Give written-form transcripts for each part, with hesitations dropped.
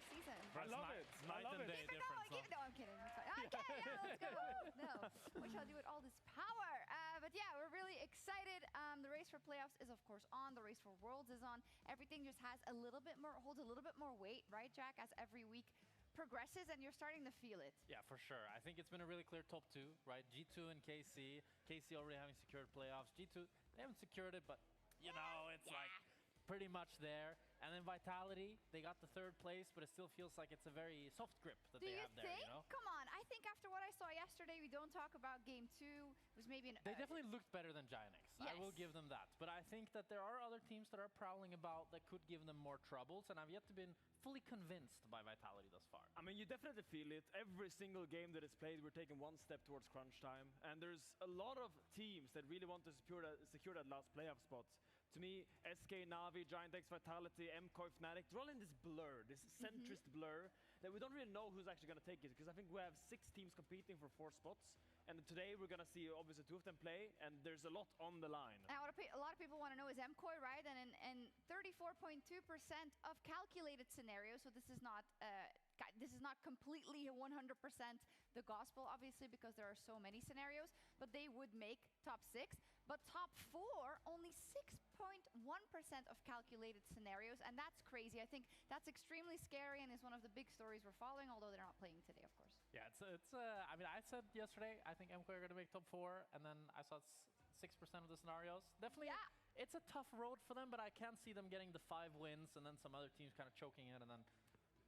last season. I love it. Night and day difference. No, I'm kidding. It's fine. Okay, yeah, let's go. No, what shall I do with all this power? But yeah, we're really excited. The race for playoffs is of course on. The race for worlds is on. Everything just has a little bit more, holds a little bit more weight, right, Jack? As every week progresses, and you're starting to feel it. Yeah, for sure. I think it's been a really clear top two, right? G2 and KC. KC already having secured playoffs. G2, they haven't secured it, but you know, it's like pretty much there. And then Vitality, they got the third place, but it still feels like it's a very soft grip that they have there, you know? Come on, I think after what I saw yesterday, we don't talk about game 2. It was maybe an... They definitely looked better than Gianix. Yes. I will give them that. But I think that there are other teams that are prowling about that could give them more troubles, and I've yet to been fully convinced by Vitality thus far. I mean, you definitely feel it. Every single game that is played, we're taking one step towards crunch time. And there's a lot of teams that really want to secure that last playoff spot. To me, SK, Na'Vi, Giantex, Vitality, MKOI, Fnatic, they're all in this blur, this centrist blur, that we don't really know who's actually going to take it. Because I think we have 6 teams competing for 4 spots. And today we're going to see, obviously, 2 of them play. And there's a lot on the line. Now, what a lot of people want to know is MKOI, right? And 34.2% of calculated scenarios, so this is not completely 100% the gospel, obviously, because there are so many scenarios, but they would make top 6. But top 4, only 6.1% of calculated scenarios, and that's crazy. I think that's extremely scary and is one of the big stories we're following, although they're not playing today, of course. Yeah, I mean, I said yesterday, I think MKOI are going to make top 4, and then I saw 6% of the scenarios. Definitely, yeah. It's a tough road for them, but I can see them getting the 5 wins, and then some other teams kind of choking it, and then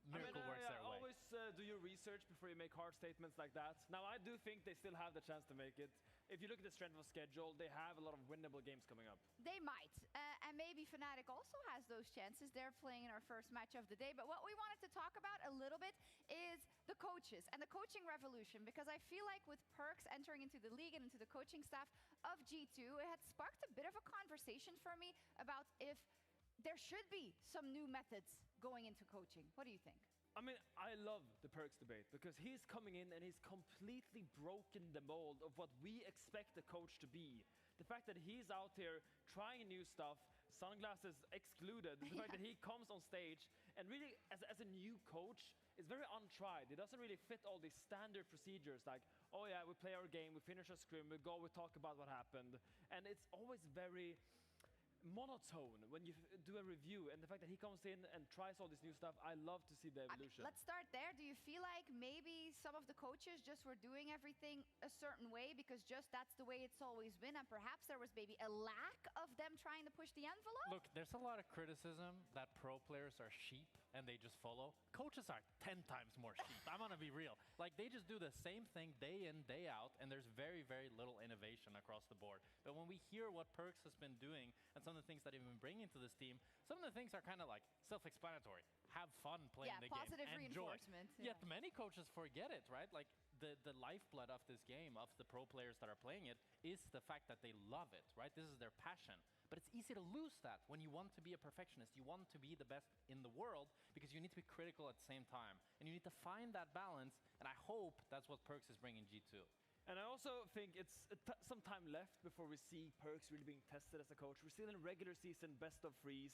miracle works their way. Always do your research before you make hard statements like that. Now, I do think they still have the chance to make it. If you look at the strength of schedule, they have a lot of winnable games coming up. They might. And maybe Fnatic also has those chances. They're playing in our first match of the day. But what we wanted to talk about a little bit is the coaches and the coaching revolution. Because I feel like with Perkz entering into the league and into the coaching staff of G2, it had sparked a bit of a conversation for me about if there should be some new methods going into coaching. What do you think? I mean, I love the Perkz debate because he's coming in and he's completely broken the mold of what we expect a coach to be. The fact that he's out here trying new stuff, sunglasses excluded, the fact that he comes on stage and really, as a new coach, is very untried. It doesn't really fit all these standard procedures like, oh yeah, we play our game, we finish our scrim, we go, we talk about what happened. And it's always very monotone when you do a review, and the fact that he comes in and tries all this new stuff, I love to see the evolution. Let's start there. Do you feel like maybe some of the coaches just were doing everything a certain way because just that's the way it's always been, and perhaps there was maybe a lack of them trying to push the envelope? Look, there's a lot of criticism that pro players are sheep and they just follow. Coaches are 10 times more sheep. I'm gonna be real. Like, they just do the same thing day in, day out, and there's very, very little innovation across the board. But when we hear what Perkz has been doing and some of the things that he's been bringing to this team, some of the things are kind of like self-explanatory. Have fun playing the game. Positive reinforcement. Yet many coaches forget it, right? Like the lifeblood of this game, of the pro players that are playing it, is the fact that they love it, right? This is their passion. But it's easy to lose that when you want to be a perfectionist. You want to be the best in the world because you need to be critical at the same time. And you need to find that balance, and I hope that's what Perkz is bringing G2. And I also think it's some time left before we see Perkz really being tested as a coach. We're still in regular season, best of threes.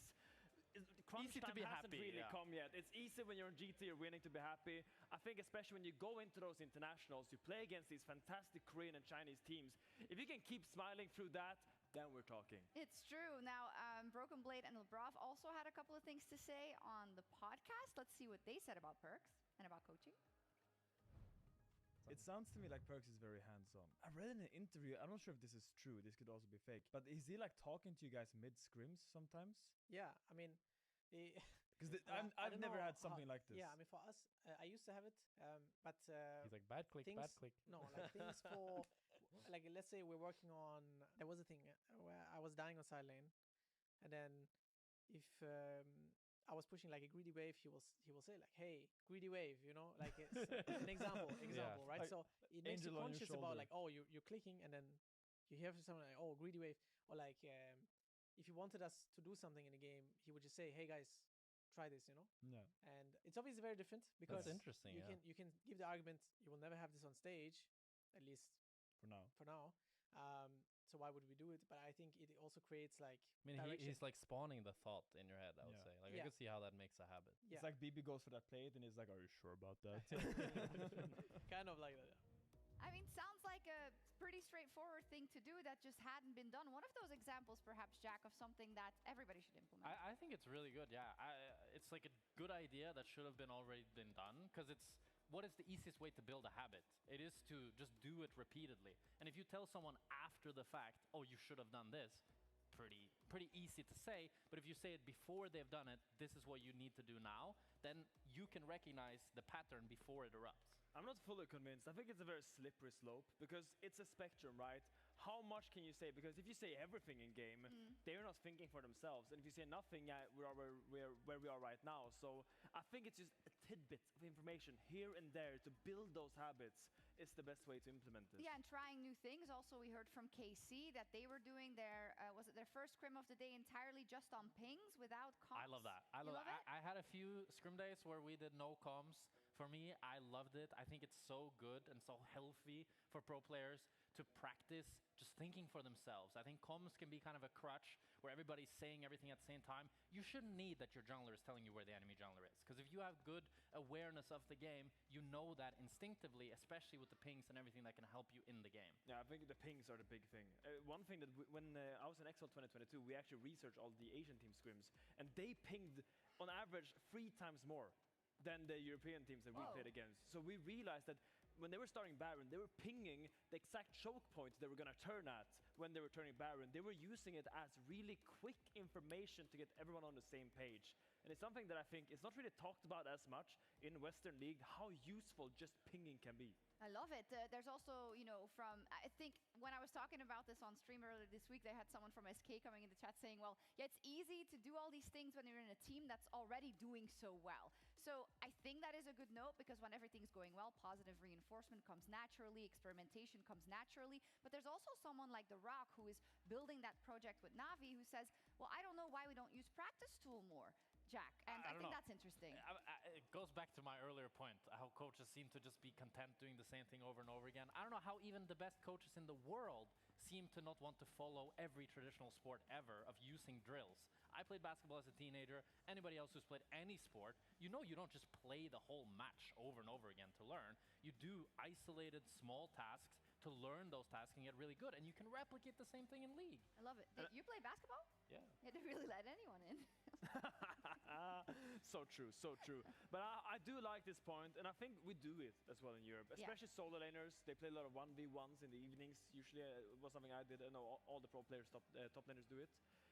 Crunch time hasn't really come yet. It's easy when you're on GT, you're winning to be happy. I think especially when you go into those internationals, you play against these fantastic Korean and Chinese teams. If you can keep smiling through that, then we're talking. It's true. Now, Broken Blade and Lebrov also had a couple of things to say on the podcast. Let's see what they said about Perkz and about coaching. It sounds to me like Perkz is very hands-on. I read in an interview, I'm not sure if this is true, this could also be fake, but is he like talking to you guys mid-scrims sometimes? Yeah, I mean... Because I've never had something like this. Yeah, I mean, for us, I used to have it, but... He's like, bad click, bad click. No, like things for... like, let's say we're working on... There was a thing where I was dying on side lane, and then if... I was pushing like a greedy wave, he will say like, hey, greedy wave, you know, like it's an example, yeah. Right? Like, so it makes you conscious about like, oh, you're clicking and then you hear something like, oh, greedy wave. Or like, if he wanted us to do something in the game, he would just say, hey guys, try this, you know? Yeah. And it's obviously very different because that's interesting, you can give the argument, you will never have this on stage, at least for now. so why would we do it? But I think it also creates like I mean, direction. he's like spawning the thought in your head, I would Yeah. say. Like, I Yeah. could see how that makes a habit. Yeah. It's like BB goes for that plate and he's like, are you sure about that? Kind of like that. I mean, sounds like a pretty straightforward thing to do that just hadn't been done. One of those examples, perhaps, Jack, of something that everybody should implement. I think it's really good, yeah. It's like a good idea that should have been already been done, because it's what is the easiest way to build a habit? It is to just do it repeatedly. And if you tell someone after the fact, oh, you should have done this, pretty easy to say, but if you say it before they've done it, this is what you need to do now, then you can recognize the pattern before it erupts. I'm not fully convinced. I think it's a very slippery slope because it's a spectrum, right? How much can you say? Because if you say everything in game, they're not thinking for themselves. And if you say nothing, yeah, we are where we are right now. So I think it's just a tidbit of information here and there to build those habits is the best way to implement this. Yeah, and trying new things. Also, we heard from KC that they were doing their, was it their first scrim of the day entirely just on pings without comms? I love that. I You love love it. it? I had a few scrim days where we did no comms. For me, I loved it. I think it's so good and so healthy for pro players to practice just thinking for themselves. I think comms can be kind of a crutch where everybody's saying everything at the same time. You shouldn't need that your jungler is telling you where the enemy jungler is. Because if you have good awareness of the game, you know that instinctively, especially with the pings and everything that can help you in the game. Yeah, I think the pings are the big thing. One thing that when I was in XL 2022, we actually researched all the Asian team scrims, and they pinged on average 3 times more than the European teams that we played against. So we realized that when they were starting Baron, they were pinging the exact choke points they were going to turn at when they were turning Baron. They were using it as really quick information to get everyone on the same page. And it's something that I think is not really talked about as much in Western League, how useful just pinging can be. I love it. There's also, you know, I think when I was talking about this on stream earlier this week, they had someone from SK coming in the chat saying, well, yeah, it's easy to do all these things when you're in a team that's already doing so well. So I think that is a good note, because when everything's going well, positive reinforcement comes naturally, experimentation comes naturally. But there's also someone like The Rock who is building that project with Navi who says, well, I don't know why we don't use practice tool more, Jack. And I think that's interesting. It goes back to my earlier point, how coaches seem to just be content doing the same thing over and over again. I don't know how even the best coaches in the world seem to not want to follow every traditional sport ever of using drills. I played basketball as a teenager. Anybody else who's played any sport, you know you don't just play the whole match over and over again to learn. You do isolated small tasks to learn those tasks and get really good. And you can replicate the same thing in League. I love it. Did you play basketball? Yeah. Yeah, they really let anyone in. So true, so true. But I do like this point, and I think we do it as well in Europe, especially solo laners. They play a lot of 1v1s in the evenings. Usually was something I did. I know all the pro players, top laners do it.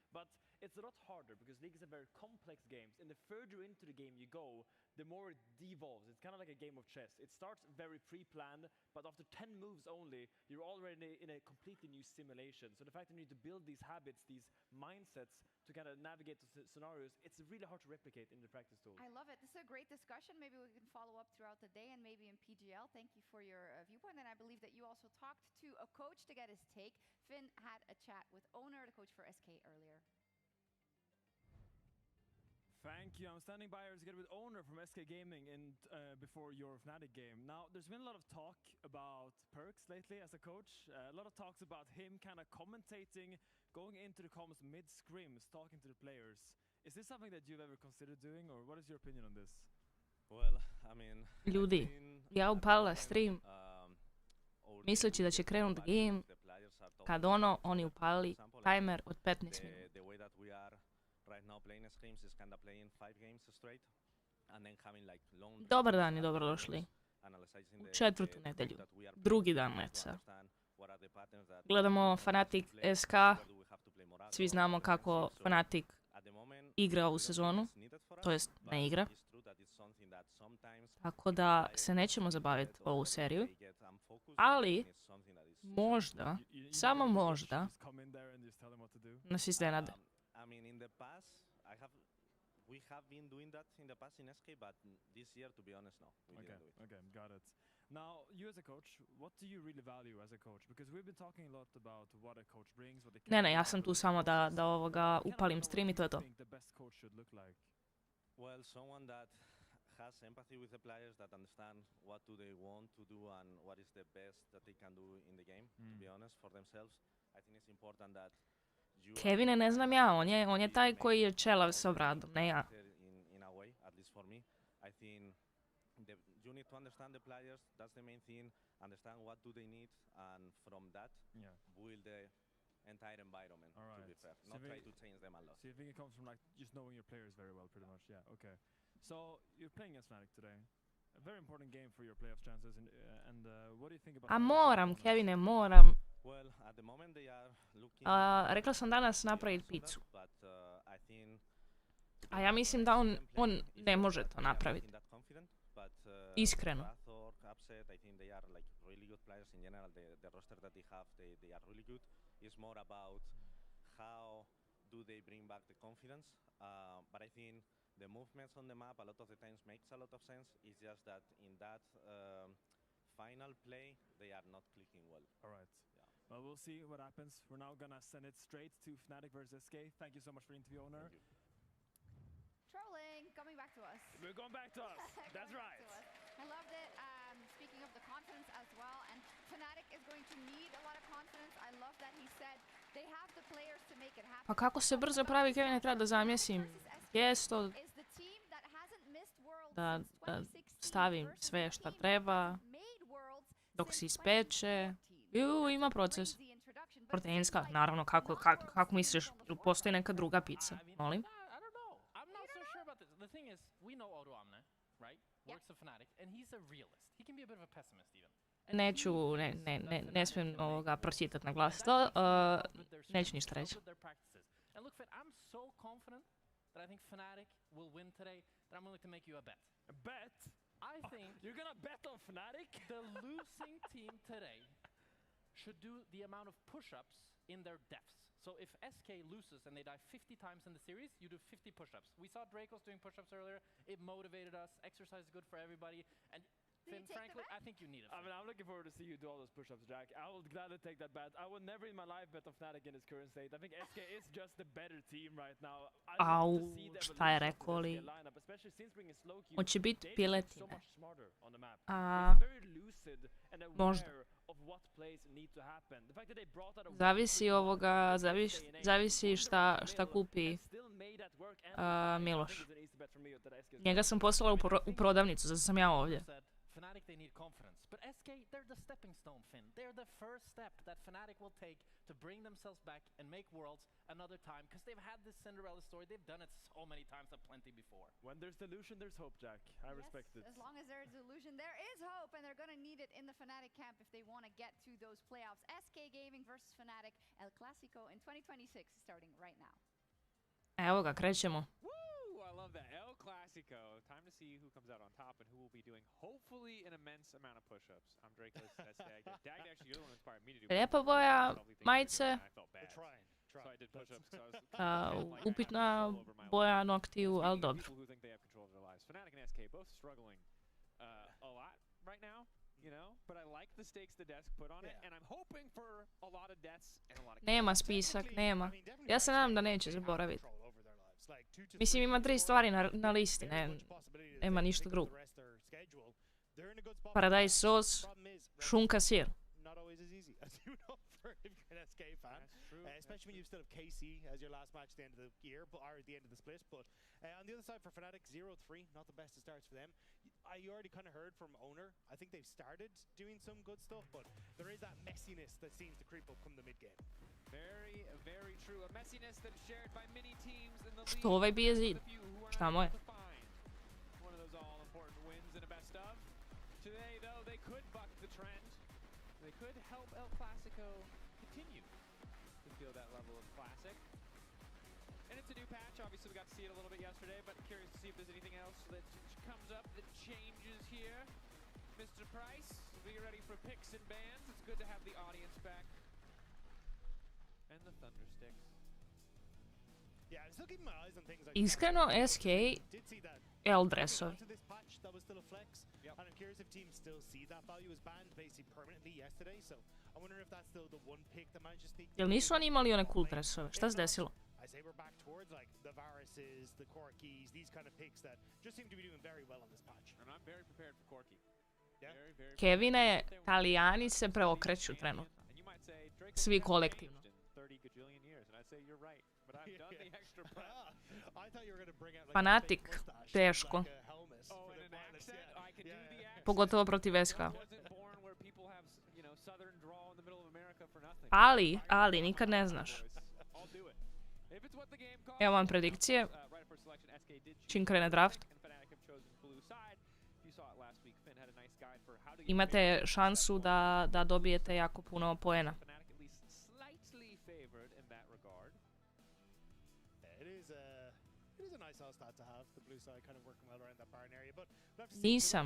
But it's a lot harder because League is a very complex game. And the further into the game you go, the more it devolves. It's kind of like a game of chess. It starts very pre-planned, but after 10 moves only, you're already in a completely new simulation. So the fact that you need to build these habits, these mindsets to kind of navigate the scenarios, it's really hard to replicate in the practice tools. I love it. This is a great discussion. Maybe we can follow up throughout the day and maybe in PGL. Thank you for your viewpoint. And I believe that you also talked to a coach to get his take. Finn had a chat with Owner, the coach for SK, earlier. Thank you. I'm standing by here together with Owner from SK Gaming and before your Fnatic game. Now, there's been a lot of talk about Perks lately as a coach. A lot of talks about him kind of commentating, going into the comms mid-scrims, talking to the players. Is this something that you've ever considered doing, or what is your opinion on this? Well, I mean, Ljudi, ja upalila stream misleći da će krenut game, kad oni upali timer od 15 minuta. The way that we are right now playing scrims is kind of playing 5 games straight and then having like long Dobar dan i dobrodošli u četvrtu nedjelju, drugi dan meca. Gledamo Fnatic SK, svi znamo kako Fnatic igra ovu sezonu, to jest ne igra. Tako da se nećemo zabaviti ovu seriju, ali možda, samo možda, nas iznenade. I mean, in the past, we have been doing that in the past in SK, but this year, to be honest, no, we didn't do it. Okay, got it. Now, you as a coach, what do you really value as a coach? Because we've been talking a lot about what a coach brings, what they can. Ne, ja sam tu samo da upalim stream i to je to. Think the best coach should look like? Well, someone that has empathy with the players, that understand what do they want to do and what is the best that they can do in the game, to be honest, for themselves. I think it's important that you Kevine, ne znam ja, on je taj koji je čelav sa bradom, ne ja. in a way, at least for me. I think you need to understand the players, that's the main thing, understand what do they need, and from that, build the entire environment, to be fair. Not try to change them a lot. So you think it comes from like just knowing your players very well, pretty much? Yeah, okay. So you're playing as Fnatic today. A very important game for your playoff chances, and what do you think about... A moram, Kevine, moram. Well, at the moment they are looking... Rekla sam danas napraviti picu. But, I think... A ja mislim da on ne može to napraviti. Iskreno. Thor, upset, I think they are like really good players in general. The roster that they have, they are really good. It's more about how do they bring back the confidence. But I think the movements on the map a lot of the times makes a lot of sense. It's just that in that final play, they are not clicking well. All right. Yeah. Well, we'll see what happens. We're now gonna send it straight to Fnatic versus SK. Thank you so much for the interview, owner. Trolling, coming back to us. We're going back to us. That's right. I loved it. Speaking of the confidence as well, and Fnatic is going to need a lot of confidence. I love that he said they have the players to make it happen. Pa kako se brzo pravi, Kevine, treba da zamjesim gesto, da stavim sve šta treba, dok se ispeče. Ima proces. Proteinska, naravno, kako misliš, postoji neka druga pizza, molim? Neću, ne smijem pročitati na glas to, neću ništa reći. I think Fnatic will win today, that I'm willing to make you a bet. A bet? I think you're gonna bet on Fnatic? The losing team today should do the amount of push-ups in their depths. So if SK loses and they die 50 times in the series, you do 50 push-ups. We saw Dracos doing push-ups earlier. It motivated us. Exercise is good for everybody. And Finn, frankly, I think you need it. I mean, I'm looking forward to see you do all those push-ups, Jack. I will gladly take that bet. I would never in my life bet on Fnatic in its current state. I think SK is just the better team right now. Au, šta je rekao li? On će biti piletine. Možda. Zavisi šta kupi Miloš. Njega sam poslala u prodavnicu, zato sam ja ovdje. Fnatic, they need confidence. But SK, they're the stepping stone, Finn. They're the first step that Fnatic will take to bring themselves back and make Worlds another time. Because they've had this Cinderella story. They've done it so many times and plenty before. When there's delusion, there's hope, Jack. I respect it. As long as there's delusion, there is hope. And they're going to need it in the Fnatic camp if they want to get to those playoffs. SK Gaming versus Fnatic, El Clasico in 2026 starting right now. Evo ga, krećemo. I love that. El Clasico. Time to see who comes out on top and who will be doing hopefully an immense amount of push-ups. I'm Dracos, that's Dag. Dag, actually, you're the one who inspired me to do Lijepa boja majice. So I did push-ups because upitna boja noktiju, ali dobro. People who think they have control of their lives. Fnatic and SK both struggling a lot right now, you know, but I like the stakes the desk put on it, and I'm hoping for a lot of deaths and a lot of... Nema spisak, nema. Ja se nadam da neće zaboraviti. Mislim, ima 3 stvari na listi, nema ništa drugo. Paradise sauce, šunka sir. Especially when you still have KC as your last match at the end of the year, or at the end of the split. But on the other side for Fnatic, 0-3, not the best of starts for them. You already kind of heard from Owner. I think they've started doing some good stuff, but there is that messiness that seems to creep up come the mid-game. Very, very true. A messiness that's shared by many teams in the league. Što ovaj bije zid? Šta mu je? One of those all-important wins in a best of. Today, though, they could buck the trend. They could help El Clasico continue to feel that level of classic. And it's a new patch. Obviously, we got to see it a little bit yesterday, but curious to see if there's anything else that comes up that changes here. Mr. Price, be ready for picks and bans. It's good to have the audience back. And the Thundersticks. Yeah, I'm still keeping my eyes on things like Iskreno, SK L-dressovi. And I'm curious if teams still see that value as banned basically permanently yesterday, so I wonder if that's still the one pick that managed to sneak. Jel nisu oni imali one cool dresove? Šta se desilo? I say we're back towards like the Varuses, the Corkis, these kind of picks that just seem to be doing very well on this patch. And I'm very prepared for Corky. Yeah. Very Kevine, Talijani se preokreću trenutno. And you might say, Drake Svi hasn't kolektivno. changed in 30 gajillion years, and I'd say you're right, but I've done the extra prep. I thought you were going to bring out like Fanatic, a fake mustache, teško. like a helmet Oh, for and the an violence, accent? yeah. I can do the accent. Pogotovo protiv SK. I wasn't born where people have, you know, southern drawl in the middle of America for nothing. Ali, nikad ne znaš. I'll do it. If it's what the game calls. Evo vam predikcije. Right first selection, SK did choose Čim krene draft. and Fnatic have chosen blue side. You saw it last week. Finn had a nice guide for how to get Imate šansu da dobijete jako puno poena. Fnatic at least slightly favored in that regard. It is a nice all stat to have. The blue side kind of working well around that barn area, but we'll have to see. Nisam,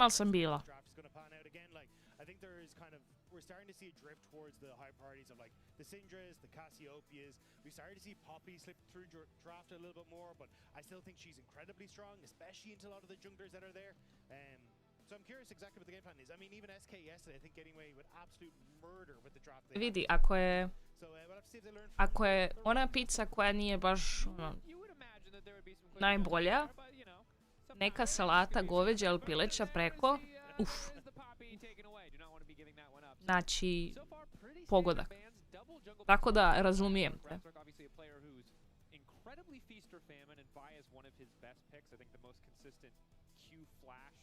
ali sam bila. Draft is going to pan out again. Like I think there is kind of we're starting to see a drift towards the high priorities of like the Syndras, the Cassiopeias. We started to see Poppy slip through draft a little bit more, but I still think she's incredibly strong, especially into a lot of the junglers that are there. So I'm curious exactly what the game plan is. I mean, even SK yesterday, I think getting away with absolute murder with the draft. Vidi, So we'll have to see if they learn from ako je ona pizza koja nije baš ono, You would imagine that there would be some quick najbolja, there, but you know, neka salata goveđa ili pileća preko, uf, is the Poppy taken away? Do not want to be giving that one up. znači So far, pretty pogodak. standard bans, double jungle Tako pick. da razumijem te. Ragnarok, obviously a player who's incredibly feast or famine, and Vi is one of his best picks. I think the most consistent Q flash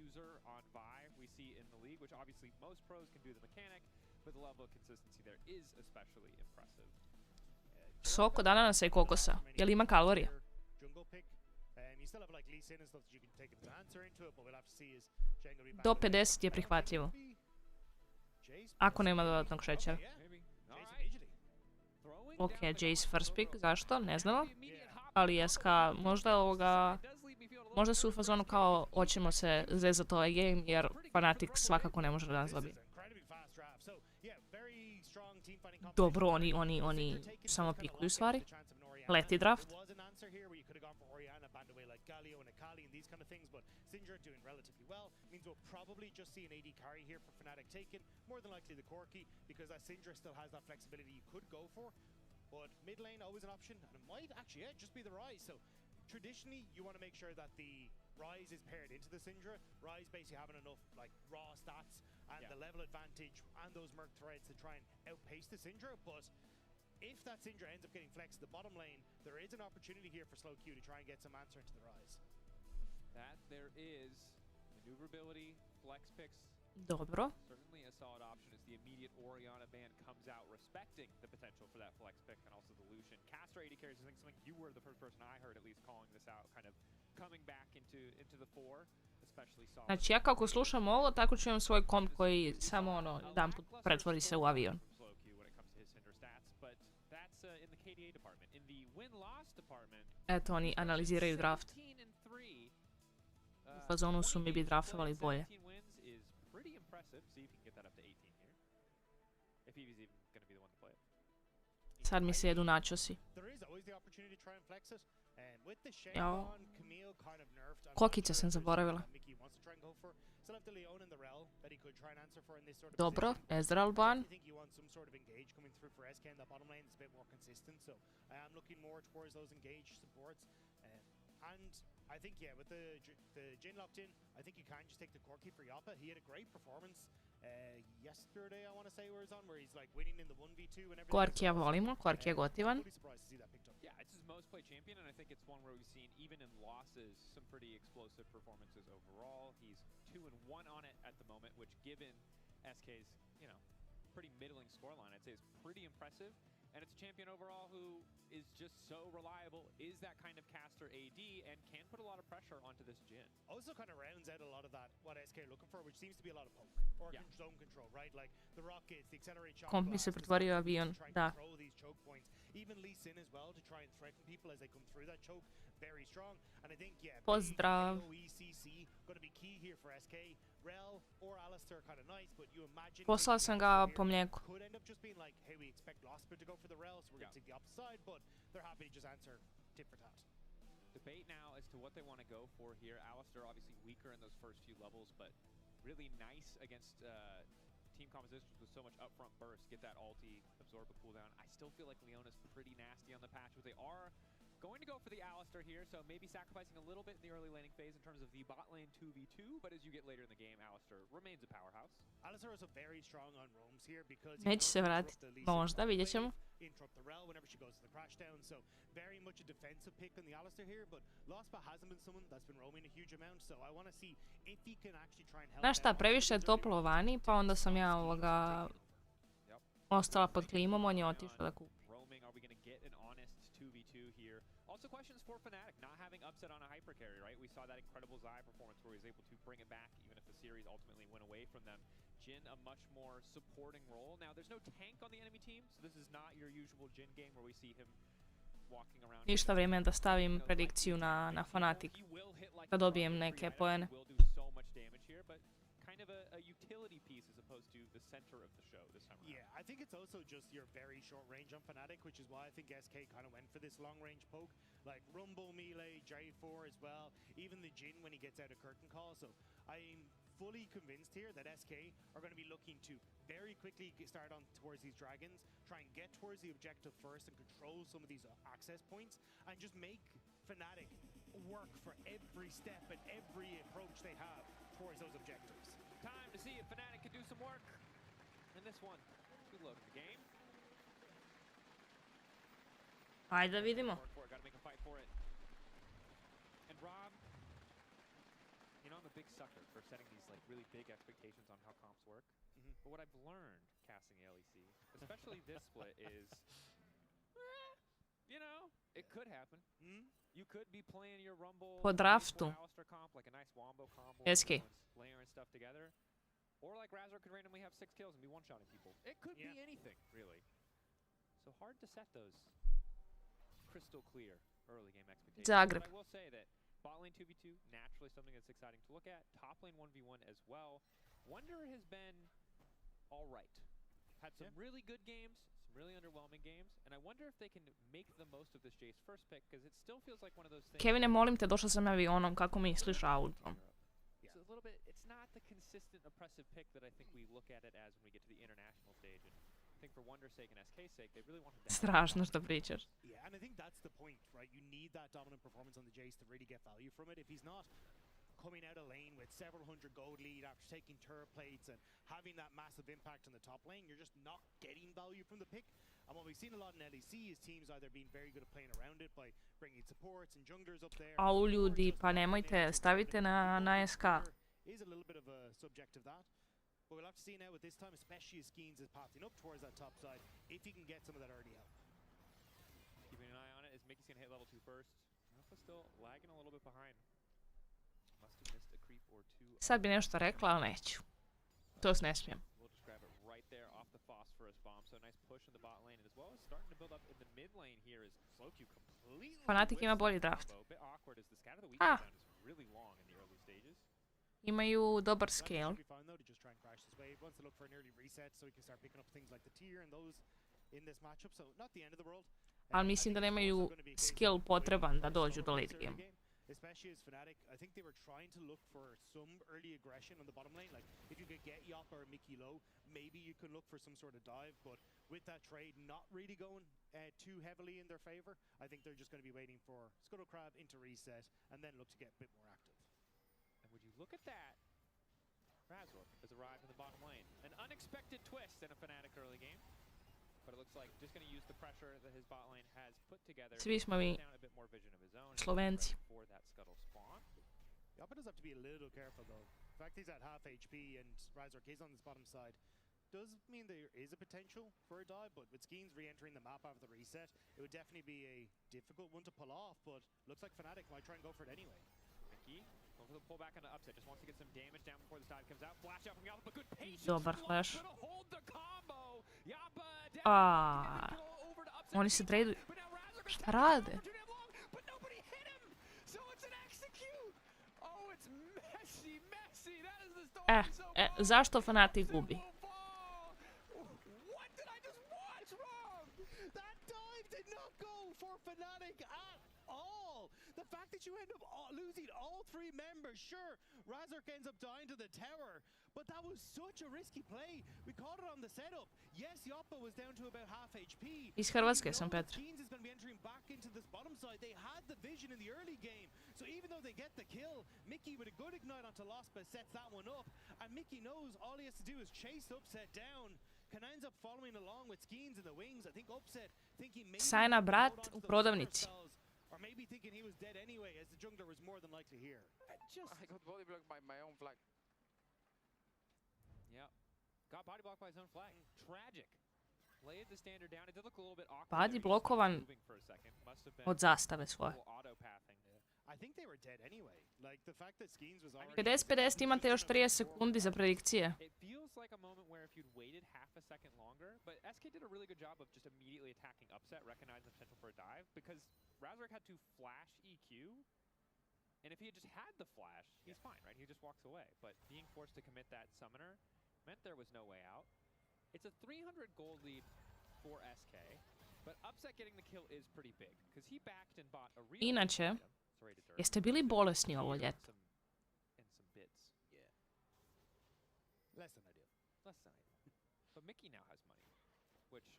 user on Vi we see in the league, which obviously most pros can do the mechanic, but the level of consistency there is especially impressive. Sok od ananasa i kokosa. Jel ima kalorije? jungle pick. You still have like Lee Sin and stuff that you can take an answer into it, but we'll have to see is Jane gonna be back Do with it. 50 je prihvatljivo. Jace Ako nema dodatnog šećera. yeah. Maybe. All Jace right. immediately. Throwing Ok, down the Jace combo first pick, for zašto? Ne znamo. the immediate hop Ali SK možda ovoga, does leave me feeling a little možda su u fazonu kao hoćemo se zezati ovaj game jer Fnatic svakako ne može da nas This dobije. is an incredibly fast draft. So, yeah, very strong team fighting Dobro, competition. oni They're taking samo this kind of pikuju lock stvari. into the chance of an Orianna. Leti draft. There was an answer here where you could have gone for Orianna, banned away like Galio and Akali and these kind of things, but Syndra doing relatively well. Means we'll probably just see an AD carry here for Fnatic taken, more than likely the Corki, because that Syndra still has that flexibility you could go for. But mid lane always an option, and it might actually just be the Rise. So traditionally, you want to make sure that the Rise is paired into the Syndra. Rise basically having enough like raw stats and the level advantage and those Merc threads to try and outpace the Syndra. But if that Syndra ends up getting flexed to the bottom lane, there is an opportunity here for Slow Q to try and get some answer into the Rise. that there is maneuverability, flex picks. Dobro. Certainly a solid option as the immediate Orianna ban comes out, respecting the potential for that flex pick and also the Lucian. Caster AD carries, I think something you were the first person I heard at least calling this out, kind of coming back into the fore, especially solid. Znači ja kako slušam ovo, tako ću imam svoj komp koji samo ono, jedan put pretvori se u avion. Slow Q when it comes to his Cinder stats, but that's in the KDA department. In the win-loss department, Eto, oni analiziraju draft. 17 and 3. U fazonu su mi bi draftovali bolje. 17 wins is pretty impressive. See if you can get that up to 18 here. If he was even going to be the one to play it. Sad mi se jedu načosi. There is always the opportunity to try and flex it. And with the Jao. Shenron, Camille kind of nerfed. I'm Kokice not sam sure if there's zaboravila. something that Mickey wants to try and go for. Still have the Leon and the Rel that he could try and answer for in this sort of Dobro, position. Ezreal ban. I think you want some sort of engage coming through for SK in that bottom lane that's a bit more consistent. So I am looking more towards those engage supports. And I think, yeah, with the Jin locked in, I think you can just take the Corki for Yappa. He had a great performance yesterday, I want to say, where he's on, where he's like winning in the 1v2 and everything. Korkija volimo, Korki je gotivan. Totally surprised to see that picked up. Yeah, it's his most played champion, and I think it's one where we've seen, even in losses, some pretty explosive performances overall. He's 2-1 on it at the moment, which given SK's, you know, pretty middling scoreline, I'd say is pretty impressive. And it's a champion overall who is just so reliable, is that kind of caster AD, and can put a lot of pressure onto this Jhin. Also kind of rounds out a lot of that, what SK are looking for, which seems to be a lot of poke, or zone control, right? Like the rockets, the accelerate shot Komp mi se pretvorio u avion, da. Control these choke points. Even Lee Sin as well, to try and threaten people as they come through that choke. Very strong. And I think, yeah, Pozdrav. AOECC going to be key here for SK. Rel or Alistair kind of nice, but you imagine Poslao sam ga po mlijeku. could end up just being like, hey, we expect Losper to go for the Rel, so we're going to take the opposite side, but they're happy to just answer tit for tat. Debate now as to what they want to go for here. Alistair obviously weaker in those first few levels, but really nice against team compositions with so much upfront burst, get that ulti, absorb a cooldown. I still feel like Leona's pretty nasty on the patch, but they are going to go for the Alistar here, so maybe sacrificing a little bit in the early laning phase in terms of the bot lane 2v2, but as you get later in the game, Alistar remains a powerhouse. Alistar is very strong on roams here because Neće se vratiti. Možda, vidjet ćemo. Interrupt the rel whenever she goes to the crash down, so very much a defensive pick on the Alistar here, but Lostba hasn't been someone that's been roaming a huge amount, so I want to see if he can actually try and help. Znaš šta, previše je toplo vani, pa onda sam ja ostala pod klimom, on je otišao da kupi. Also questions for Fnatic, not having upset on a hyper carry, right? We saw that incredible Zai performance where he was able to bring it back even if the series ultimately went away from them. Jhin a much more supporting role. Now there's no tank on the enemy team, so this is not your usual Jhin game where we see him walking around. Ništa, vrijeme da stavim predikciju na Fnatic, da dobijem neke poene. Kind of a utility piece as opposed to the center of the show this time around. Yeah, I think it's also just your very short range on Fnatic, which is why I think SK kind of went for this long range poke. Like Rumble, Melee, J4 as well, even the Jhin when he gets out of Curtain Call. So I'm fully convinced here that SK are going to be looking to very quickly start on towards these dragons, try and get towards the objective first and control some of these access points, and just make Fnatic work for every step and every approach they have towards those objectives. Time to see if Fnatic can do some work in this one. Good look at the game. Ajde da vidimo. Gotta make a fight for it. And Rob, you know I'm a big sucker for setting these like really big expectations on how comps work. But what I've learned casting ALEC, especially this split, is you know, it could happen. You could be playing your Rumble Po draftu. comp, like a nice wombo combo, SK. layering stuff together. Or like Razor could randomly have 6 kills and be one-shotting people. It could be anything, really. So hard to set those crystal clear early game expectations. Zagreb. But I will say that bot lane 2v2, naturally something that's exciting to look at. Top lane 1v1 as well. Wonder has been all right. Had some really good games, some really underwhelming games, and I wonder if they can make the most of this Jace first pick, because it still feels like one of those things. Kevine, molim te, došla sam avionom, kako misliš autom? It's a little bit, it's not the consistent oppressive pick that I think we look at it as when we get to the international stage. And I think for Wonder's sake and SK's sake, they really wanted to. Strašno što pričaš. Yeah, and I think that's the point, right? You need that dominant performance on the Jace to really get value from it. If he's not coming out of lane with several hundred gold lead after taking turret plates and having that massive impact on the top lane, you're just not getting value from the pick. And what we've seen a lot in LEC is teams either being very good at playing around it by bringing supports and junglers up there. Au ljudi, pa nemojte, stavite na SK. Is a little bit of a subject of that. But we'll have to see now with this time, especially as Skeens is pathing up towards that top side, if he can get some of that early help. Keeping an eye on it, is Mickey's going to hit level 2 first. Alpha still lagging a little bit behind. Must have missed a creep or two. Sad bi nešto rekla, ali neću. To ne smijem. We'll just grab it right there off the phosphorus bomb. So nice push in the bot lane, and as well as starting to build up in the mid lane here is Slowq completely. Fnatic ima bolji draft. A bit awkward as the scatter of the week is really long in the early stages. Imaju dobar scale. Wants to look for an early reset so he can start picking up things like the tier and those in this matchup. So not the end of the world. Ali mislim da nemaju skill potreban da dođu do late game. Especially as Fnatic, I think they were trying to look for some early aggression on the bottom lane. Like, if you could get Yop or Mickey low, maybe you could look for some sort of dive. But with that trade not really going too heavily in their favor, I think they're just going to be waiting for Scuttle Crab into reset and then look to get a bit more active. And would you look at that? Razor has arrived in the bottom lane. An unexpected twist in a Fnatic early game. But it looks like just going to use the pressure that his bot lane has put together. Svi smo mi Slovenci. For that Scuttle spawn. Yoppa does have to be a little careful though. The fact he's at half HP and Razor is on this bottom side does mean there is a potential for a dive, but with Skeens re-entering the map after the reset, it would definitely be a difficult one to pull off, but looks like Fnatic might try and go for it anyway. Mickey going for the pullback on the upset, just wants to get some damage down before this dive comes out. Flash out from Yoppa, but good patience. Dobar flash. Hold the combo. Yoppa Oni se traduju. Šta rade? But nobody hit him. So it's an execute. Oh, it's messy. That is the story. Zašto Fnatic gubi? What did I just watch, Rob? That dive did not go for Fnatic at all. The fact that you end up losing all 3 members, sure, Razork ends up dying to the tower, but that was such a risky play. We caught it on the setup. Yes, Yoppa was down to about half HP. Iz Hrvatske sam, Petar. Skeens is going to be entering back into this bottom side. They had the vision in the early game, so even though they get the kill, Mickey with a good ignite onto Lospa sets that one up, and Mickey knows all he has to do is chase Upset down. Can ends up following along with Skeens in the wings. I think Upset thinking maybe Sajna brat u prodavnici. or maybe thinking he was dead anyway, as the jungler was more than likely here. I got body blocked by my own flag. Yep. Got body blocked by his own flag. Tragic. Laid the standard down. It did look a little bit awkward. Pad je blokovan od zastave svoje. I think they were dead anyway. Like the fact that Skeens was already 50-50, imate još 30 sekundi za predikcije. It feels like a moment where if you'd waited half a second longer, but SK did a really good job of just immediately attacking Upset, recognizing the potential for a dive, because Razork had to flash EQ, and if he had just had the flash, he's fine, right? He just walks away. But being forced to commit that summoner meant there was no way out. It's a 300 gold lead for SK, but Upset getting the kill is pretty big, because he backed and bought a real Inače, jeste bili bolesni ovo ljeto? less than ideal. Less than ideal. But Mickey now has money, which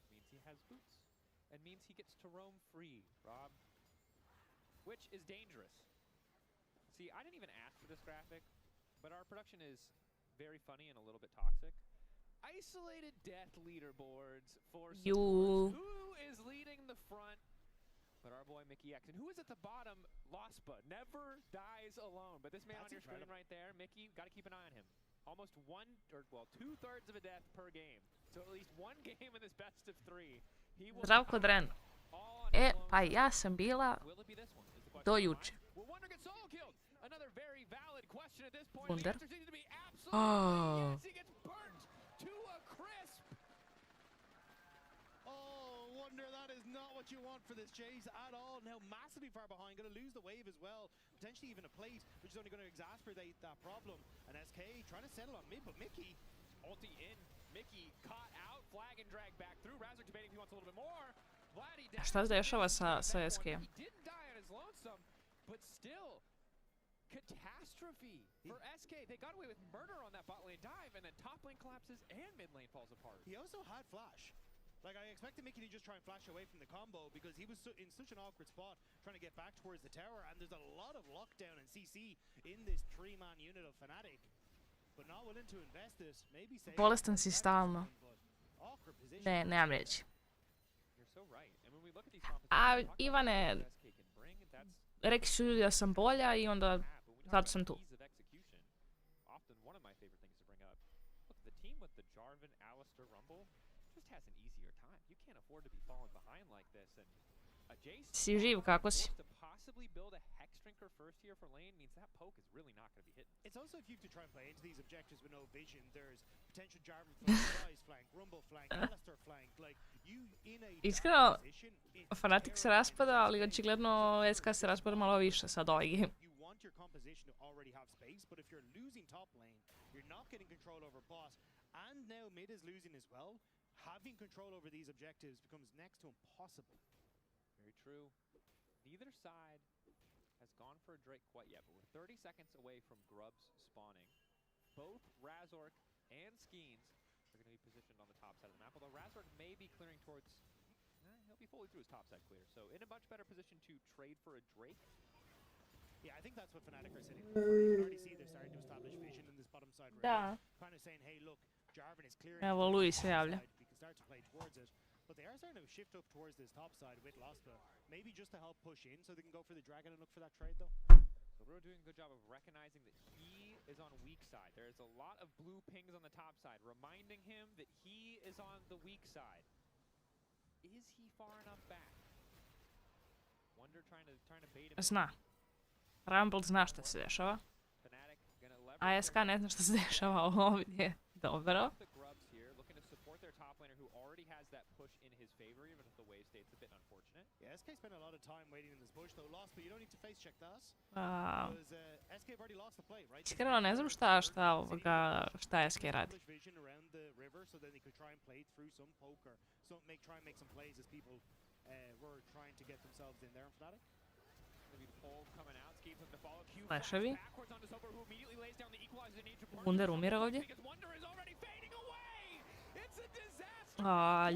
means he has boots, and means he gets to roam free, Rob, which is dangerous. See, I didn't even ask for this graphic, but our production is very funny and a little bit toxic. Isolated death leaderboards for supporters. Who is leading the front? But our boy Mickey X. And who is at the bottom? Lospa. Never dies alone. But this man on your screen right there, Mickey, got to keep an eye on him. Almost 2/3 of a death per game. So at least one game in this best of 3. Zdravko Dren. Pa ja sam bila do juče. Wunder. Oh. Wonder, that is not what you want for this chase at all. Now massively far behind, going to lose the wave as well. Potentially even a plate, which is only going to exacerbate that problem. And SK trying to settle on mid, but Mickey ulti in. Mickey caught out, flag and drag back through. Razork debating if he wants a little bit more. A šta se dešava sa SK-em? He didn't die on his lonesome, but still catastrophe for SK. They got away with murder on that bot lane dive, and then top lane collapses and mid lane falls apart. He also had flash. Like, I expected Mickey to just try and flash away from the combo because he was in such an awkward spot trying to get back towards the tower, and there's a lot of lockdown and CC in this 3-man unit of Fnatic, but not willing to invest it. Maybe save. Bolestan si stalno. Ne, nemam reći. A Ivane, rekli su ljudi da sam bolja i onda zato sam tu. Si živ, kako si? It's also if you to try and play into these objectives with no vision, there's potential Jarvan flank, Rise flank, Rumble flank, Alistair flank, like you in a Iskreno, Fnatic se raspada, ali očigledno SK se raspada malo više sad ovaj game. You want your composition to already have space, but if you're losing top lane, you're not getting control over bot, and now mid is losing as well. Having control over these objectives becomes next to impossible. Very true. Neither side has gone for a Drake quite yet, but we're 30 seconds away from Grubs spawning. Both Razork and Skeens are going to be positioned on the top side of the map, although Razork may be clearing towards... he'll be fully through his top side clear, so in a much better position to trade for a Drake. Yeah, I think that's what Fnatic are sitting for. You can already see they're starting to establish vision in this bottom side range. Kind of saying, hey, look, Jarvan is clearing... Evo, Luis se javlja. We can start to play towards it. But they are starting to shift up towards this top side with Lospa. Maybe just to help push in so they can go for the dragon and look for that trade though. So we're doing a good job of recognizing that he is on weak side. There's a lot of blue pings on the top side, reminding him that he is on the weak side. Is he far enough back? Wonder trying to bait him. Zna. Rumble zna šta se dešava. ASK ne zna šta se dešava ovdje. Dobro. Yeah, SK spent a lot of time waiting in this bush though. Lost, but you don't need to face check that. Because SK have already lost the play, right? Iskreno ne znam šta SK radi. Around the river so then they could try and play through some poker. So try and make some plays as people were trying to get themselves in there in Fnatic. Fleševi. Wunder umire ovdje.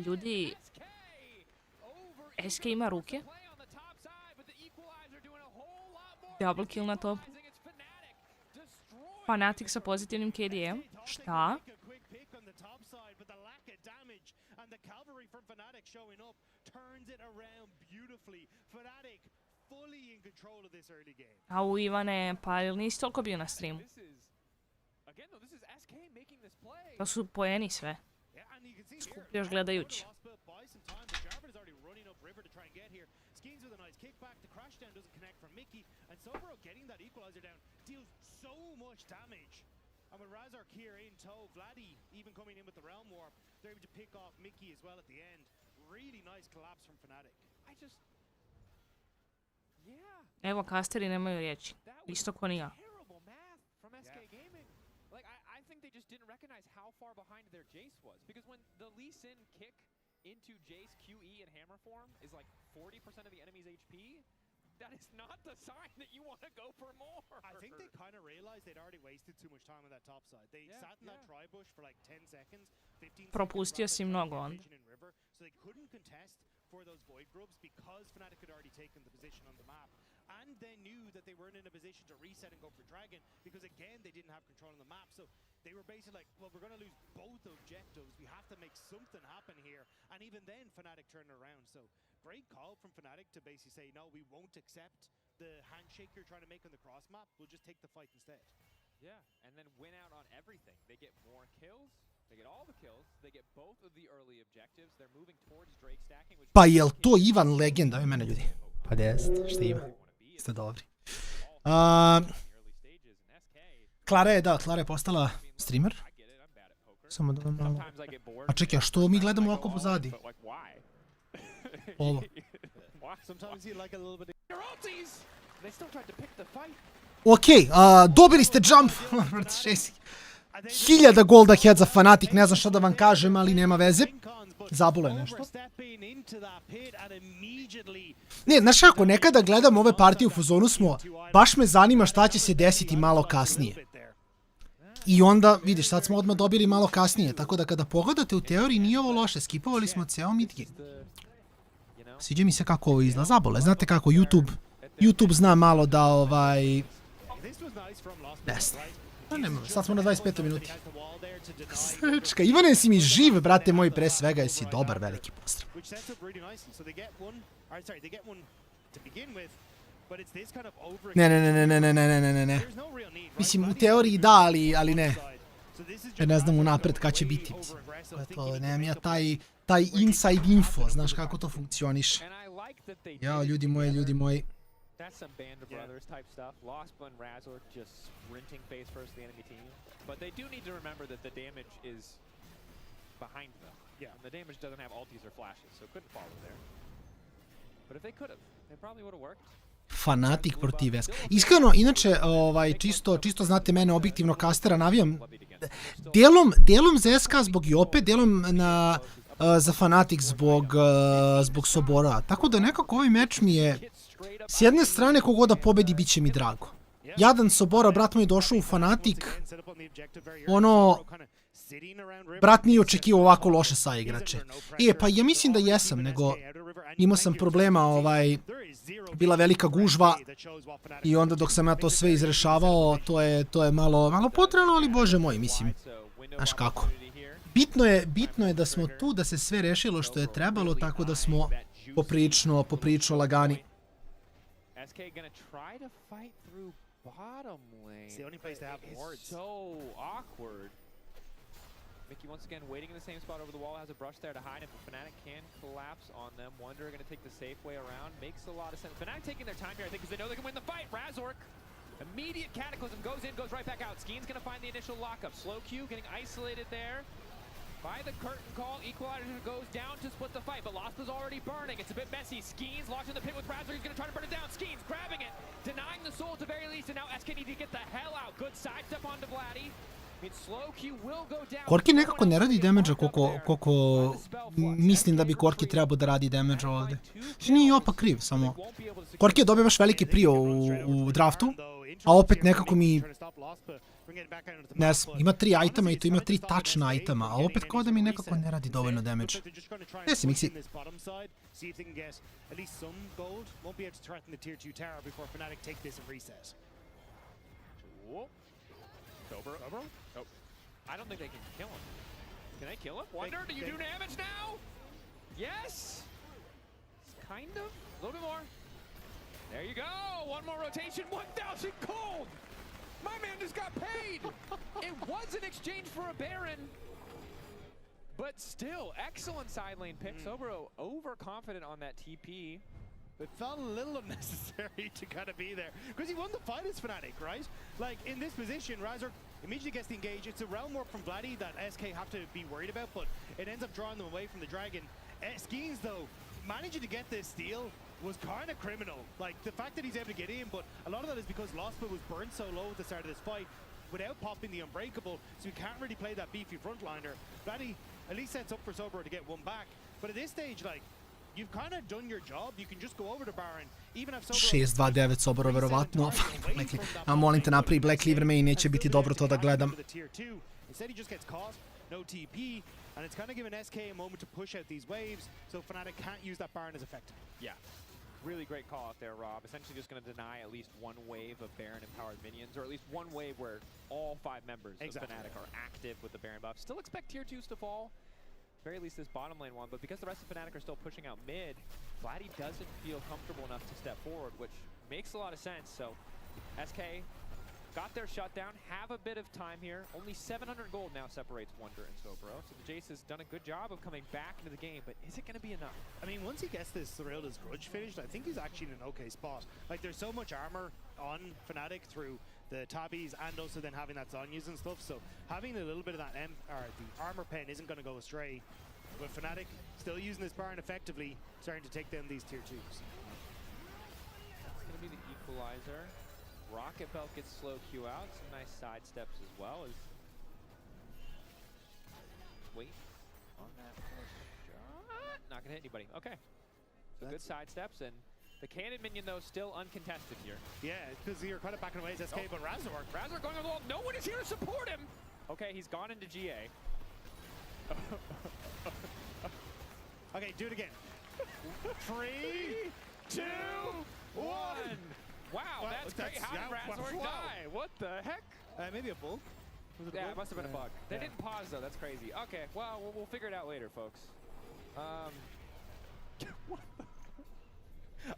Ljudi, SK ima ruke. Double kill na top. Fanatic sa pozitivnim KDA-om. Šta? Au Ivane, pa ili nisi toliko bio na streamu? To su poeni sve. Skupljaš gledajući. And with Razork here in tow, Vladdy even coming in with the Realm Warp, they're able to pick off Mickey as well at the end. Really nice collapse from Fnatic. Evo, kasteri nemaju riječi. Isto ko ni ja. I think they just didn't recognize how far behind their Jace was. Because when the Lee Sin kick into Jace QE and hammer form is like 40% of the enemy's HP, that is not the sign that you want to go for more. I think they kind of realized they'd already wasted too much time on that top side. They sat in that tri-bush for like 10 seconds, 15 Propustio si mnogo onda. So they couldn't contest for those void grubs because Fnatic had already taken the position on the map. And they knew that they weren't in a position to reset and go for Dragon because, again, they didn't have control on the map. So they were basically like, well, we're going to lose both objectives. We have to make something happen here. And even then, Fnatic turned around. So great call from Fnatic to basically say, no, we won't accept the handshake you're trying to make on the cross map. We'll just take the fight instead. Yeah, and then win out on everything. They get more kills. They get all the kills. They get both of the early objectives. They're moving towards Drake stacking. Pa jel to Ivan legenda? Evo mene ljudi. Pa jest, šta ima? Ste dobri. Klara je postala streamer. Samo da malo... A čekaj, a što mi gledamo ovako pozadi? Ovo. Okej, dobili ste jump. 1000 golda head za Fnatic, ne znam šta da vam kažem, ali nema veze. Zabulo je nešto. Ne, znaš kako, nekada gledam ove partije u fazonu smo, baš me zanima šta će se desiti malo kasnije. I onda, vidiš, sad smo odmah dobili malo kasnije, tako da kada pogledate u teoriji nije ovo loše, skipovali smo ceo mid game. Sviđa mi se kako ovo izgleda, zabole, znate kako, YouTube zna malo da Jeste. Sad smo na 25. minuti. Srčka, Ivane, si mi živ, brate moj, pre svega, jesi dobar, veliki pozdrav. Ne. Mislim, u teoriji da, ali ne. Jer ne znam unapred kad će biti. Nemam ja taj inside info, znaš kako to funkcioniše. Jao, ljudi moji. That's some Band of Brothers type stuff. Lost and Razor just sprinting face first the enemy team. But they do need to remember that the damage is behind them. Yeah. And the damage doesn't have ultis or flashes, so it couldn't follow there. But if they could have, it probably would have worked. Fanatic protiv SK. Iskreno, inače, čisto znate mene, objektivno kastera navijam. Delom za SK zbog Jope, delom za Fanatic zbog Sobora. Tako da nekako ovaj meč mi je... S jedne strane, kogod da pobedi, bit će mi drago. Jadan Sobora, brat moj, došao u Fnatic. Brat nije očekivao ovako loše saigrače. Pa ja mislim da jesam, nego imao sam problema, bila velika gužva i onda dok sam ja to sve izrešavao, to je malo potrebno, ali bože moj, mislim, znaš kako. Bitno je da smo tu, da se sve rešilo što je trebalo, tako da smo poprično lagani. SK gonna try to fight through bottom lane. It's the only place to have wards. It's so awkward. Mickey once again waiting in the same spot over the wall, has a brush there to hide him, but Fnatic can collapse on them. Wanderer gonna take the safe way around, makes a lot of sense. Fnatic taking their time here, I think, because they know they can win the fight. Razork, immediate Cataclysm, goes in, goes right back out. Skeen's gonna find the initial lockup. Slow Q getting isolated there. By the curtain call, Equalizer goes down to split the fight, but Lost is already burning. It's a bit messy. Skeen's locked in the pit with Razor. He's going to try to burn it down. Skeen's grabbing it, denying the soul at the very least, and now SK need to get the hell out. Good sidestep onto Vladdy. Korki nekako ne radi damage-a koliko mislim da bi Korki trebao da radi damage ovdje. Nije i Opa kriv, samo Korki je dobio baš veliki prio u draftu, a opet nekako mi, ne znam, ima 3 itema i to ima 3 touchna itema, a opet kao da mi nekako ne radi dovoljno damage. Jesi, Mixi. I don't think they can kill him. Can they kill him? Wonder, do you do damage now? Yes! Kind of. A little bit more. There you go. One more rotation. 1,000 gold! My man just got paid! It was in exchange for a Baron. But still, excellent side lane pick. Sobro overconfident on that TP. It felt a little unnecessary to kind of be there. Because he won the fight as Fnatic, right? Like, in this position, Razor immediately gets the engage. It's a realm warp from Vladdy that SK have to be worried about, but it ends up drawing them away from the Dragon. Skeens, though, managing to get this steal was kind of criminal. Like, the fact that he's able to get in, but a lot of that is because Lospa was burned so low at the start of this fight without popping the Unbreakable, so he can't really play that beefy frontliner. Vladdy at least sets up for Sobro to get one back. But at this stage, like, you've kind of done your job. You can just go over to Baron. Even if Sobro 6-2-9 Sobro verovatno. A molim te napravi Black Cleaver main, neće biti dobro to da gledam. Instead he just gets caught, no TP, and it's kind of given SK a moment to push out these waves, so Fnatic can't use that Baron as effectively. Yeah. Really great call out there, Rob. Essentially just going to deny at least one wave of Baron-empowered minions, or at least one wave where all 5 members of Fnatic are active with the Baron buff. Still expect tier 2s to fall. Very least this bottom lane one, but because the rest of Fnatic are still pushing out mid, Vladdy doesn't feel comfortable enough to step forward, which makes a lot of sense. So SK got their shutdown, have a bit of time here. Only 700 gold now separates Wonder and Sobro. So the Jace has done a good job of coming back into the game, but is it going to be enough? I mean, once he gets this Thrilda's Grudge finished, I think he's actually in an okay spot. Like, there's so much armor on Fnatic through the Tabbies and also then having that Zhonya's and stuff, so having a little bit of that the armor pen isn't going to go astray. But Fnatic still using this Baron effectively, starting to take down these tier 2s. It's going to be the equalizer. Rocket Belt gets slow Q out. Some nice side steps as well. Wait on that shot. Not going to hit anybody. Okay. So good side steps, and the cannon minion, though, still uncontested here. Yeah, because you're kind of backing away as SK, but Razor going on the wall. No one is here to support him. Okay, he's gone into GA. Okay, do it again. 3, 2, 1. Wow, that's great. How did Razor die? What the heck? Maybe a bull? Yeah, it must have been a bug. They didn't pause, though. That's crazy. Okay, well, we'll figure it out later, folks.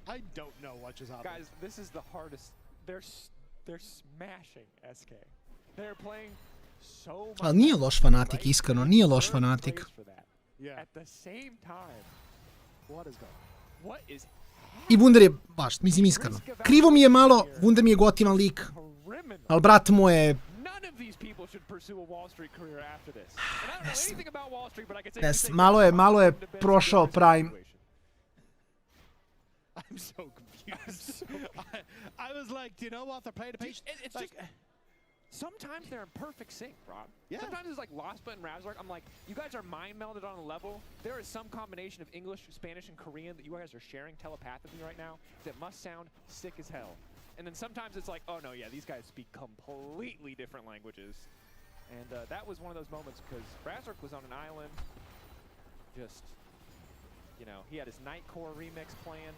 I don't know what just happened. Guys, this is the hardest. They're smashing SK. They're playing so much. Ali nije loš Fnatic, iskreno, nije loš Fnatic. At the same time. What is going on? What is I Wunder je baš, mislim iskreno. Krivo mi je malo, Wunder mi je gotivan lik. Ali brat moj je... Malo je prošao Prime. I'm so confused. I was like, do you know what? They're playing a patient. It's like, sometimes they're in perfect sync, Rob. Yeah. Sometimes it's like Lospa and Razork. I'm like, you guys are mind melded on a level. There is some combination of English, Spanish, and Korean that you guys are sharing telepathically right now that must sound sick as hell. And then sometimes it's like, oh no, yeah, these guys speak completely different languages. And that was one of those moments because Razork was on an island. Just, you know, he had his Nightcore remix plan.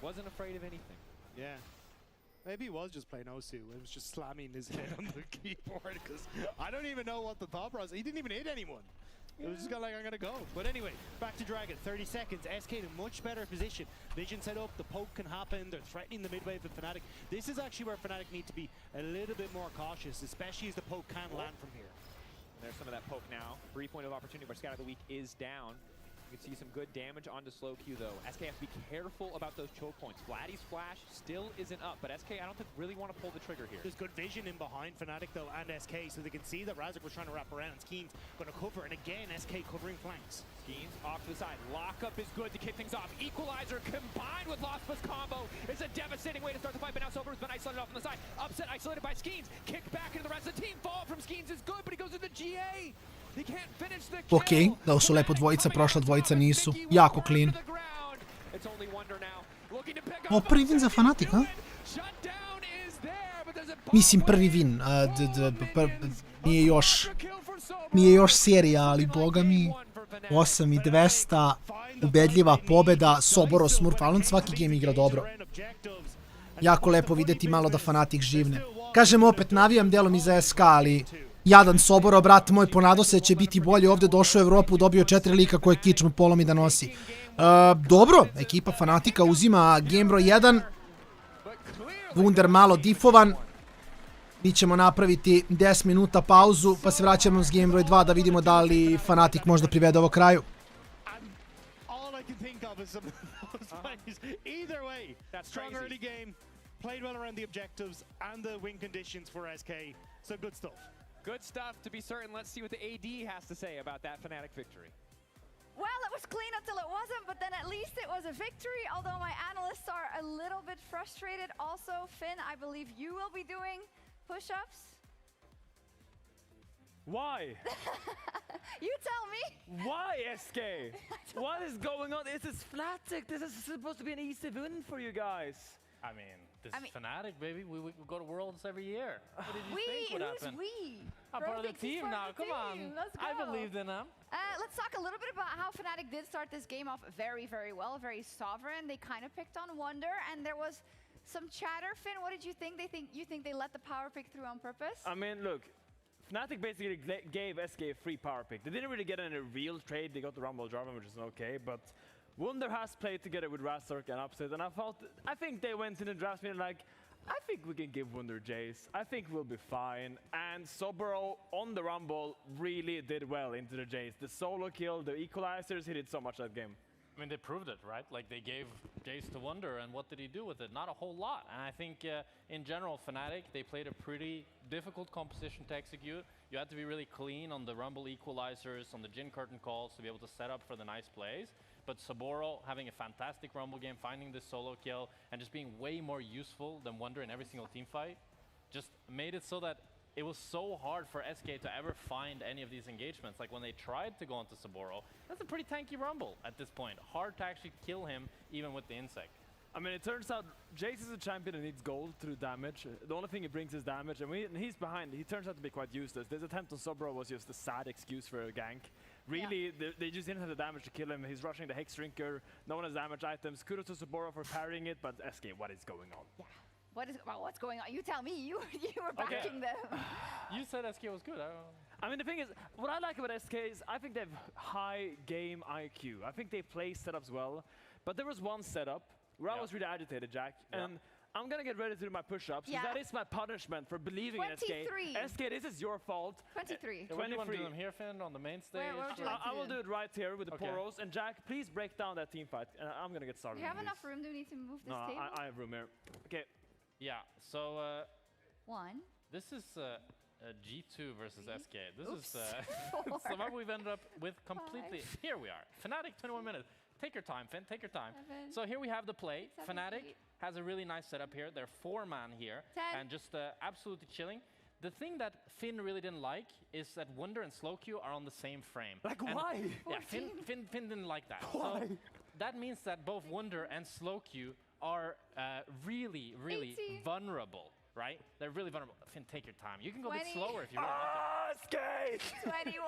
Wasn't afraid of anything. Yeah. Maybe he was just playing Osu and was just slamming his head on the keyboard because I don't even know what the thought process. He didn't even hit anyone. It was just kind of like, I'm going to go. But anyway, back to Dragon. 30 seconds. SK in a much better position. Vision set up. The poke can happen. They're threatening the mid wave of Fnatic. This is actually where Fnatic need to be a little bit more cautious, especially as the poke can land from here. And there's some of that poke now. Brief window of opportunity where Scout of the Week is down. can see some good damage onto slow Q though. SK has to be careful about those choke points. Vladdy's flash still isn't up, but SK I don't think really want to pull the trigger here. There's good vision in behind Fnatic though and SK, so they can see that Razork was trying to wrap around. Skeen's going to cover, and again SK covering flanks. Skeens off to the side. Lockup is good to kick things off. Equalizer combined with Lost Plus combo is a devastating way to start the fight, but now Sober has been isolated off on the side. Upset isolated by Skeens. Kicked back into the rest of the team. Fall from Skeens is good, but he goes to the GA. He can't finish the kill. Okej, dao su lepo dvojica, prošla dvojica nisu. Jako clean. It's only Wonder now. Looking to pick O, up prvi win za Fnatic, a? Shutdown is there, but there's a Mislim prvi win. Nije još serija, ali boga mi 8200 ubedljiva pobeda, Soboro smurf, ali on svaki game igra dobro. Jako lepo vidjeti malo da Fnatic živne. Kažem opet, navijam delom iza SK, ali jadan Soboro, brat moj, ponadao se će biti bolje, ovdje došao u Evropu, dobio 4 lika koje kič mu polomi da nosi. Dobro, ekipa Fnatica uzima game broj 1. Wunder malo difovan. Mi ćemo napraviti 10 minuta pauzu, pa se vraćamo s game broj 2 da vidimo da li Fnatic možda privede ovo kraju. Either way, strong early game, played well around the objectives and the win conditions for SK, so good stuff. Good stuff to be certain. Let's see what the AD has to say about that Fnatic victory. Well, it was clean until it wasn't, but then at least it was a victory, although my analysts are a little bit frustrated. Also, Finn, I believe you will be doing push-ups. Why? You tell me. Why, SK? What is going on? This is Fnatic. This is supposed to be an easy win for you guys. I mean, this is Fnatic, baby. We go to Worlds every year. What did you think would happen? Who's we? I'm part of the team now. Come on. Let's go. I believed in them. Let's talk a little bit about how Fnatic did start this game off very, very well, very sovereign. They kind of picked on Wonder, and there was some chatter. Finn, what did you think? You think they let the power pick through on purpose? I mean, look, Fnatic basically gave SK a free power pick. They didn't really get any real trade. They got the Rumble Jarvan, which is okay, but Wunder has played together with Razork and Upset, and I think they went in the draft meeting like, I think we can give Wunder Jace. I think we'll be fine. And Soboro on the Rumble really did well into the Jace. The solo kill, the equalizers, he did so much that game. I mean, they proved it, right? Like, they gave Jace to Wonder, and what did he do with it? Not a whole lot. And I think, in general, Fnatic, they played a pretty difficult composition to execute. You had to be really clean on the Rumble equalizers, on the Jhin curtain calls to be able to set up for the nice plays. But Soboro having a fantastic Rumble game, finding this solo kill, and just being way more useful than Wonder in every single team fight, just made it so that it was so hard for SK to ever find any of these engagements. Like when they tried to go into Soboro, that's a pretty tanky Rumble at this point. Hard to actually kill him, even with the insect. I mean, it turns out Jace is a champion and needs gold through damage. The only thing he brings is damage, and when he's behind, he turns out to be quite useless. This attempt on Soboro was just a sad excuse for a gank. Really, they just didn't have the damage to kill him. He's rushing the Hex Drinker. No one has damage items. Kudos to Soboro for parrying it, but SK, what is going on? Yeah. What's going on? You tell me. You were backing them. You said SK was good. I mean, the thing is, what I like about SK is I think they have high game IQ. I think they play setups well, but there was one setup where I was really agitated, Jack, and I'm gonna get ready to do my push-ups. Yeah. That is my punishment for believing in SK. SK, this is your fault. 23. What do you want to do them here, Finn, on the main stage? I will do it right here with the poros. And Jack, please break down that team fight. I'm gonna get started. Do you have enough room? Do we need to move this table? No, I have room here. Okay. Yeah, so... One. This is G2 versus SK. This is somehow we've ended up with completely... Here we are. Fnatic, 21 minutes. Take your time, Finn. Take your time. 7, so here we have the play. 7, Fnatic 8. has a really nice setup here. They're 4-man here. 10. And just absolutely chilling. The thing that Finn really didn't like is that Wunder and Slowq are on the same frame. Like, why? Yeah, Finn didn't like that. Why? So that means that both Wunder and Slowq are really, really 80. vulnerable, right? They're really vulnerable. Finn, take your time. You can go 20. a bit slower if you want. SK! 21.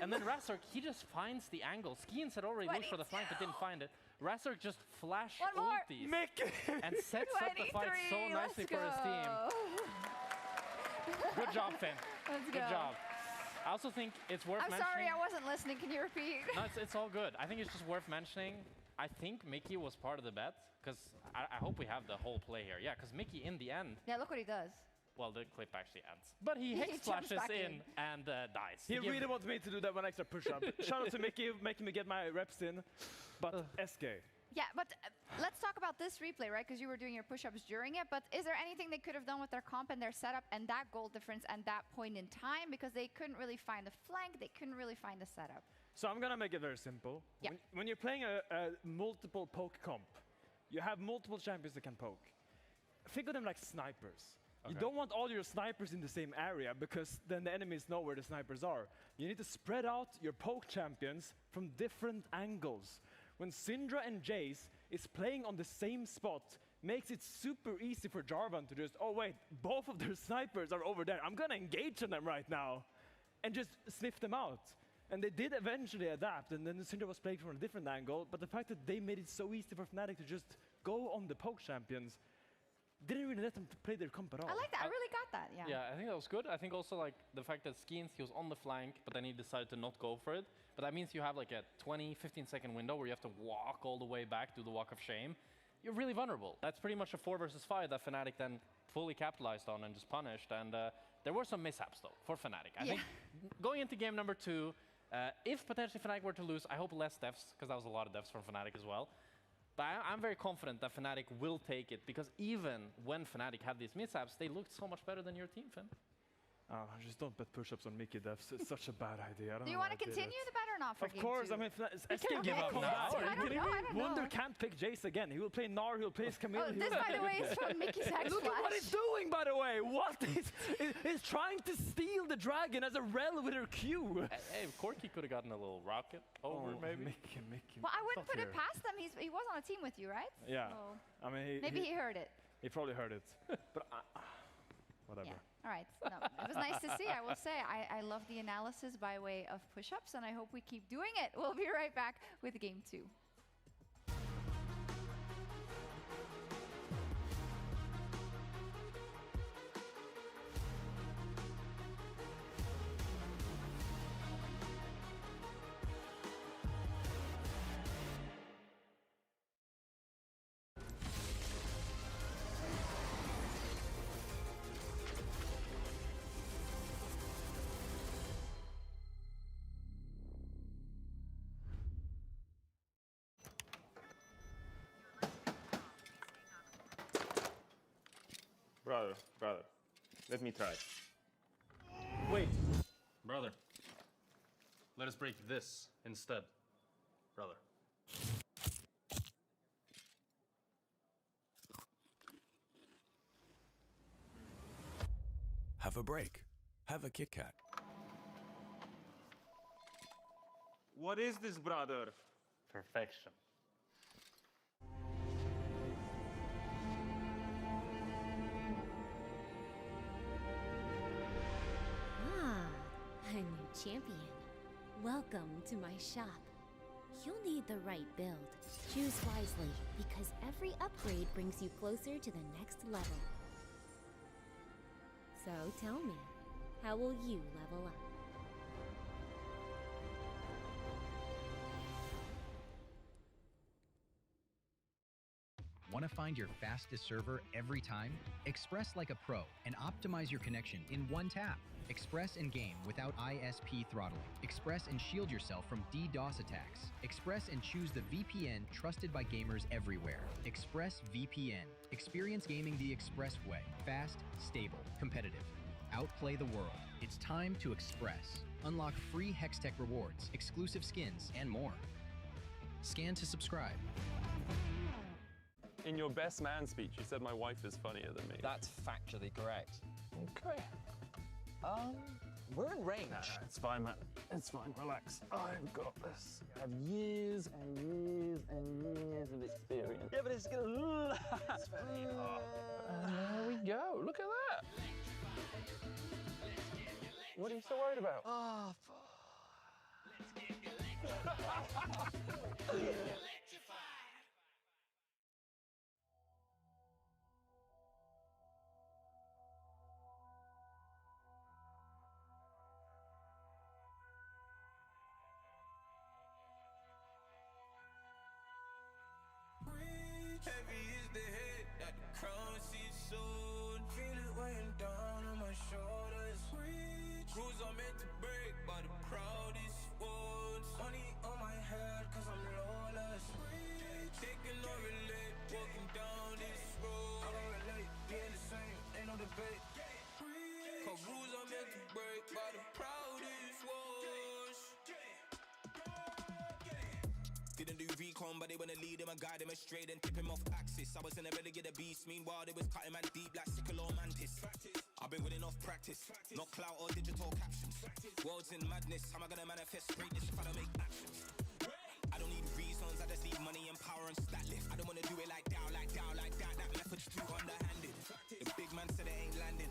And then Razork, he just finds the angle. Skeens had already looked for the flank but didn't find it. Razork just flash ulties and sets up the fight so nicely for his team. Good job, Finn. Good job. I also think it's worth mentioning... I'm sorry, I wasn't listening. Can you repeat? No, it's all good. I think it's just worth mentioning. I think Mickey was part of the bet, because I hope we have the whole play here. Yeah, because Mickey, in the end... Yeah, look what he does. well, the clip actually ends. But he hex jumps flashes back in and dies. He really wants me to do that one extra push-up. Shout out to Mickey, making me get my reps in. But SK. Yeah, but let's talk about this replay, right? Because you were doing your push-ups during it. But is there anything they could have done with their comp and their setup and that goal difference and that point in time? Because they couldn't really find the flank, they couldn't really find the setup. So I'm gonna make it very simple. Yeah. When you're playing a multiple poke comp, you have multiple champions that can poke. Think of them like snipers. You don't want all your snipers in the same area because then the enemies know where the snipers are. You need to spread out your poke champions from different angles. When Syndra and Jace is playing on the same spot, makes it super easy for Jarvan to just, oh wait, both of their snipers are over there. I'm gonna engage on them right now and just sniff them out. And they did eventually adapt, and then Syndra was playing from a different angle, but the fact that they made it so easy for Fnatic to just go on the poke champions didn't really let them play their comp at all. I like that. I really got that. Yeah. Yeah, I think that was good. I think also like the fact that Skeens, he was on the flank, but then he decided to not go for it. But that means you have like a 20, 15-second window where you have to walk all the way back, do the walk of shame. You're really vulnerable. That's pretty much a 4 versus 5 that Fnatic then fully capitalized on and just punished. And there were some mishaps though for Fnatic. I think going into game number 2, if potentially Fnatic were to lose, I hope less deaths, because that was a lot of deaths from Fnatic as well. But I'm very confident that Fnatic will take it, because even when Fnatic had these mishaps, they looked so much better than your team, Finn. Just don't bet push-ups on Mickey deaths. It's such a bad idea. Do you want to continue the bet or not for Of course, I mean, can't give up now. I don't know. Wonder can't pick Jace again. He will play Gnar, he'll play his Camille. Oh, this, by the way, is from Mickey's hex Look at what flash. he's doing, by the way. What? He's trying to steal the dragon as a rel with her Q. Hey, Corky could have gotten a little rocket over, maybe. Mickey. Well, I wouldn't Stop put it here. past them. He was on a team with you, right? Yeah. So I mean, maybe he heard it. He probably heard it. But whatever. Yeah. All right. No, it was nice to see. I will say I love the analysis by way of push-ups, and I hope we keep doing it. We'll be right back with game 2. Brother, let me try. Wait. Brother, let us break this instead. Brother. Have a break. Have a Kit Kat. What is this, brother? Perfection. A new champion. Welcome to my shop. You'll need the right build. Choose wisely, because every upgrade brings you closer to the next level. So tell me, how will you level up? Want to find your fastest server every time? Express like a pro and optimize your connection in one tap. Express and game without ISP throttling. Express and shield yourself from DDoS attacks. Express and choose the VPN trusted by gamers everywhere. Express VPN. Experience gaming the Express way. Fast, stable, competitive. Outplay the world. It's time to Express. Unlock free Hextech rewards, exclusive skins, and more. Scan to subscribe. In your best man speech, you said my wife is funnier than me. That's factually correct. Okay. We're in range. It's fine, man. It's fine. Relax. I've got this. I have years and years and years of experience. Yeah, but it's gonna. There we go. Look at that. What are you so worried about? Oh, Heavy is the head that the crown sits so, feel it weighing down. Rules are meant to break by the proudest ones. Money on my head cause I'm lawless. Taking no relate, walking down this road. I don't relate, being the same, ain't no debate. Cause rules are meant to break by the proudest ones. Didn't do recon, but they wanna lead him and guide him astray, then tip him off axis. I was in a Renegade beast, meanwhile they was cutting man deep like sickle or mantis. I've been winning off practice, not clout or digital captions. World's in madness, how am I gonna manifest greatness if I don't make actions? I don't need reasons, I just need money and power and stat lift. I don't wanna do it like that, that method's too underhanded. The big man said it ain't landing,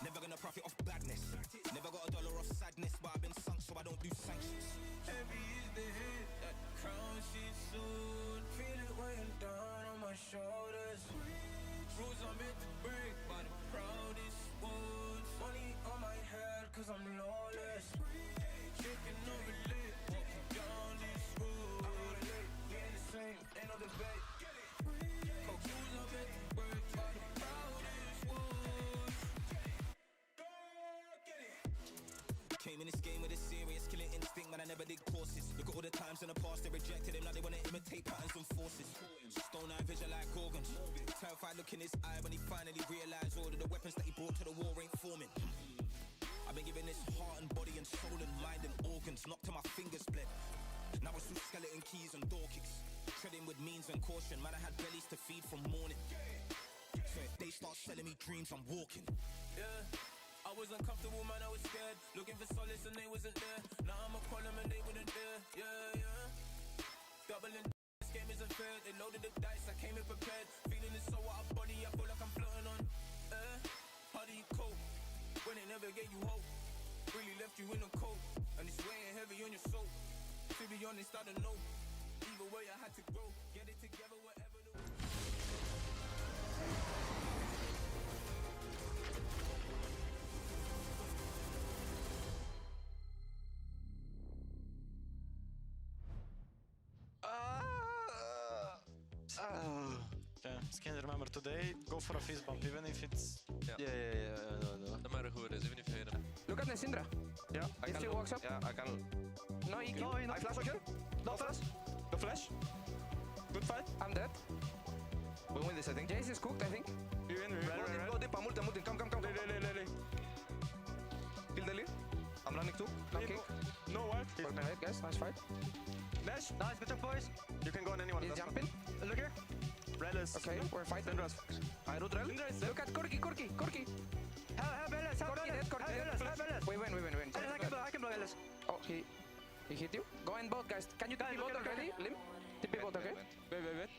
never gonna profit off badness. Never got a dollar off sadness, but I've been sunk so I don't do sanctions. Heavy is the hit, that crown shit soon. Feel it weighing down on my shoulders. Rules are meant to break by the proudest ones. Money on my head cause I'm lawless. Shaking no relate, walking down this road. I don't relate, being the same, ain't no debate. Cause rules are meant to break by the proudest ones. Came in this game with a serious killing instinct, man, I never did courses. Look at all the times in the past they rejected him, now they wanna imitate patterns and forces. Stone eye vision like organs. Terrified look in his eye when he finally realized all of the weapons that he brought to the war ain't forming. I've been giving this heart and body and soul and mind and organs, knocked to my fingers bled. Now it's through skeleton keys and door kicks, treading with means and caution. Man, I had bellies to feed from morning. So if they start selling me dreams, I'm walking. Yeah. I was uncomfortable, man, I was scared. Looking for solace and they wasn't there. Now I'm a call them and they wouldn't dare. Yeah. Doubling this game isn't fair. They loaded the dice, I came in prepared. Feeling it so out of body, I feel like I'm floating on. How do you cope when they never gave you hope? Really left you in the cold, and it's weighing heavy on your soul. To be honest, I don't know. Either way, I had to grow. Get it together, whatever the Yeah, scan remember today, go for a fist bump, even if it's... No matter who it is, even if you hit him. Look at the Syndra. Yeah, He still walks up. Yeah, I can... No EQ. No, I flash on you. No flash. No flash. Good fight. I'm dead. We win this, I think. Jace is cooked, I think. We win. Go deep, I'm ulti. Come. Kill the lead. I'm running too. No kick. No what? Fuck my head, guys. Nice fight. Dash. Nice, good job, boys. You can go on anyone. He's jumping. Look here. Relis. Okay, we're fighting. I root Rel. Look at Corky. Have Relis. Corky dead. We win. I can blow Relis. Oh, he hit you? Go in both, guys. Can you TP both already? Lim? TP both, okay? Wait.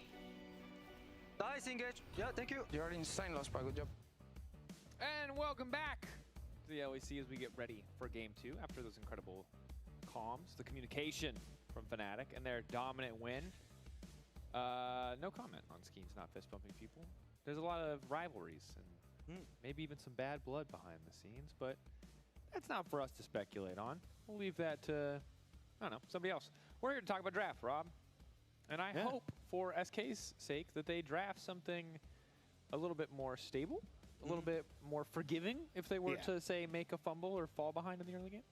Nice engage. Yeah, thank you. You're insane, Lost Bar. Good job. And welcome back to the LEC as we get ready for Game 2 after those incredible comms, the communication from Fnatic, and their dominant win. No comment on Skeens not fist bumping people. There's a lot of rivalries and maybe even some bad blood behind the scenes, but that's not for us to speculate on. We'll leave that to, I don't know, somebody else. We're here to talk about draft, Rob. And I hope for SK's sake that they draft something a little bit more stable, a little bit more forgiving if they were to, say, make a fumble or fall behind in the early game.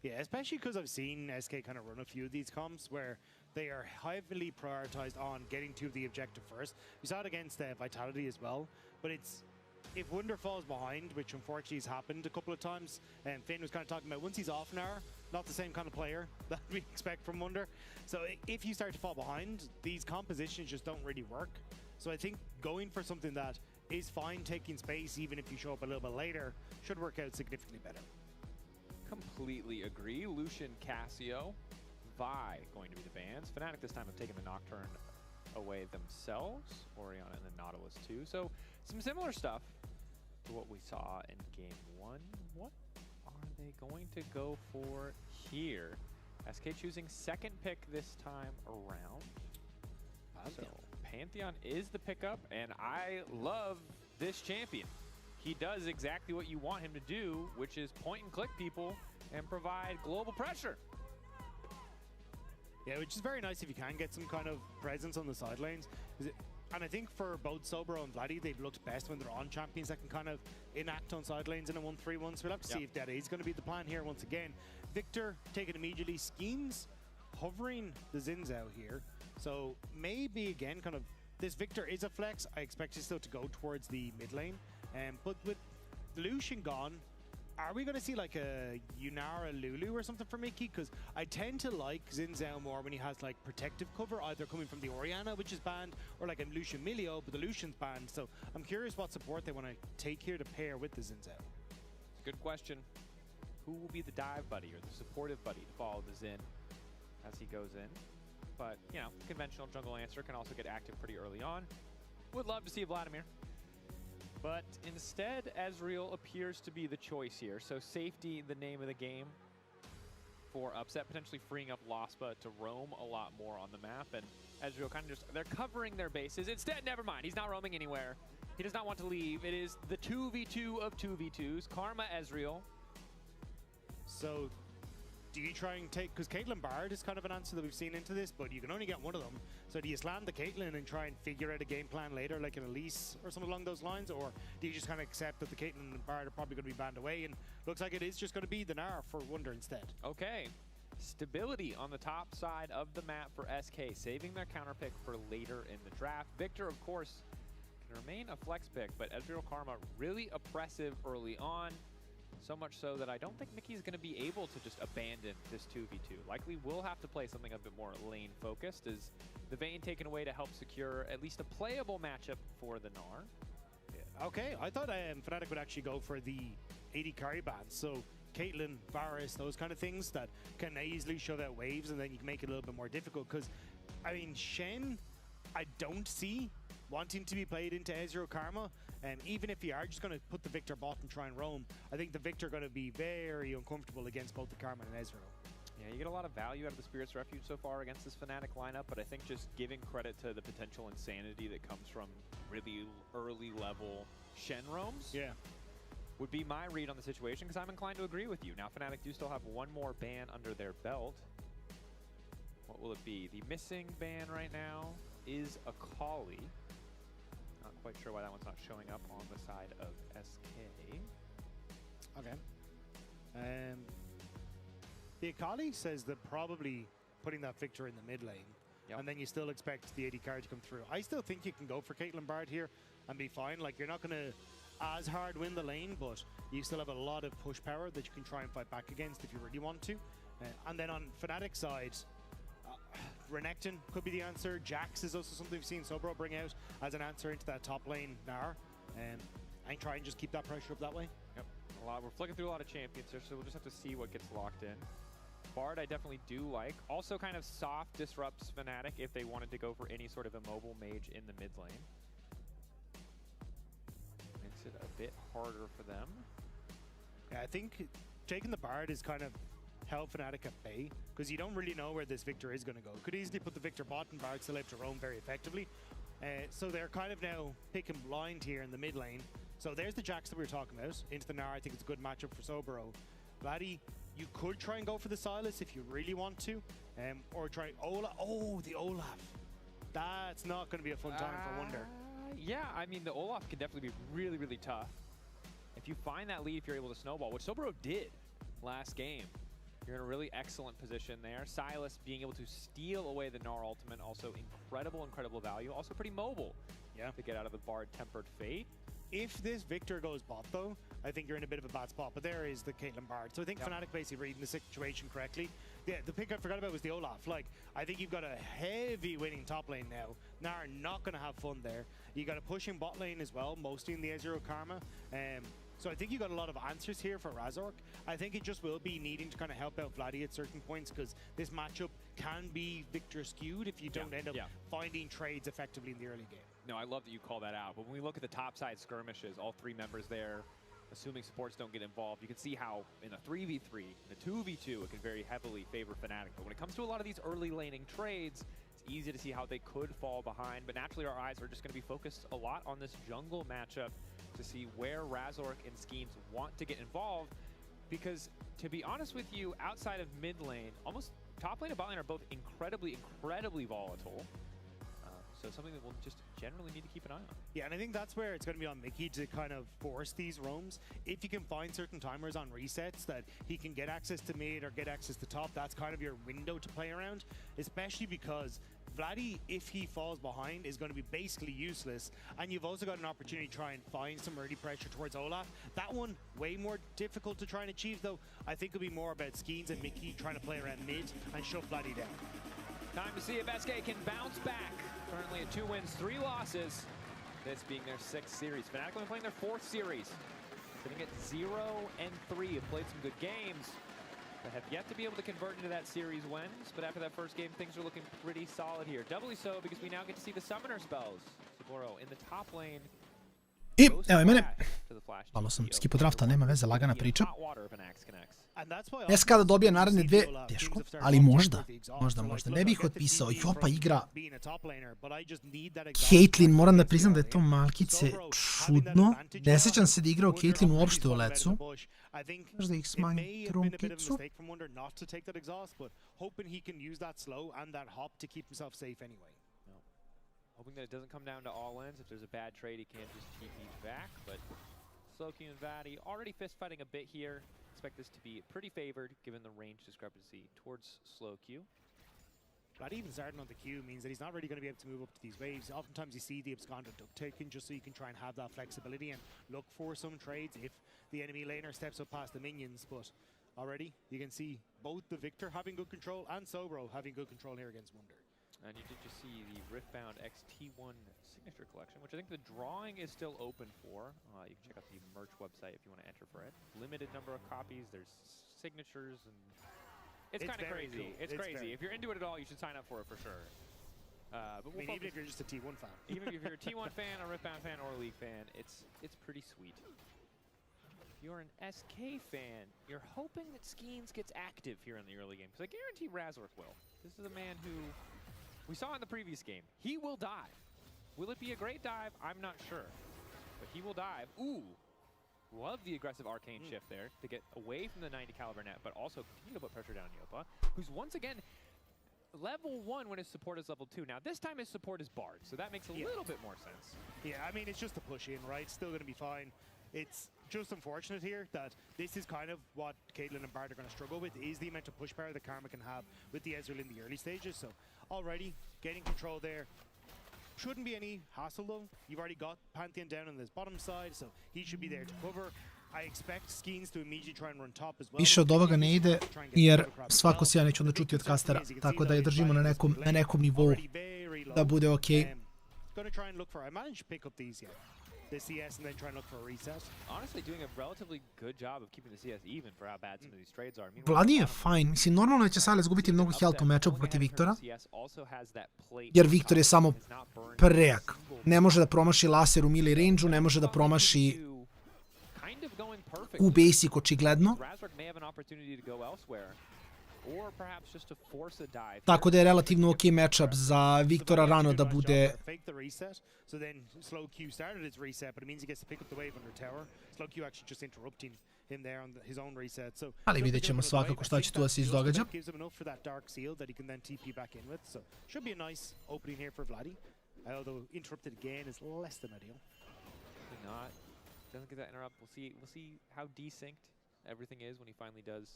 Yeah, especially because I've seen SK kind of run a few of these comps where they are heavily prioritized on getting to the objective first. We saw it against Vitality as well, but it's if Wunder falls behind, which unfortunately has happened a couple of times, and Finn was kind of talking about once he's off an hour, not the same kind of player that we expect from Wunder. So if you start to fall behind, these compositions just don't really work. So I think going for something that is fine taking space, even if you show up a little bit later, should work out significantly better. Completely agree. Lucian, Cassio, Vi going to be the bans. Fnatic this time have taken the Nocturne away themselves. Orion and then Nautilus too. So some similar stuff to what we saw in Game 1. What are they going to go for here? SK choosing second pick this time around. So Pantheon is the pickup, and I love this champion. He does exactly what you want him to do, which is point and click people and provide global pressure. Yeah, which is very nice if you can get some kind of presence on the side lanes. And I think for both Sobro and Vladdy, they've looked best when they're on champions that can kind of enact on side lanes in a 1-3-1. So we'll have to see if that is going to be the plan here once again. Victor taking immediately. Schemes hovering the Zins out here. So maybe again, kind of, this Victor is a flex. I expect it still to go towards the mid lane. But with Lucian gone, are we going to see like a Yunara Lulu or something for Mickey? Because I tend to like Zinzao more when he has like protective cover, either coming from the Orianna, which is banned, or like a Lucian Milio, but the Lucian's banned. So I'm curious what support they want to take here to pair with the Zinzao. Good question. Who will be the dive buddy or the supportive buddy to follow the Zin as he goes in? But, you know, conventional jungle answer can also get active pretty early on. Would love to see Vladimir. But instead, Ezreal appears to be the choice here. So safety, the name of the game for Upset, potentially freeing up Lospa to roam a lot more on the map. And Ezreal kind of just, they're covering their bases. Instead, never mind, he's not roaming anywhere. He does not want to leave. It is the 2v2 of 2v2s, Karma Ezreal. So do you try and take, because Caitlyn Bard is kind of an answer that we've seen into this, but you can only get one of them. So do you slam the Caitlyn and try and figure out a game plan later, like an Elise or something along those lines? Or do you just kind of accept that the Caitlyn and Bard are probably going to be banned away, and looks like it is just going to be the Gnar for Wunder instead? Okay. Stability on the top side of the map for SK, saving their counter pick for later in the draft. Victor, of course, can remain a flex pick, but Ezreal Karma really oppressive early on. So much so that I don't think Mickey's going to be able to just abandon this 2v2. Likely will have to play something a bit more lane focused. Is the Vayne taken away to help secure at least a playable matchup for the Gnar? Yeah. Okay, I thought Fnatic would actually go for the AD carry bans. So Caitlyn, Varus, those kind of things that can easily shove out waves, and then you can make it a little bit more difficult. Because, I mean, Shen, I don't see wanting to be played into Ezreal Karma. Even if you are just going to put the Victor bot and try and roam, I think the Victor going to be very uncomfortable against both the Karma and Ezreal. Yeah, you get a lot of value out of the Spirit's Refuge so far against this Fnatic lineup, but I think just giving credit to the potential insanity that comes from really early level Shen roams would be my read on the situation, because I'm inclined to agree with you. Now Fnatic do still have one more ban under their belt. What will it be? The missing ban right now is Akali. Not quite sure why that one's not showing up on the side of SK. Okay. The Akali says that probably putting that Victor in the mid lane, and then you still expect the AD card to come through. I still think you can go for Caitlyn Bard here and be fine. Like, you're not going to as hard win the lane, but you still have a lot of push power that you can try and fight back against if you really want to. And then on Fnatic side, Renekton could be the answer. Jax is also something we've seen Sobro bring out as an answer into that top lane Gnar. And try and just keep that pressure up that way. Yep. We're flicking through a lot of champions here, so we'll just have to see what gets locked in. Bard I definitely do like. Also kind of soft disrupts Fnatic if they wanted to go for any sort of immobile mage in the mid lane. Makes it a bit harder for them. Yeah, I think taking the Bard is kind of held Fnatic at bay, because you don't really know where this Victor is going to go. Could easily put the Victor bot and Bard still able to roam very effectively. So they're kind of now picking blind here in the mid lane. So there's the Jax that we were talking about. Into the Gnar, I think it's a good matchup for Sobro. Vladdy, you could try and go for the Sylas if you really want to. Or try Olaf. Oh, the Olaf. That's not going to be a fun time for Wunder. Yeah, I mean, the Olaf can definitely be really, really tough. If you find that lead, if you're able to snowball, which Sobro did last game, you're in a really excellent position there. Sylas being able to steal away the Gnar ultimate, also incredible value. Also pretty mobile to get out of the Bard Tempered Fate. If this Victor goes bot, though, I think you're in a bit of a bad spot. But there is the Caitlyn Bard. So I think Fnatic basically reading the situation correctly. Yeah, the pick I forgot about was the Olaf. Like, I think you've got a heavy winning top lane now. Gnar not going to have fun there. You got a pushing bot lane as well, mostly in the Ezreal Karma. So I think you got a lot of answers here for Razork. I think it just will be needing to kind of help out Vladdy at certain points, because this matchup can be Victor skewed if you don't end up finding trades effectively in the early game. No, I love that you call that out. But when we look at the top side skirmishes, all three members there, assuming supports don't get involved, you can see how in a 3v3, in a 2v2, it can very heavily favor Fnatic. But when it comes to a lot of these early laning trades, it's easy to see how they could fall behind. But naturally, our eyes are just going to be focused a lot on this jungle matchup to see where Razork and Schemes want to get involved. Because, to be honest with you, outside of mid lane, almost top lane and bot lane are both incredibly volatile. So something that we'll just generally need to keep an eye on. Yeah, and I think that's where it's going to be on Mickey to kind of force these roams. If you can find certain timers on resets that he can get access to mid or get access to top, that's kind of your window to play around, especially because Vladdy, if he falls behind, is going to be basically useless. And you've also got an opportunity to try and find some early pressure towards Olaf. That one, way more difficult to try and achieve, though. I think it'll be more about Skeens and Mickey trying to play around mid and shove Vladdy down. Time to see if SK can bounce back. Currently at 2 wins, 3 losses. This being their 6th series. Fnatic only playing their 4th series. Sitting at 0-3, have played some good games. But have yet to be able to convert into that series wins. But after that first game, things are looking pretty solid here. Doubly so because we now get to see the summoner spells. Saburo in the top lane. I evo i mene, malo sam skipo drafta, nema veze, lagana priča. SK da dobije naredne 2, teško, ali možda. Ne bih otpisao. Jopa igra Caitlyn, moram da priznam da je to malkice čudno. Ne sjećam se da igrao Caitlyn uopšte u lecu. Možda ih smanjim trumpicu. Hoping that it doesn't come down to all ends. If there's a bad trade, he can't just TP back. But Slowq and Vadi already fist fighting a bit here. Expect this to be pretty favored given the range discrepancy towards Slowq. Vadi even starting on the queue means that he's not really going to be able to move up to these waves. Oftentimes you see the absconded duck taken just so you can try and have that flexibility and look for some trades if the enemy laner steps up past the minions. But already you can see both the Victor having good control and Sobro having good control here against Wunder. And you did just see the Riftbound XT1 signature collection, which I think the drawing is still open for. You can check out the merch website if you want to enter for it. Limited number of copies, there's signatures, and it's kind of crazy. Cool. It's crazy. If you're into it at all, you should sign up for it for sure. But we'll even if you're just a T1 fan. Even if you're a T1 fan, a Riftbound fan, or a League fan, it's pretty sweet. If you're an SK fan, you're hoping that Skeens gets active here in the early game, because I guarantee Razork will. This is a man who we saw in the previous game. He will dive. Will it be a great dive? I'm not sure. But he will dive. Ooh. Love the aggressive arcane shift there to get away from the 90 caliber net, but also continue to put pressure down Yopa, who's once again level 1 when his support is level 2. Now this time his support is Bard, so that makes a little bit more sense. Yeah, I mean, it's just a push in, right? Still going to be fine. It's just unfortunate here that this is kind of what Caitlyn and Bard are going to struggle with, is the amount of push power that Karma can have with the Ezreal in the early stages. So already getting control there. Shouldn't be any hassle though. You've already got Pantheon down on this bottom side, so he should be there to cover. I expect Skeens to immediately try and run top as well. Više od ovoga ne ide, jer svako se ja neću onda čuti od kastera, tako da je držimo na nekom nivou da bude okej. Gonna try and look for, I managed to pick up these yet. The CS and then try and look for a reset. Honestly, doing a relatively good job of keeping the CS even for how bad some of these trades are. Vladi je fajn, mislim normalno će Silas gubiti mnogo health u matchupu protiv Viktora, jer Viktor je samo prejak. Ne može da promaši laser u melee range-u, ne može da promaši u basic očigledno. Tako da je relativno okej matchup za Viktora rano da bude ali vidjet ćemo svakako šta će tu da se izdogađa. Doesn't get that interrupt. We'll see how desynced everything is when he finally does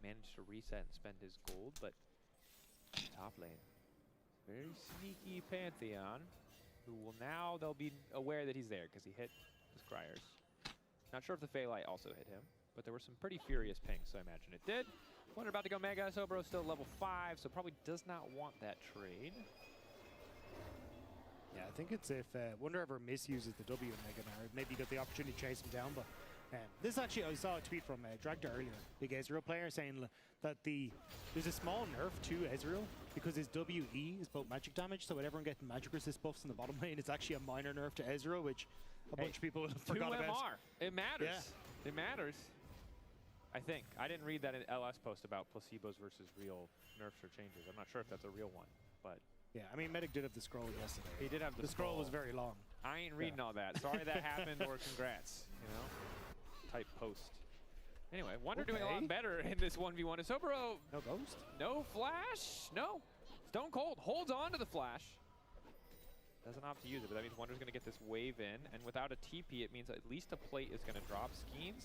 manage to reset and spend his gold, but top lane. Very sneaky Pantheon, who will now, they'll be aware that he's there because he hit his Scryers. Not sure if the Phaelite also hit him, but there were some pretty furious pings, so I imagine it did. Wonder about to go Mega, Sobro still level 5, so probably does not want that trade. Yeah, I think it's if Wonder ever misuses the W in Mega now, maybe got the opportunity to chase him down, but this actually, I saw a tweet from Dragda earlier, big Ezreal player, saying that there's a small nerf to Ezreal because his WE is both magic damage, so whenever I'm getting magic resist buffs in the bottom lane, it's actually a minor nerf to Ezreal, which a bunch of people forgot about. 2 MR, it matters. Yeah. It matters. I think. I didn't read that in LS post about placebos versus real nerfs or changes. I'm not sure if that's a real one, but... Yeah, I mean, Medic did have the scroll yesterday. He did have the scroll. Was very long. I ain't reading all that. Sorry that happened, or congrats, you know? Type post. Anyway, Wonder doing a lot better in this 1v1. Sobro. No ghost? No flash? No. Stone Cold holds on to the flash. Doesn't opt to use it, but that means Wonder's going to get this wave in. And without a TP, it means at least a plate is going to drop. Skeens,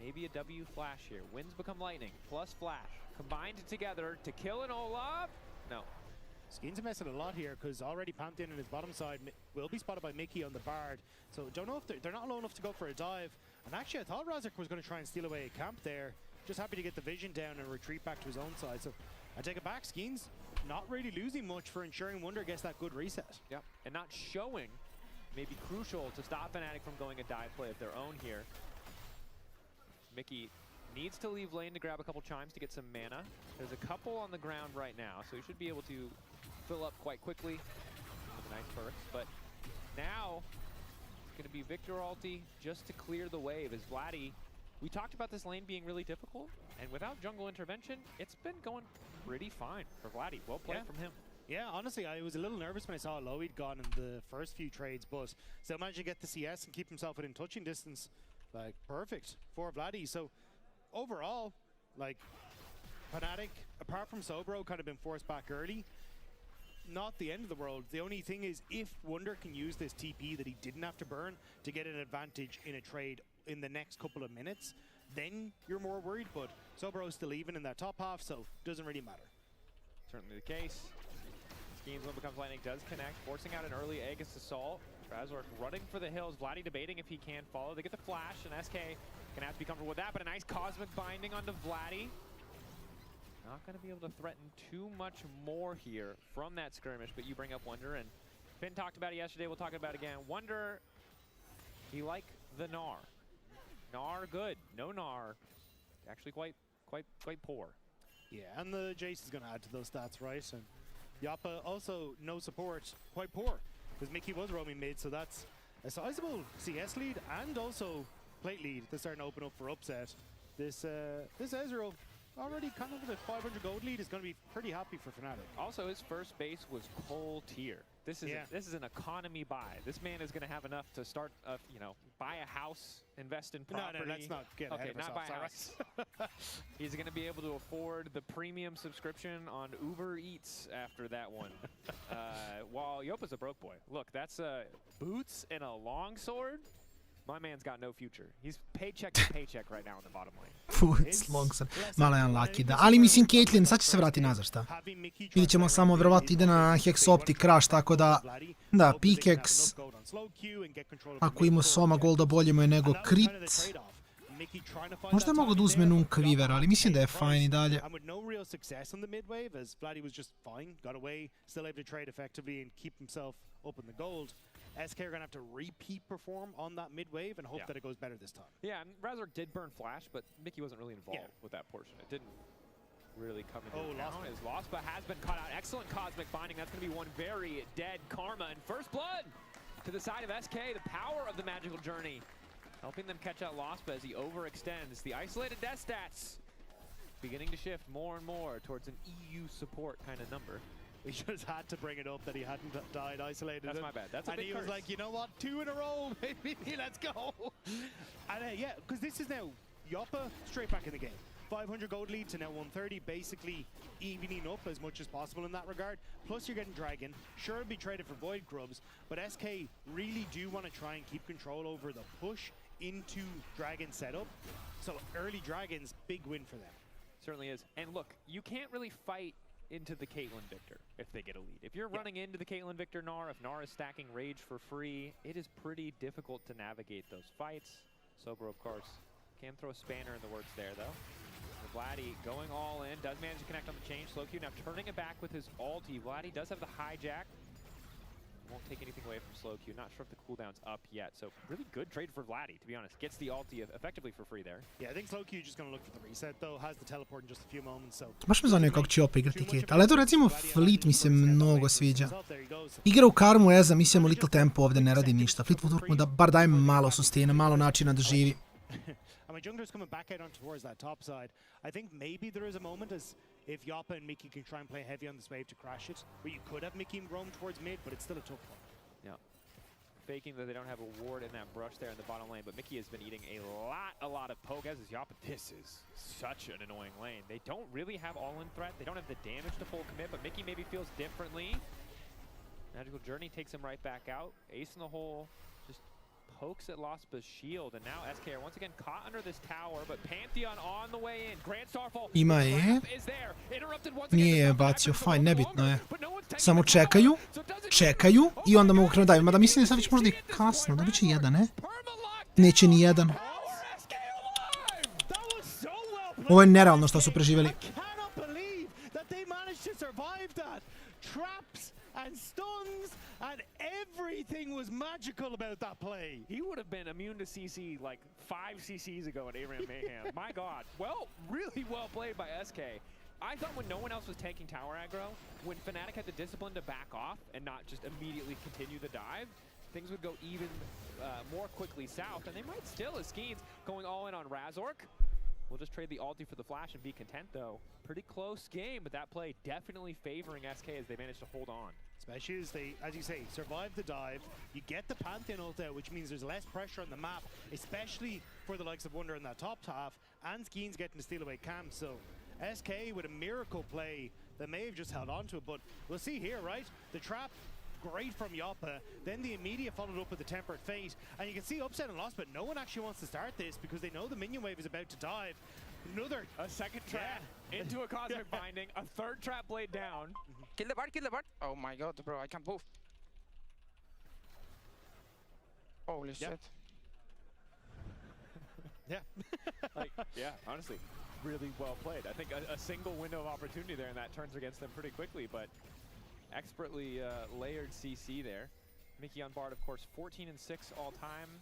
maybe a W flash here. Winds become lightning, plus flash. Combined together to kill an Olaf. No. Skeens are messing a lot here because already Pantheon on his bottom side will be spotted by Mickey on the Bard. So don't know if they're not low enough to go for a dive. And actually, I thought Razak was going to try and steal away a camp there. Just happy to get the vision down and retreat back to his own side. So I take it back. Skeens not really losing much for ensuring Wonder gets that good reset. Yep, and not showing may be crucial to stop Fnatic from going a dive play of their own here. Mickey needs to leave lane to grab a couple chimes to get some mana. There's a couple on the ground right now, so he should be able to fill up quite quickly with a nice burst. But now it's going to be Victor ulti just to clear the wave as Vladdy. We talked about this lane being really difficult, and without jungle intervention, it's been going pretty fine for Vladdy. Well played from him. Yeah, honestly, I was a little nervous when I saw Loid gone in the first few trades, but still managed to get the CS and keep himself within touching distance. Like, perfect for Vladdy. So, overall, like, Fnatic, apart from Sobro, kind of been forced back early. Not the end of the world. The only thing is, if Wonder can use this TP that he didn't have to burn to get an advantage in a trade in the next couple of minutes, then you're more worried. But Sobro's still even in that top half, so doesn't really matter. Certainly the case. Schemes when becomes lightning does connect, forcing out an early Aegis assault. Razork running for the hills. Vladdy debating if he can follow. They get the flash, and SK gonna have to be comfortable with that. But a nice cosmic binding onto Vladdy. Not going to be able to threaten too much more here from that skirmish, but you bring up Wonder, and Finn talked about it yesterday, we'll talk about it again. Wonder, he like the Gnar. Gnar good, no Gnar, actually quite poor. Yeah, and the Jace is going to add to those stats, right? And Yappa also no support, quite poor, because Mickey was roaming mid, so that's a sizable CS lead and also plate lead that's starting to open up for upset. This Ezreal, already kind of with a 500 gold lead, is going to be pretty happy for Fnatic. Also, his first base was Cole tier. This is an economy buy. This man is going to have enough to start, buy a house, invest in property. No, let's not get ahead of not buy a house. He's going to be able to afford the premium subscription on Uber Eats after that one. While Yopa's a broke boy. Look, that's boots and a longsword. My man's got no future. He's paycheck to paycheck right now in the bottom lane. Boots, longsword, malo je unlucky, da. Ali mislim Caitlyn, sad će se vrati nazad, šta? Vidjet ćemo samo, vjerovatno ide na Hex Optic Crash, tako da, da, Pickaxe, ako ima Soma Golda bolje mu je nego Crit. Možda je mogo da uzme Nunk Weaver, ali mislim da je fajn i dalje. SK are going to have to repeat perform on that mid wave and hope that it goes better this time. Yeah, and Razork did burn flash, but Mickey wasn't really involved with that portion. It didn't really come into account. His loss, but has been caught out. Excellent cosmic binding. That's going to be one very dead Karma. And first blood to the side of SK. The power of the magical journey, helping them catch out Lospa as he overextends. The isolated death stats beginning to shift more and more towards an EU support kind of number. He just had to bring it up that he hadn't died isolated. That's my bad. That's a big curse. And he was like, you know what? 2 in a row, baby. Let's go. And yeah, because this is now Yappa straight back in the game. 500 gold lead to now 130, basically evening up as much as possible in that regard. Plus you're getting Dragon. Sure, it'll be traded for Void Grubs, but SK really do want to try and keep control over the push into Dragon setup. So early Dragons, big win for them. Certainly is. And look, you can't really fight into the Caitlyn Victor if they get a lead. If you're running into the Caitlyn Victor Gnar, if Gnar is stacking Rage for free, it is pretty difficult to navigate those fights. Sobro, of course, can throw a spanner in the works there, though. Vladdy going all in, does manage to connect on the change. Slowq now turning it back with his ulti. Vladdy does have the hijack. Won't take anything away from Slowq. Not sure if the cooldown's up yet. So really good trade for Vladdy, to be honest. Gets the ulti effectively for free there. Yeah, I think Slowq just going to look for the reset, though. Has the teleport in just a few moments, so... Baš me zanima kako će opet igrati Kate. Ali eto, recimo, Fleet mi se mnogo sviđa. Igra u Karmu, Eza, mislim, Little Tempo ovdje ne radi ništa. Fleetwood mu da bar daje malo sustina, malo načina da živi. I mean, jungler's coming back out on towards that top side. I think maybe there is a moment as if Yappa and Mickey can try and play heavy on this wave to crash it, where you could have Mickey roam towards mid, but it's still a tough one. Yeah. Faking that they don't have a ward in that brush there in the bottom lane, but Mickey has been eating a lot of poke, as is Yappa. This is such an annoying lane. They don't really have all-in threat. They don't have the damage to full commit, but Mickey maybe feels differently. Magical Journey takes him right back out. Ace in the hole, just pokes at Lospa's shield, and now SK are once again caught under this tower, but Pantheon on the way in. Grand Starfall Ima je. Nije bacio, fajn, nebitno je. Samo čekaju, čekaju i onda mogu krenuti dive. Mada mislim da sad već možda i kasno, dobit će jedan, ne? Neće ni jedan. Ovo je nerealno što su preživjeli. And stuns, and everything was magical about that play. He would have been immune to CC like 5 CCs ago at ARAM Mayhem. My God. Well, really well played by SK. I thought when no one else was taking tower aggro, when Fnatic had the discipline to back off and not just immediately continue the dive, things would go even more quickly south, and they might still, as Skeens going all in on Razork. We'll just trade the ulti for the flash and be content, though. Pretty close game, but that play definitely favoring SK as they managed to hold on. Especially as they, as you say, survive the dive. You get the Pantheon ult out, which means there's less pressure on the map, especially for the likes of Wunder in that top half, and Skeen's getting to steal away Cam. So SK with a miracle play that may have just held on to it, but we'll see here, right? The trap, great from Yoppa, then the immediate followed up with the Tempered Fate, and you can see Upset and Lost, but no one actually wants to start this because they know the minion wave is about to dive. A second trap into a Cosmic Binding, a third trap blade down. Kill the bard, kill the bard. Oh my god, bro, I can't move. Holy shit. Yeah, honestly, really well played. I think a single window of opportunity there, and that turns against them pretty quickly, but expertly layered CC there. Mickey on Bard, of course, 14 and 6 all time.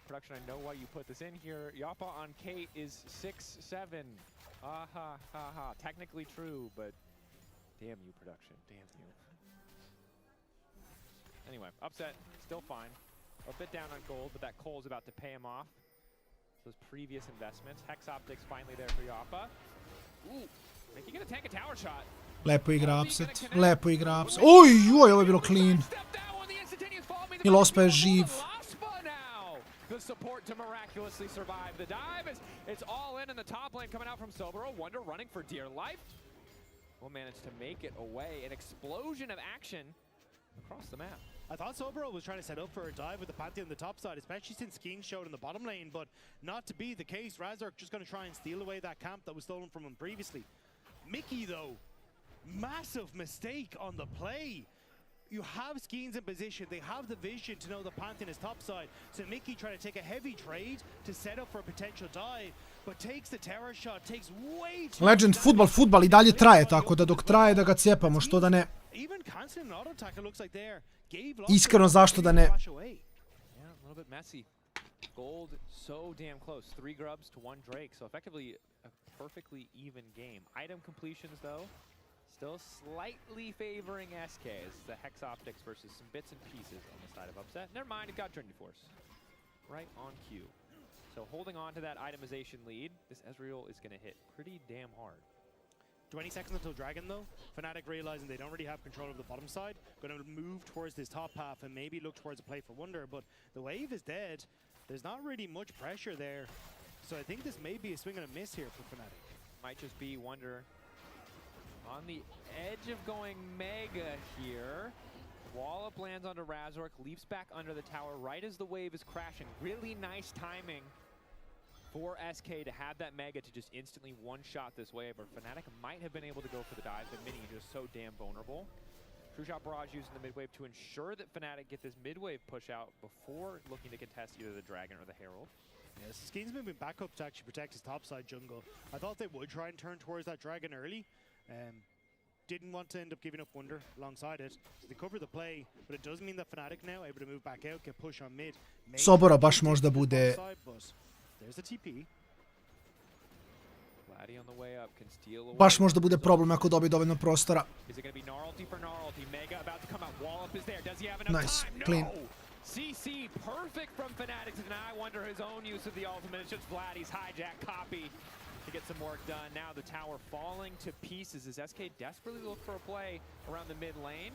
Production, I know why you put this in here. Yappa on Kate is 6-7. Ha ha ha. Technically true, but damn you, production. Damn you. Anyway, Upset, still fine. A bit down on gold, but that coal's about to pay him off. Those previous investments. Hex Optics finally there for Yappa. Ooh, Mickey gonna tank a tower shot. Lepo igra Upset, lepo igra Upset. Oj, ovo je bilo clean. I Lospa je živ. The support to miraculously survive the dive. It's all in the top lane coming out from Sobero. Wunder running for dear life. Will manage to make it away. An explosion of action across the map. I thought Sobero was trying to set up for a dive with the Pantheon on the top side, especially since Skeen showed in the bottom lane, but not to be the case. Razork just going to try and steal away that camp that was stolen from him previously. Mickey, though, massive mistake on the play. You have Skeens in position, they have the vision to know the Pantheon is topside, so Mickey trying to take a heavy trade to set up for a potential dive, but takes the terror shot, takes way too Legend, futbal I dalje traje, tako da dok traje da ga cijepamo, što da ne. Iskreno, zašto da ne? Yeah, a little bit messy. Gold so damn close, 3 grubs to 1 Drake, so effectively a perfectly even game. Item completions, though, still slightly favoring SKs. The Hex Optics versus some bits and pieces on the side of Upset. Never mind, it got Trinity Force. Right on cue. So holding on to that itemization lead, this Ezreal is going to hit pretty damn hard. 20 seconds until Dragon, though. Fnatic realizing they don't really have control of the bottom side. Going to move towards this top half and maybe look towards a play for Wunder, but the wave is dead. There's not really much pressure there. So I think this may be a swing and a miss here for Fnatic. Might just be Wunder on the edge of going mega here. Wallop lands onto Razork, leaps back under the tower right as the wave is crashing. Really nice timing for SK to have that mega to just instantly one-shot this wave, but Fnatic might have been able to go for the dive, but Mini just so damn vulnerable. True Shot Barrage using the mid-wave to ensure that Fnatic get this mid-wave push out before looking to contest either the Dragon or the Herald. Yeah, so Skeen's moving back up to actually protect his topside jungle. I thought they would try and turn towards that Dragon early. Didn't want to end up giving up Wunder alongside it. So they cover the play, but it does mean that Fnatic now able to move back out, get push on mid. Sobora baš možda bude... There's the TP. On the way up can steal away. Baš možda bude problem ako dobije dovoljno prostora. Is it going to be gnarly for gnarly? Mega about to come out. Wallop is there. Does he have enough nice. Time? Clean. No! CC perfect from Fnatic to deny Wunder his own use of the ultimate. It's just Vladdy's hijack copy to get some work done. Now the tower falling to pieces as SK desperately look for a play around the mid lane.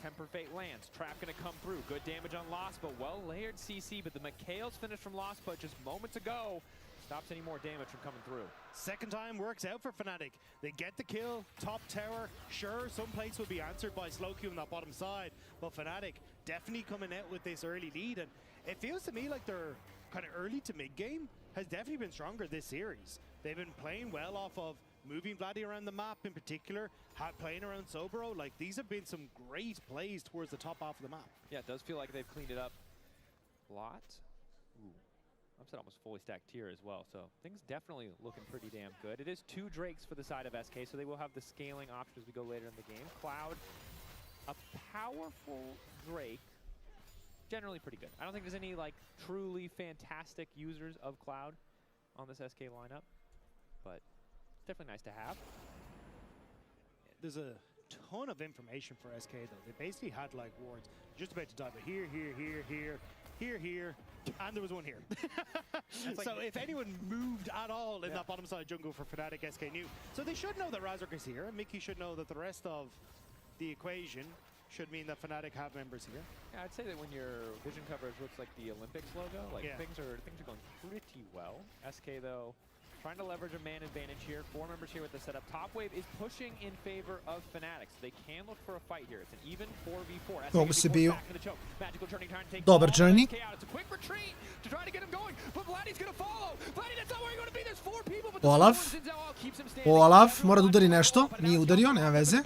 Temper Fate lands. Trap going to come through. Good damage on Lost, but well layered CC. But the Mikhail's finish from Lost, but just moments ago. Stops any more damage from coming through. Second time works out for Fnatic. They get the kill, top tower. Sure, some plates will be answered by Slowq on that bottom side, but Fnatic definitely coming out with this early lead, and it feels to me like their kind of early to mid game has definitely been stronger this series. They've been playing well off of moving Vladdy around the map in particular, playing around Sobro. Like, these have been some great plays towards the top half of the map. Yeah, it does feel like they've cleaned it up a lot. Ooh. Upset almost fully stacked tier as well, so things definitely looking pretty damn good. It is 2 Drakes for the side of SK, so they will have the scaling option as we go later in the game. Cloud, a powerful Drake, generally pretty good. I don't think there's any like truly fantastic users of Cloud on this SK lineup, but it's definitely nice to have. There's a ton of information for SK though. They basically had like wards just about to die, but here, and there was one here. So if anyone moved at all in that bottom side jungle for Fnatic, SK knew. So they should know that Razork is here, and Mickey should know that the rest of the equation should mean that Fnatic have members here. Yeah, I'd say that when your vision coverage looks like the Olympics logo, like things are going pretty well. SK though, trying to leverage a man advantage here. 4 members here with the setup. Top wave is pushing in favor of Fnatic, so they can look for a fight here. It's an even 4v4. Mogu se biju. Magical turning trying to take Dobar journey. It's a quick retreat to try to get him going, but Vladdy's gonna follow. Vladdy, that's not where you're gonna be. There's 4 people, but Olaf mora da udari nešto, nije udario, nema veze.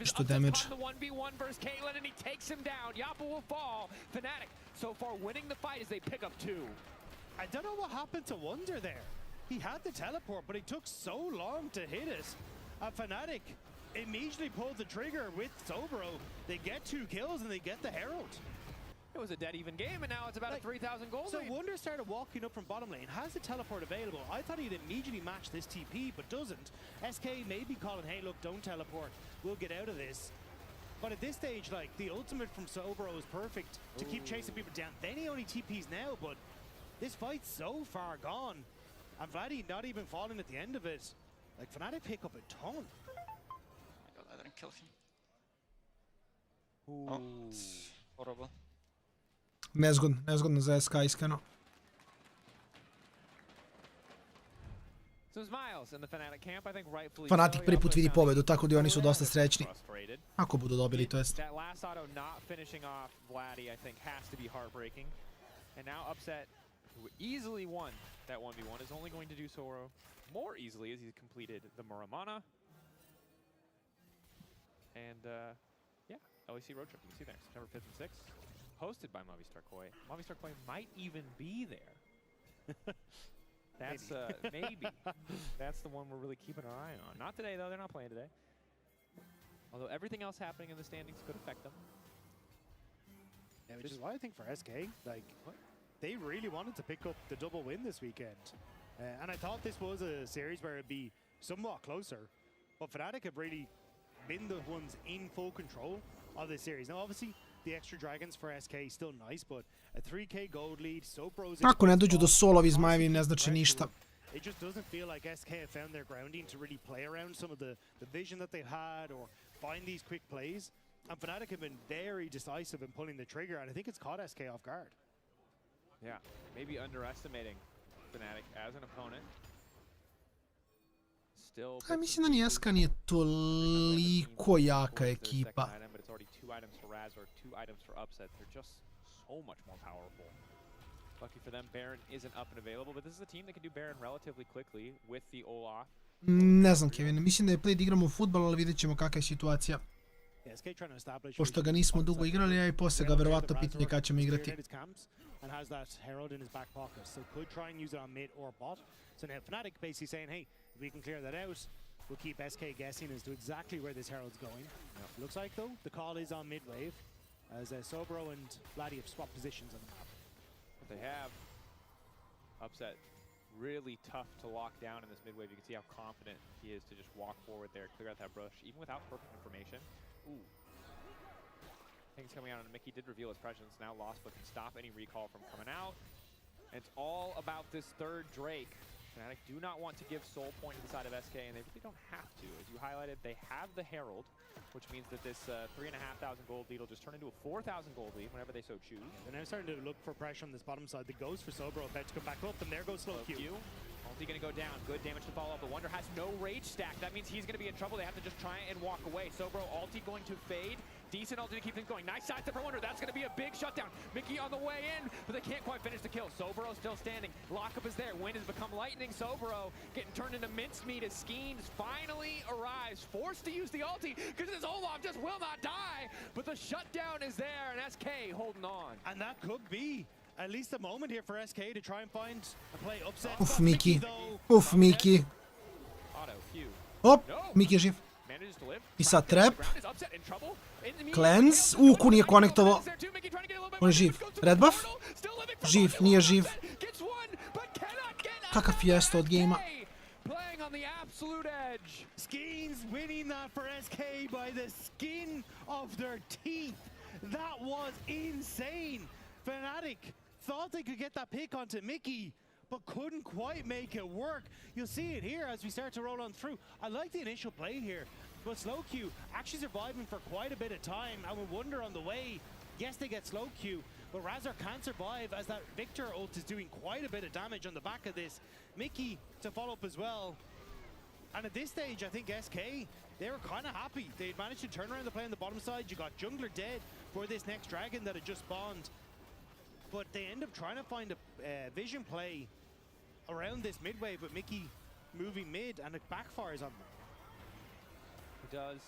Što damage. The 1v1 versus Caitlyn, and he takes him down. Yappa will fall. Fnatic so far winning the fight as they pick up 2. I don't know what happened to Wonder there. He had the teleport, but it took so long to hit it. Fnatic immediately pulled the trigger with Sobro. They get 2 kills and they get the Herald. It was a dead even game, and now it's about a 3,000 gold So lead. Wonder started walking up from bottom lane, has the teleport available. I thought he'd immediately match this TP, but doesn't. SK may be calling, hey, look, don't teleport. We'll get out of this. But at this stage, like, the ultimate from Sobro is perfect to keep chasing people down. Then he only TPs now, but this fight's so far gone. And Vladdy not even falling at the end of it. Like, Fnatic pick up a ton. Oh my god, I didn't kill him. Ooh. Oh, it's horrible. Nezgodno za SK, iskreno. Some smiles in the Fnatic camp, I think rightfully Fnatic so. prvi put vidi pobedu, tako da oni su dosta srećni. Ako budu dobili, to jest. That last auto not finishing off Vladdy, I think, has to be heartbreaking. And now Upset, who easily won that 1v1, is only going to do so more easily as he's completed the Muramana. And yeah, LEC road trip, you can see there, September 5th and 6th, hosted by Movistar Koi. Movistar Koi might even be there. That's maybe. That's the one we're really keeping our eye on. Not today though, they're not playing today. Although everything else happening in the standings could affect them. Yeah, which is why I think for SK, like, they really wanted to pick up the double win this weekend. And I thought this was a series where it'd be somewhat closer, but Fnatic have really been the ones in full control of this series. Now, obviously, the extra dragons for SK is still nice, but a 3k gold lead, Sopro's... Ako ne dođu do solovi zmajevi, ne znači ništa. It just doesn't feel like SK have found their grounding to really play around some of the vision that they've had or find these quick plays. And Fnatic have been very decisive in pulling the trigger, and I think it's caught SK off guard. Yeah, maybe underestimating Fnatic as an opponent. Still, A mislim da ni SK nije toliko jaka ekipa. But it's already 2 items for Raz or 2 items for Upset. They're just so much more powerful. Lucky for them, Baron isn't up and available, but this is a team that can do Baron relatively quickly with the Olaf. Ne znam, Kevin, mislim da je play da igramo u futbol, ali vidjet ćemo kakva je situacija. Pošto ga nismo dugo igrali, a i poslije ga verovatno pitanje kada ćemo igrati. And has that Herald in his back pocket, so could try and use it on mid or bot. So now Fnatic basically saying, hey, if we can clear that out, we'll keep SK guessing as to exactly where this Herald's going. Looks like, though, the call is on mid wave, as Sobro and Vladdy have swapped positions on the map. But they have Upset really tough to lock down in this mid wave. You can see how confident he is to just walk forward there, clear out that brush, even without perfect information. Ooh. Things coming out, and Mickey did reveal his presence, now lost, but can stop any recall from coming out. And it's all about this third Drake. Fnatic do not want to give Soul Point to the side of SK, and they really don't have to. As you highlighted, they have the Herald, which means that this 3,500 gold lead will just turn into a 4,000 gold lead whenever they so choose. They're now starting to look for pressure on this bottom side. The goes for Sobro about to come back up, and there goes Slow Q. Ulti gonna go down. Good damage to follow up, but Wonder has no rage stack. That means he's gonna be in trouble. They have to just try and walk away. Sobro ulti going to fade. Decent ulti to keep things going. Nice side step for Wonder. That's gonna be a big shutdown. Mickey on the way in, but they can't quite finish the kill. Sobro still standing. Lockup is there. Wind has become lightning. Sobro getting turned into mincemeat as Skeens finally arrives. Forced to use the ulti because his Olaf just will not die. But the shutdown is there, and SK holding on. And that could be at least a moment here for SK to try and find a play upset. Uf, Miki. Uf, Miki. Op, Miki je živ. I sad trap. Cleanse. Ko nije konektovo. On je živ. Red buff. Živ, nije živ. Kakav fijesto od gejma. Playing on the absolute edge. Skeens winning that for SK by the skin of their teeth. That was insane. Fnatic thought they could get that pick onto Mickey, but couldn't quite make it work. You'll see it here as we start to roll on through. I like the initial play here, but Slow Q actually surviving for quite a bit of time. I would wonder on the way, yes, they get Slow Q, but Razor can't survive as that Victor ult is doing quite a bit of damage on the back of this. Mickey to follow up as well. And at this stage, I think SK, they were kind of happy. They managed to turn around the play on the bottom side. You got Jungler dead for this next dragon that had just spawned. But they end up trying to find a vision play around this mid wave with Mickey moving mid, and it backfires on them. It does.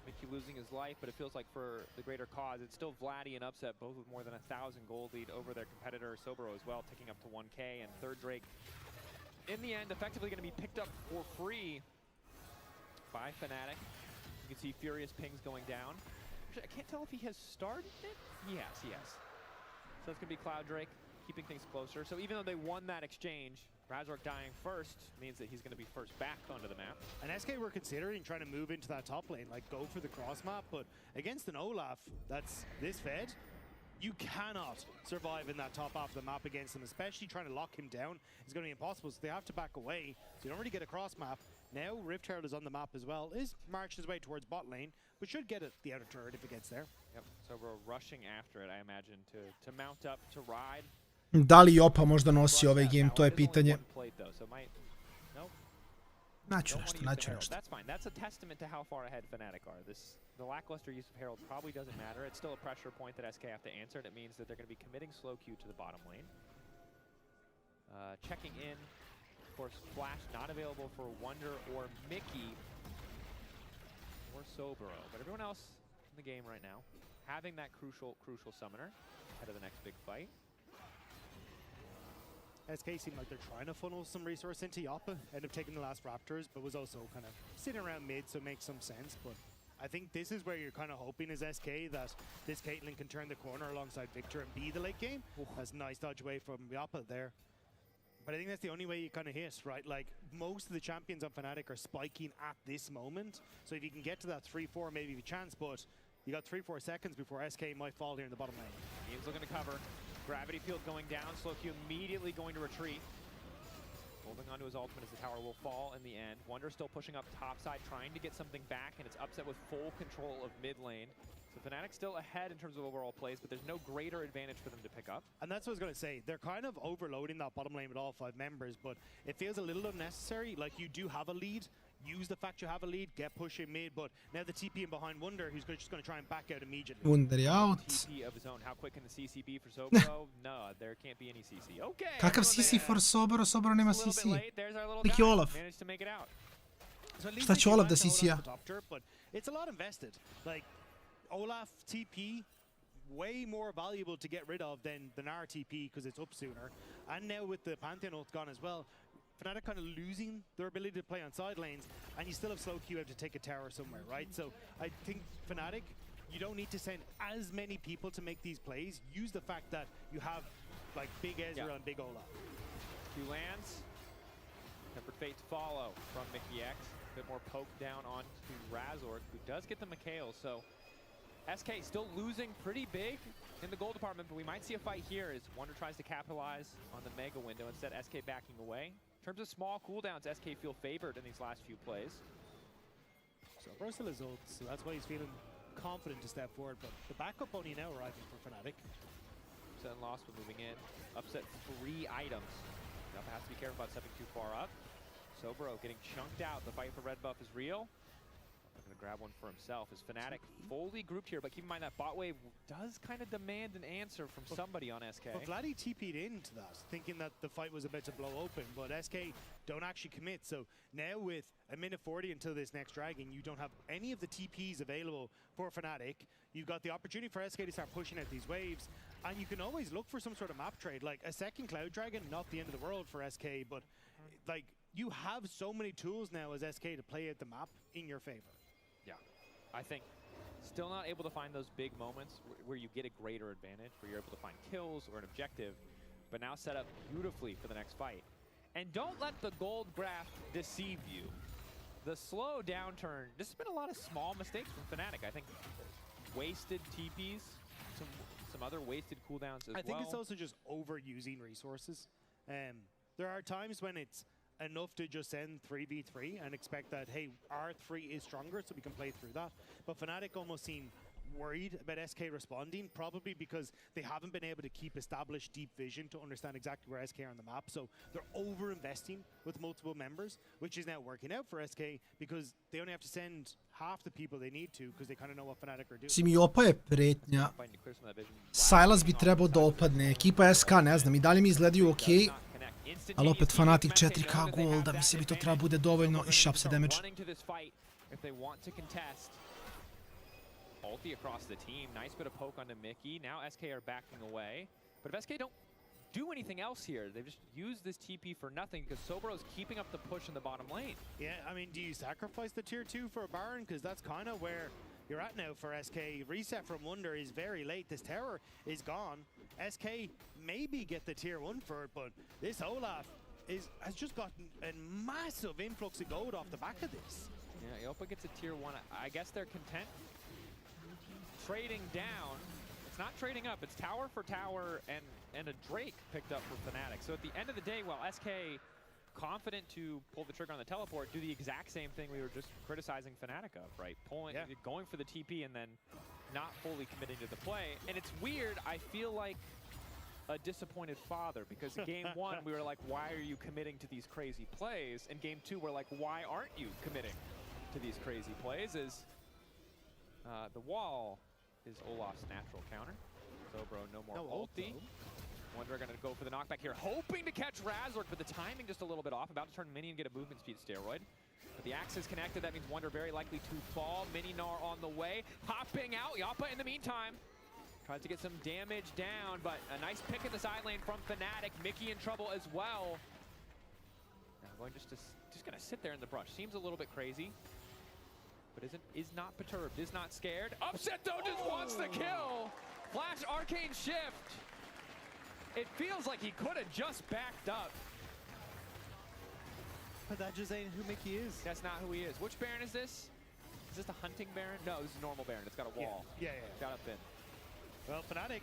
Mickey losing his life, but it feels like for the greater cause, it's still Vladdy and Upset, both with more than 1,000 gold lead over their competitor Sobro as well, ticking up to 1K, and third Drake, in the end, effectively going to be picked up for free by Fnatic. You can see Furious pings going down. Actually, I can't tell if he has started it. Yes, he has. So it's going to be Cloud Drake, keeping things closer. So even though they won that exchange, Razork dying first means that he's going to be first back onto the map. And SK were considering trying to move into that top lane, like go for the cross map, but against an Olaf that's this fed, you cannot survive in that top half of the map against him, especially trying to lock him down is going to be impossible, so they have to back away. So you don't really get a cross map. Now Rift Herald is on the map as well, is marching his way towards bot lane, but should get it the outer turret if it gets there. Yep, so we're rushing after it, I imagine, to mount up, to ride. Da li Jopa možda nosi ovaj game, to je pitanje. Naću nešto. That's fine. That's a testament to how far ahead Fnatic are. The lackluster use of Herald probably doesn't matter. It's still a pressure point that SK have to answer, and it means that they're going to be committing slow Q to the bottom lane. Checking in, of course, Flash not available for Wonder or Mickey or Sobro, but everyone else in the game right now having that crucial summoner ahead of the next big fight. SK seemed like they're trying to funnel some resource into Yoppa, end up taking the last Raptors, but was also kind of sitting around mid, so it makes some sense. But I think this is where you're kind of hoping as SK that this Caitlyn can turn the corner alongside Victor and be the late game. That's a nice dodge away from Yoppa there. But I think that's the only way you kind of hit, right? Like, most of the champions on Fnatic are spiking at this moment. So if you can get to that 3-4, maybe you have a chance, but you got 3-4 seconds before SK might fall here in the bottom lane. Ian's looking to cover. Gravity field going down. Slow Q immediately going to retreat. Holding onto his ultimate as the tower will fall in the end. Wonder still pushing up top side, trying to get something back, and it's Upset with full control of mid lane. So Fnatic still ahead in terms of overall plays, but there's no greater advantage for them to pick up. And that's what I was going to say. They're kind of overloading that bottom lane with all 5 members, but it feels a little unnecessary. Like, you do have a lead. Use the fact you have a lead, get pushing mid, but now the TP in behind Wonder, who's just going to try and back out immediately. Wonder je out. TP of his own. How quick can the CC be for Sobro? No, there can't be any CC. Okay. Kakav CC for Sobro? Sobro nema CC. Lik je Olaf. Managed to make it out. Šta će Olaf da CC-a? But it's a lot invested. Like, Olaf TP, way more valuable to get rid of than our TP because it's up sooner. And now with the Pantheon ult gone as well, Fnatic kind of losing their ability to play on side lanes, and you still have slow Q to take a tower somewhere, right? So I think Fnatic, you don't need to send as many people to make these plays. Use the fact that you have like Big Ezra and Big Olaf. Q lands. Tempered Fate to follow from Mickey X. A bit more poke down onto Razork, who does get the Mikhail. So SK still losing pretty big in the gold department, but we might see a fight here as Wonder tries to capitalize on the mega window. Instead, SK backing away. terms of small cooldowns, SK feel favored in these last few plays. So Versal is ult, so that's why he's feeling confident to step forward, but the backup only now arriving for Fnatic. Upset and lost, but moving in. Upset 3 items. Now has to be careful about stepping too far up. Sobro getting chunked out. The fight for red buff is real. Going to grab one for himself. Is Fnatic fully grouped here, but keep in mind that bot wave does kind of demand an answer from somebody on SK. But Vladdy TP'd into that, thinking that the fight was about to blow open, but SK don't actually commit. So now with a minute 40 until this next dragon, you don't have any of the TPs available for Fnatic. You've got the opportunity for SK to start pushing out these waves, and you can always look for some sort of map trade. Like a second Cloud Dragon, not the end of the world for SK, but like you have so many tools now as SK to play out the map in your favor. Yeah, I think still not able to find those big moments where you get a greater advantage, where you're able to find kills or an objective, but now set up beautifully for the next fight. And don't let the gold graph deceive you. The slow downturn, this has been a lot of small mistakes from Fnatic. I think wasted TPs, some other wasted cooldowns as well. I think it's also just overusing resources. There are times when it's enough to just send 3v3 and expect that, hey, our 3 is stronger, so we can play through that. But Fnatic almost seem worried about SK responding, probably because they haven't been able to keep established deep vision to understand exactly where SK are on the map. So they're over-investing with multiple members, which is now working out for SK because they only have to send half the people they need to because they kind of know what Fnatic are doing. Simiopa je pretnja. Silas bi trebao da opadne. Ekipa SK, ne znam, i dalje mi izgledaju okej. Ali opet Fnatic 4K gol, da mislim bi to treba bude dovoljno i shop se damage. Ulti across the team, nice bit of poke onto Mickey. Now SK are backing away. But if SK don't do anything else here, they've just used this TP for nothing because Sobro's keeping up the push in the bottom lane. Yeah, I mean, do you sacrifice the tier 2 for a Baron? Because that's kind of where you're at now for SK. Reset from Wonder is very late. This tower is gone. SK maybe get the tier 1 for it, but this Olaf has just gotten a massive influx of gold off the back of this. Yeah, Yopa gets a tier 1. I guess they're content trading down. It's not trading up, it's tower for tower and a Drake picked up for Fnatic. So at the end of the day, while SK confident to pull the trigger on the teleport, do the exact same thing we were just criticizing Fnatic of, right? Going for the TP and then not fully committing to the play. And it's weird, I feel like a disappointed father because game 1 we were like, why are you committing to these crazy plays? And game 2 we're like, why aren't you committing to these crazy plays? The wall is Olaf's natural counter. Sobro, no more ulti. Wonder gonna go for the knockback here, hoping to catch Razork, but the timing just a little bit off. About to turn Mini and get a movement speed steroid. But the axe is connected, that means Wonder very likely to fall. Mini-Gnar on the way, hopping out. Yappa in the meantime tries to get some damage down, but a nice pick in the side lane from Fnatic. Mickey in trouble as well. Now going just gonna sit there in the brush. Seems a little bit crazy, but is not perturbed, is not scared. Upset though, just wants the kill. Flash arcane shift. It feels like he could have just backed up. But that just ain't who Mickey is. That's not who he is. Which Baron is this? Is this the hunting Baron? No, this is a normal Baron. It's got a wall. Yeah. Got up in. Well, Fnatic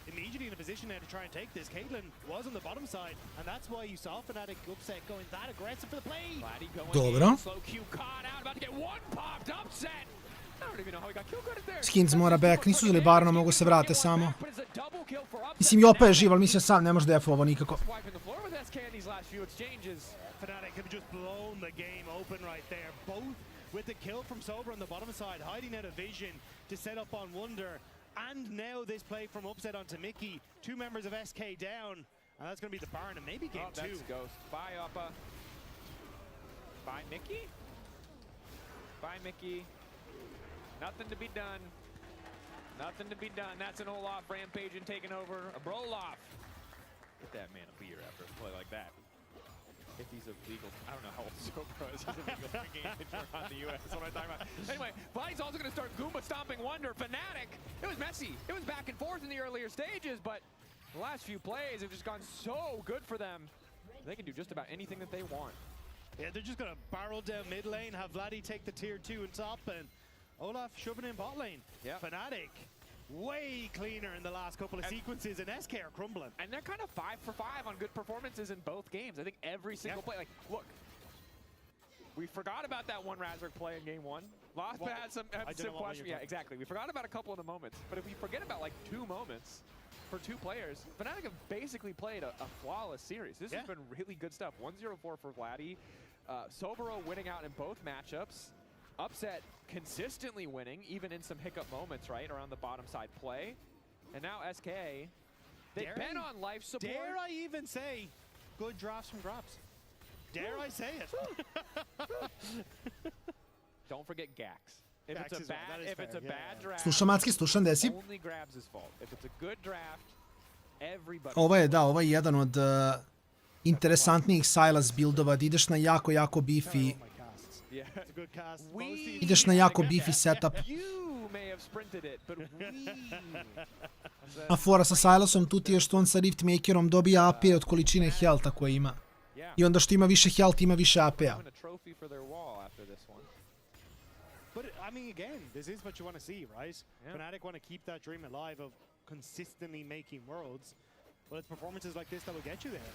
immediately in a position now to try and take this. Caitlyn was on the bottom side, and that's why you saw Fnatic upset going that aggressive for the play. Dobro. Slow Q caught out, about to get one popped, upset. I don't even know how he got kill credit there. Skins mora back, nisu uzeli Barona, mogu se vrate samo. Mislim, Jopa je živ, ali mislim sam ne može defu ovo nikako. Fnatic have just blown the game open right there. Both with the kill from Sobro on the bottom side, hiding out of vision to set up on Wonder. And now this play from upset onto Mickey. 2 members of SK down. And that's going to be the Baron and maybe game 2. That's Ghost. Bye, Uppa. Bye, Mickey? Bye, Mickey. Nothing to be done. Nothing to be done. That's an Olaf rampage and taking over. A Broloff. Get that man a beer after a play like that. If he's a legal, I don't know how old Sobro is. He's a legal drinking age around the US. That's what I'm talking about. Anyway, Vladdy's also going to start Goomba stomping Wonder. Fnatic, it was messy. It was back and forth in the earlier stages, but the last few plays have just gone so good for them. They can do just about anything that they want. Yeah, they're just going to barrel down mid lane, have Vladdy take the tier 2 and top, and Olaf shoving in bot lane. Yeah. Fnatic way cleaner in the last couple of sequences, and SK are crumbling. And they're kind of 5 for 5 on good performances in both games. I think every single play, like, look, we forgot about that one Razork play in game 1. Lost had some questions. Yeah, exactly. We forgot about a couple of the moments. But if we forget about like 2 moments for 2 players, Fnatic have basically played a flawless series. This has been really good stuff. 1-0-4 for Vladdy. Sobero winning out in both matchups. Upset consistently winning, even in some hiccup moments, right, around the bottom side play. And now SK, they've been on life support. Dare I even say good drafts from Grabs? Dare I say it? Don't forget Gax. If it's a bad draft, Slušam, Macki, slušam, desi? only Grabs' fault. If it's a good draft, everybody. Ovo je jedan od interesantnijih Silas buildova, da ideš na jako beefy. Ideš na jako beefy setup. A fora sa Silasom tu ti je što on sa Riftmakerom dobija AP od količine healtha koje ima. I onda što ima više health, ima više AP-a. But I mean, again, this is what you want to see, right? Fnatic want to keep that dream alive of consistently making worlds. Well, it's performances like this that will get you there.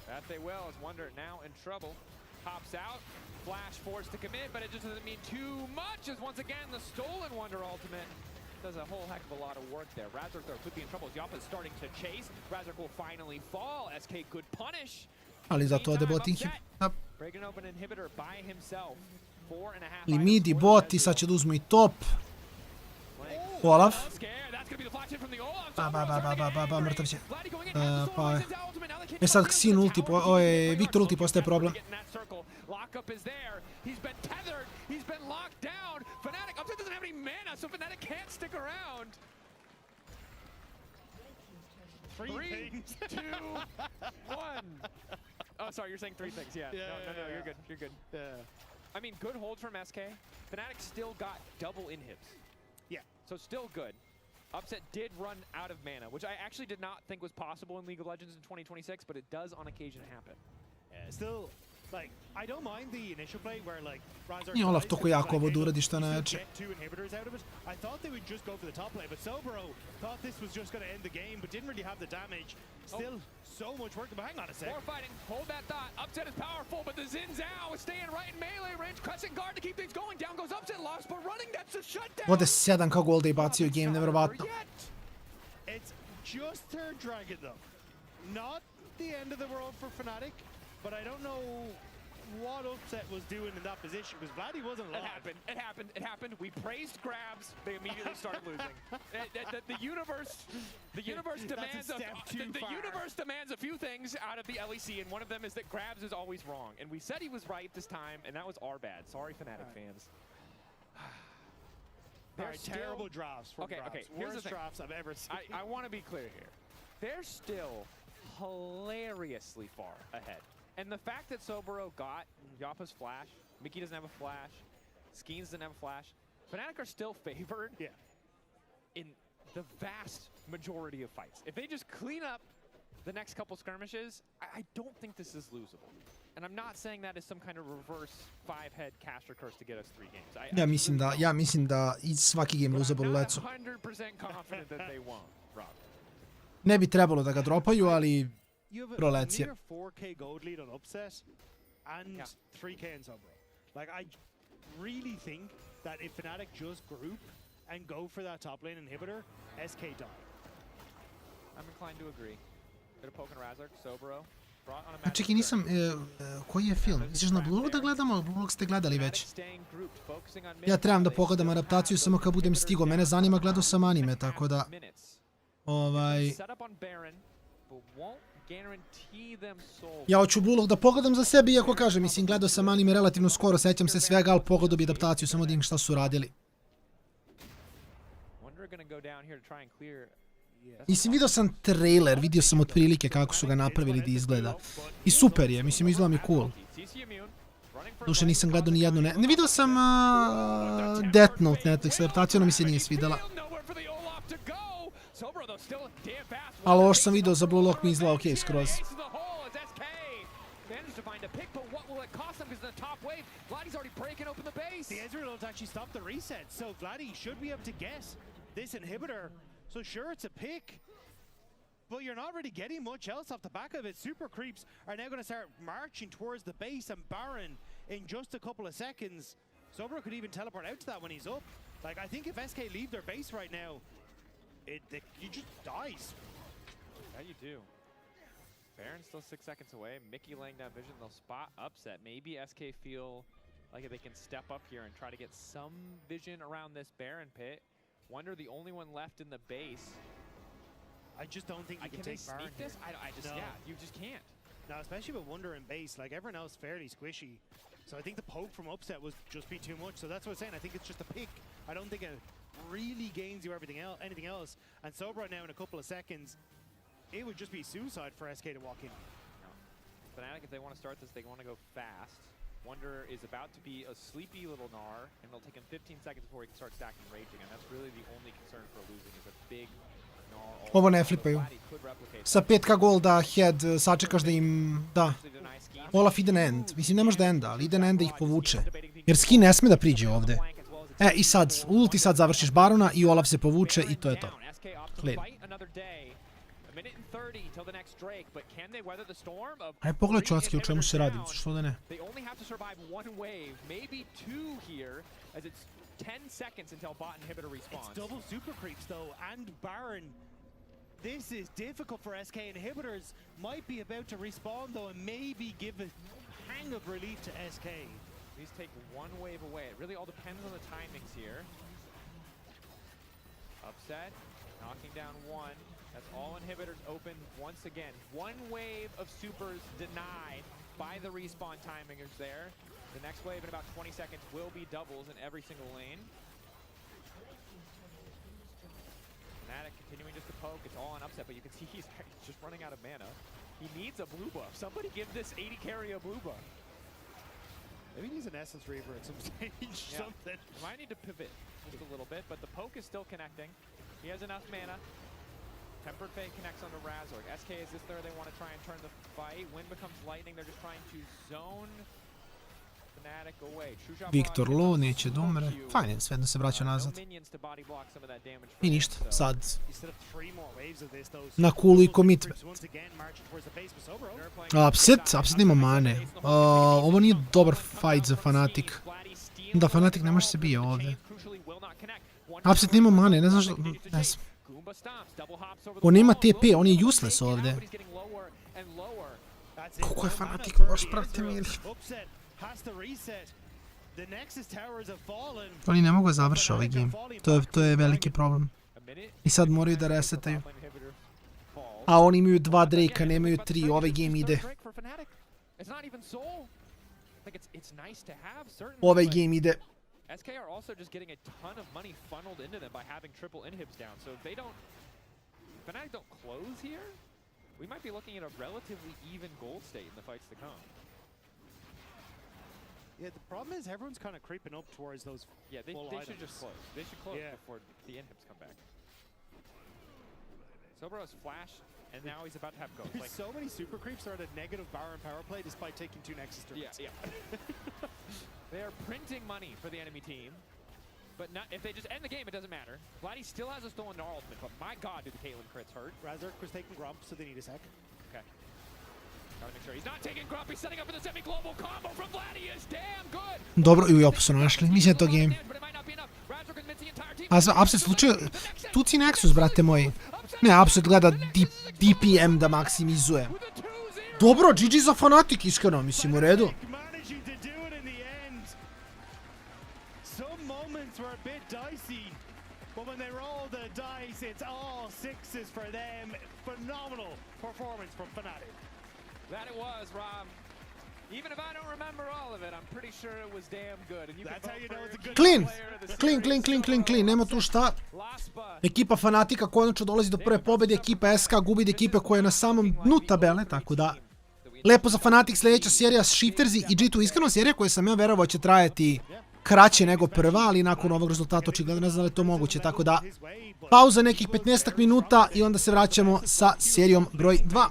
That they will, as Wonder now in trouble. Pops out, Flash forced to commit, but it just doesn't mean too much, as once again the stolen Wonder ultimate does a whole heck of a lot of work there. Razork though could be in trouble as Yappa's starting to chase. Razork will finally fall. SK could punish. Ali zato ode bot Breaking open inhibitor by himself. 4.5. I mid i bot i sad će da uzmu i top. Olaf. Mrtav će. Pa je. E sad Xin ulti, Viktor ulti postaje problem. Lockup is there. He's been tethered. He's been locked down. Fnatic Upset doesn't have any mana, so Fnatic can't stick around. 3, 2, 1. Oh, sorry, you're saying 3 things. Yeah. No, you're good. You're good. I mean, good hold from SK. Fnatic still got double inhibs. Yeah. So still good. Upset did run out of mana, which I actually did not think was possible in League of Legends in 2026, but it does on occasion happen. Still, like, I don't mind the initial play where, like, Razork I Olaf toko jako ovo da uradi što neće. I thought they would just go for the top play, but Sobero thought this was just going to end the game, but didn't really have the damage. Still, so much work, but hang on a sec. More fighting, hold that thought. Upset is powerful, but the Xin Zhao is staying right in melee range. Crescent guard to keep things going. Down goes Upset, lost, but running, that's a shutdown. Ode 7 kao gol da je bacio game, nevjerovatno. It's just third dragon though. Not the end of the world for Fnatic, but I don't know what Upset was doing in that position, because Vladdy wasn't live. It happened. We praised Grabs. They immediately started losing. The universe demands a few things out of the LEC, and one of them is that Grabs is always wrong. And we said he was right this time, and that was our bad. Sorry, Fnatic fans. Terrible drafts from Grabs. Okay, here's the thing. Drafts I've ever seen. I want to be clear here. They're still hilariously far ahead. And the fact that Sobero got Yappa's flash, Mickey doesn't have a flash, Skeens doesn't have a flash, Fnatic are still favored in the vast majority of fights. If they just clean up the next couple skirmishes, I don't think this is losable. And I'm not saying that as some kind of reverse 5-head caster curse to get us 3 games. Ja mislim da i svaki game losable u lecu. I'm not 100% confident that they won't, Rob. Ne bi trebalo da ga dropaju, ali prolecije. You have a near 4k gold lead on Upset and 3k in Sobero. Like, I really think that if Fnatic just group and go for that top lane inhibitor, SK die. I'm inclined to agree. They're poking Razork, Sobero. A čekaj, nisam... koji je film? Misliš na Blue da gledamo? Blue ste gledali već. Ja trebam da pogledam adaptaciju samo kad budem stigo. Mene zanima, gledao sam anime, tako da... Ja hoću Blue da pogledam za sebe, iako kažem, mislim, gledao sam anime relativno skoro, sećam se svega, ali pogledao bi adaptaciju, samo da vidim šta su radili. Mislim, vidio sam trailer, vidio sam otprilike kako su ga napravili da izgleda. I super je, mislim, izgleda mi cool. Duše, nisam gledao ni jednu, ne vidio sam Death Note Netflix adaptaciju, ono mi se nije svidela. Ali ovo što sam vidio za Blue Lock mi izgleda okej skroz. The Ezreal ult actually stopped the reset, so Vladdy should be able to get this inhibitor So sure, it's a pick, but you're not really getting much else off the back of it. Super Creeps are now going to start marching towards the base, and Baron in just a couple of seconds. Sobro could even teleport out to that when he's up. Like, I think if SK leave their base right now, you just dies. Yeah, you do. Baron's still 6 seconds away. Mickey laying down vision. They'll spot upset. Maybe SK feel like they can step up here and try to get some vision around this Baron pit. Wonder the only one left in the base. I just don't think you can take Baron sneak this? I just, yeah, you just can't. No, especially with Wonder in base. Like, everyone else fairly squishy. So I think the poke from upset was just be too much. So that's what I'm saying. I think it's just a pick. I don't think it really gains you anything else. And Sobro now in a couple of seconds, it would just be suicide for SK to walk in. No. Fnatic, if they want to start this, they want to go fast. Wonder is about to be a sleepy little Gnar, and it'll take him 15 seconds before he can start stacking raging, and that's really the only concern for losing is a big Gnar. Ovo ne flipaju. Sa 5k golda head sačekaš da im da. Olaf ide na end. Mislim, ne može da enda, ali ide na end da ih povuče. Jer skin ne sme da priđe ovde. I sad, ulti sad završiš Barona i Olaf se povuče i to je to. Clean. Aj, pogledaj Čotski, o čemu se radi, što da ne. It's double super creeps though, and Baron. This is difficult for SK. Inhibitors might be about to respawn though, and maybe give a hang of relief to SK. These take one wave away. It really all depends on the timings here. Upset, knocking down one. That's all inhibitors open once again. One wave of supers denied by the respawn timingers there. The next wave in about 20 seconds will be doubles in every single lane. Fnatic continuing just to poke. It's all on upset, but you can see he's just running out of mana. He needs a blue buff. Somebody give this 80 carry a blue buff. Maybe he's an Essence Reaver at some stage. Something. He might need to pivot just a little bit, but the poke is still connecting. He has enough mana. Tempered Fate connects onto Razork. SK is this there. They want to try and turn the fight. Wind becomes lightning. They're just trying to zone Fnatic away. Viktor low, neće da umre. Fajn je, svejedno se vraća nazad. I ništa, sad. Na kulu i commitment. Upset nema mane. Ovo nije dobar fight za Fnatic. Da, Fnatic ne može se bije ovdje. Upset nema mane, ne znam što... Ne znam. On ima TP, on je useless ovdje. Kako je Fnatic loš, brate mili. Oni ne mogu da završe ovaj game. To je veliki problem. I sad moraju da resetaju. A oni imaju 2 Drake-a, nemaju 3. Ovaj game ide. Ovaj game ide. SK are also just getting a ton of money funneled into them by having triple inhibs down. So if they don't, Fnatic don't close here, we might be looking at a relatively even gold state in the fights to come. Yeah, the problem is everyone's kind of creeping up towards those. Yeah, they should just close. They should close before the inhibs come back. Sobro has flash, and now he's about to have ghost. Like, so many super creeps are at a negative Baron power play despite taking 2 Nexus turrets. Yeah. They are printing money for the enemy team, but not, if they just end the game, it doesn't matter. Vladdy still has a stolen Gnar ultimate, but my god, do the Caitlyn crits hurt. Razork was taking Grump, so they need a sec. Okay. Gotta make sure he's not taking Grump, he's setting up for the semi-global combo from Vladdy is damn good! Dobro, i u Jopu su našli, mislim da je to game. A Upset slučaju, tuci Nexus, brate moji. Ne, Upset gleda DPM da maksimizuje. Dobro, GG za Fnatic, iskreno, mislim, u redu. But when they roll the dice, it's all 6s for them. Phenomenal performance from Fnatic. That it was, Rob. Even if I don't remember all of it, I'm pretty sure it was damn good. And that's how you know it's a good Clean, nema tu šta. Ekipa Fnatica konačno dolazi do prve pobjede, ekipa SK gubi od ekipe koja je na samom dnu tabele, tako da... Lepo za Fnatic, sljedeća serija s Shiftersi i G2, iskreno serija koja sam ja verovao će trajati kraće nego prva, ali nakon ovog rezultata očigledno ne znam da je to moguće, tako da pauza nekih 15 minuta i onda se vraćamo sa serijom broj 2.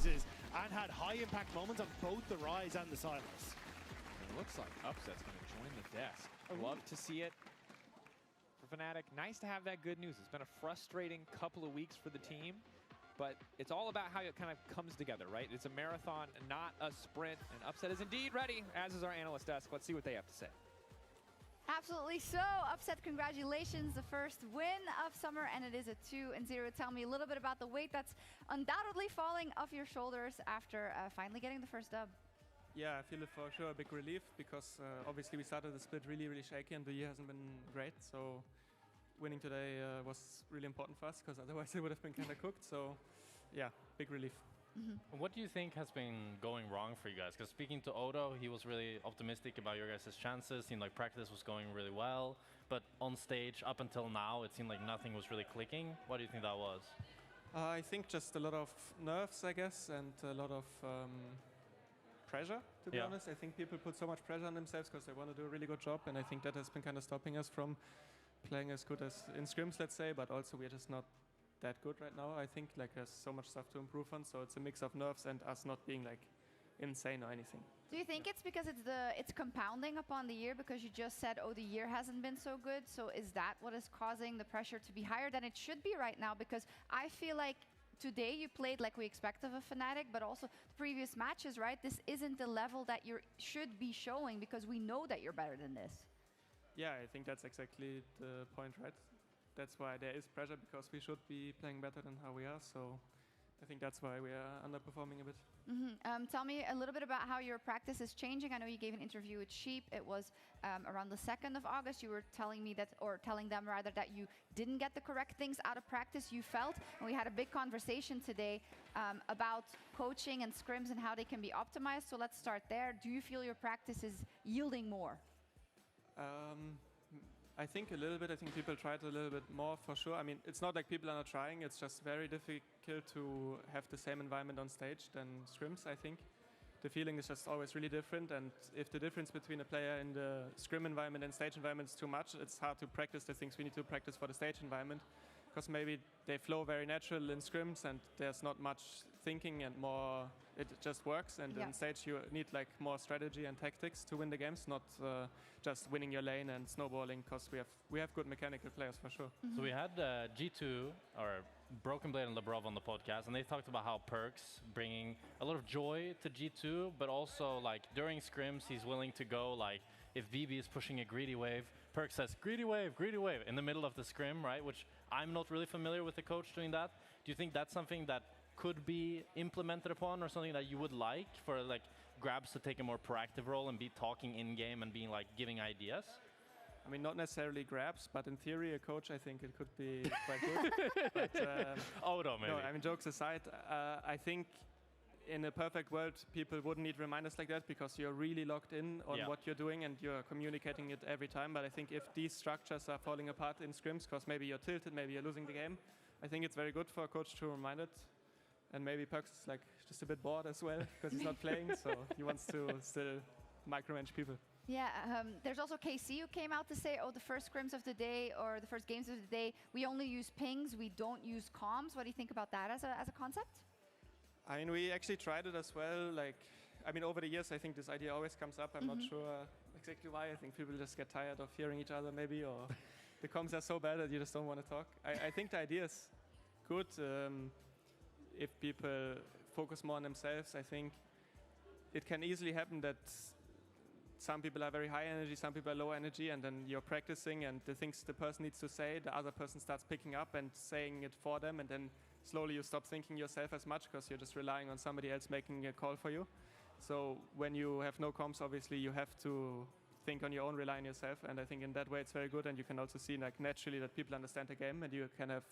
Fnatic. Nice to have that good news. It's been a frustrating couple of weeks for the team, but it's all about how it kind of comes together, right? It's a marathon, not a sprint, and Upset is indeed ready, as is our analyst desk. Let's see what they have to say. Absolutely so. Upset, congratulations. The first win of summer, and it is a 2-0. Tell me a little bit about the weight that's undoubtedly falling off your shoulders after finally getting the first dub. Yeah, I feel it for sure a big relief because obviously we started the split really shaky and the year hasn't been great. So winning today was really important for us because otherwise it would have been kind of cooked. So yeah, big relief. What do you think has been going wrong for you guys? Because speaking to Odo, he was really optimistic about your guys' chances. Seemed like practice was going really well. But on stage, up until now, it seemed like nothing was really clicking. What do you think that was? I think just a lot of nerves, I guess, and a lot of pressure, to be honest. I think people put so much pressure on themselves because they want to do a really good job. And I think that has been kind of stopping us from playing as good as in scrims, let's say. But also we're just not that good right now. I think like there's so much stuff to improve on, so it's a mix of nerves and us not being like insane or anything. Do you think it's because it's compounding upon the year, because you just said, oh, the year hasn't been so good? So is that what is causing the pressure to be higher than it should be right now? Because I feel like today you played like we expect of a Fnatic, but also the previous matches, right? This isn't the level that you should be showing because we know that you're better than this. Yeah, I think that's exactly the point, right? That's why there is pressure, because we should be playing better than how we are. So I think that's why we are underperforming a bit. Tell me a little bit about how your practice is changing. I know you gave an interview with Sheep. It was around the 2nd of August. You were telling me that, or telling them rather, that you didn't get the correct things out of practice, you felt. And we had a big conversation today about coaching and scrims and how they can be optimized. So let's start there. Do you feel your practice is yielding more? I think a little bit. I think people tried a little bit more for sure. I mean, it's not like people are not trying. It's just very difficult to have the same environment on stage than scrims, I think. The feeling is just always really different. And if the difference between a player in the scrim environment and stage environment is too much, it's hard to practice the things we need to practice for the stage environment. Because maybe they flow very natural in scrims and there's not much thinking and more, it just works. And on stage you need like more strategy and tactics to win the games, not just winning your lane and snowballing, because we have good mechanical players for sure. So we had G2, or Broken Blade and Lebrov, on the podcast, and they talked about how Perks bringing a lot of joy to G2, but also like during scrims he's willing to go, like if BB is pushing a greedy wave, Perks says greedy wave in the middle of the scrim, right? Which I'm not really familiar with the coach doing that. Do you think that's something that could be implemented upon, or something that you would like for like Grabs to take a more proactive role and be talking in game and being like giving ideas? I mean, not necessarily Grabs, but in theory, a coach, I think it could be quite good. But, Odo, maybe. No, I mean, jokes aside, I think in a perfect world, people wouldn't need reminders like that because you're really locked in on what you're doing and you're communicating it every time. But I think if these structures are falling apart in scrims, because maybe you're tilted, maybe you're losing the game, I think it's very good for a coach to remind it. And maybe Perks is like just a bit bored as well because he's not playing, so he wants to still micromanage people. Yeah, there's also KC who came out to say, oh, the first scrims of the day or the first games of the day, we only use pings, we don't use comms. What do you think about that as a concept? I mean, we actually tried it as well. Like, I mean, over the years, I think this idea always comes up. I'm not sure exactly why. I think people just get tired of hearing each other, maybe, or the comms are so bad that you just don't want to talk. I think the idea is good. If people focus more on themselves, I think it can easily happen that some people are very high energy, some people are low energy, and then you're practicing, and the things the person needs to say, the other person starts picking up and saying it for them, and then slowly you stop thinking yourself as much because you're just relying on somebody else making a call for you. So when you have no comms, obviously you have to think on your own, rely on yourself, and I think in that way it's very good, and you can also see like naturally that people understand the game, and you can have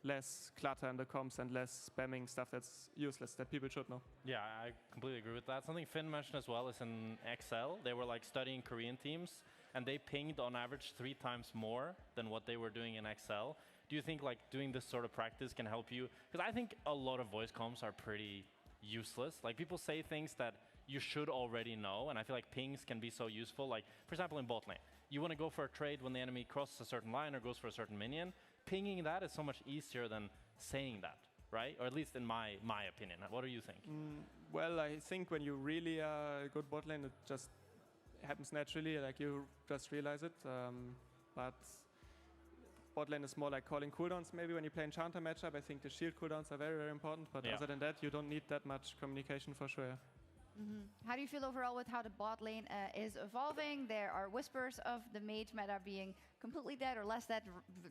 less clutter in the comms and less spamming stuff that's useless that people should know. Yeah, I completely agree with that. Something Finn mentioned as well is in XL, they were like studying Korean teams and they pinged on average 3 times more than what they were doing in XL. Do you think like doing this sort of practice can help you? Because I think a lot of voice comms are pretty useless. Like people say things that you should already know, and I feel like pings can be so useful. Like for example in bot lane, you want to go for a trade when the enemy crosses a certain line or goes for a certain minion. Pinging that is so much easier than saying that, right? Or at least in my opinion. What do you think? Well, I think when you really are a good bot lane, it just happens naturally, like you just realize it. But bot lane is more like calling cooldowns. Maybe when you play Enchanter matchup, I think the shield cooldowns are very, very important. But other than that, you don't need that much communication for sure. How do you feel overall with how the bot lane is evolving? There are whispers of the mage meta being completely dead or less dead,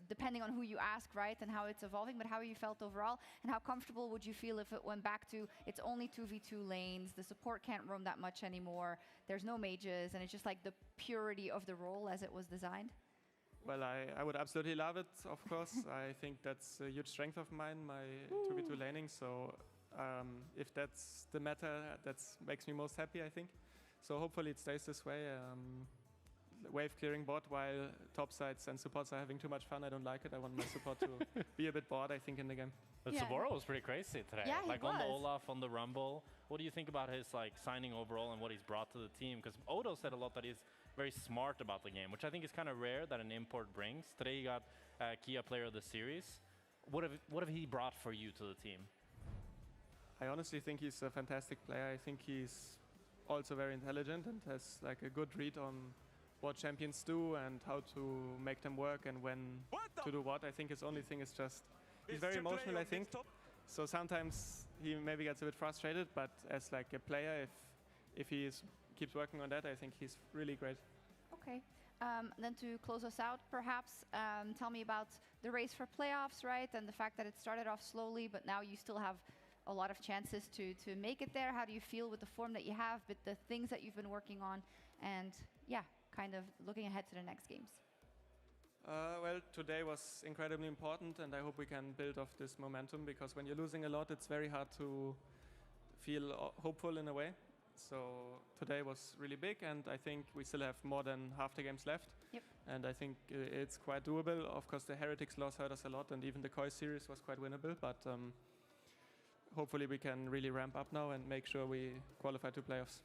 depending on who you ask, right, and how it's evolving. But how you felt overall, and how comfortable would you feel if it went back to it's only 2v2 lanes, the support can't roam that much anymore, there's no mages, and it's just like the purity of the role as it was designed? Well, I would absolutely love it, of course. I think that's a huge strength of mine, my 2v2 laning. So if that's the meta, that makes me most happy, I think. So hopefully it stays this way. Wave clearing bot while top sides and supports are having too much fun. I don't like it. I want my support to be a bit bored, I think, in the game. But Saboro was pretty crazy today. Yeah, like on the Olaf, on the Rumble. What do you think about his like signing overall and what he's brought to the team? Because Odo said a lot that he's very smart about the game, which I think is kind of rare that an import brings. Today he got Kia Player of the Series. What have he brought for you to the team? I honestly think he's a fantastic player. I think he's also very intelligent and has like a good read on what champions do and how to make them work and when to do what. I think his only thing is just he's very emotional, I think. So sometimes he maybe gets a bit frustrated, but as like a player, if he keeps working on that, I think he's really great. Okay. Then to close us out, perhaps, tell me about the race for playoffs, right? And the fact that it started off slowly, but now you still have a lot of chances to make it there. How do you feel with the form that you have, with the things that you've been working on, and yeah, kind of looking ahead to the next games? Well, today was incredibly important, and I hope we can build off this momentum, because when you're losing a lot, it's very hard to feel hopeful in a way. So today was really big, and I think we still have more than half the games left. Yep. And I think it's quite doable. Of course, the Heretics loss hurt us a lot, and even the Koi series was quite winnable, but hopefully we can really ramp up now and make sure we qualify to playoffs.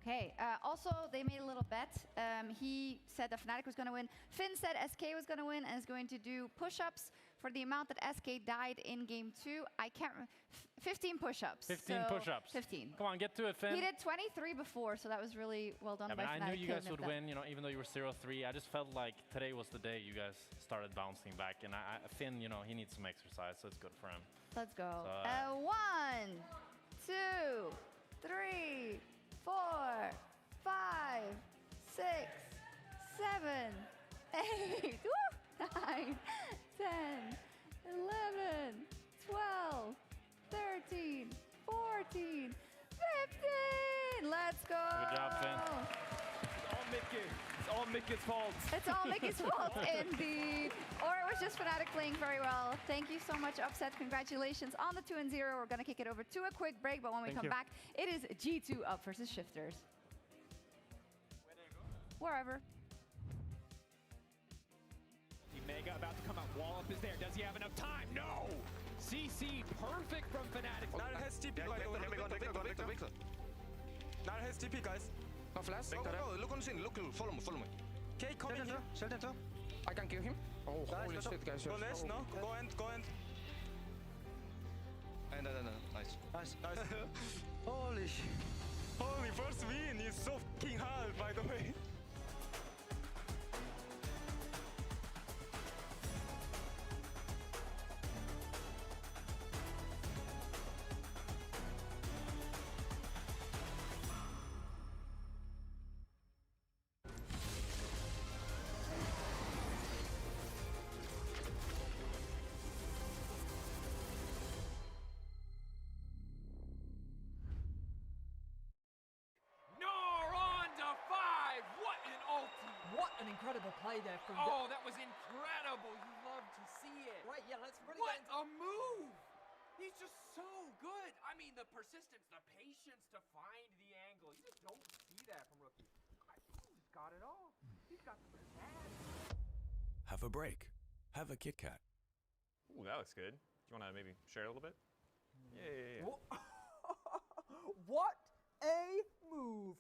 Okay. Also, they made a little bet. He said that Fnatic was going to win. Finn said SK was going to win and is going to do push-ups for the amount that SK died in game 2. I can't remember. 15 push-ups. 15 push-ups. 15. Come on, get to it, Finn. He did 23 before, so that was really well done by Fnatic. I knew you guys would win, you know, even though you were 0-3. I just felt like today was the day you guys started bouncing back. And Finn, you know, he needs some exercise, so it's good for him. Let's go. So, 1, 2, 3, 4, 5, 6, 7, 8, 9, 10, 11, 12, 13, 14, 15. Let's go. Good job, Finn. It's all Mickey. It's all Mickey's fault. It's all Mickey's fault, indeed. Or it was just Fnatic playing very well. Thank you so much, Upset. Congratulations on the 2-0. We're going to kick it over to a quick break, but when we come back, it is G2 up versus Shifters. Wherever. Mega about to come out. Wallop is there. Does he have enough time? No! CC perfect from Fnatic. Nar has TP, by the way. Victor. Nar has TP, guys. No flash. Go. Look on the scene. Look, follow me. Okay, come in here. I can kill him. Oh, holy shit, guys. Go less, no? Go end. And nice. Holy first win is so fucking hard, by the way. Incredible play there from that was incredible. You love to see it. Right, yeah, let's really What a move! He's just so good. I mean, the persistence, the patience to find the angle. You just don't see that from rookies. He's got it all. He's got the bad. Have a break. Have a Kit Kat. Ooh, that looks good. Do you want to maybe share a little bit? Yeah. What a move!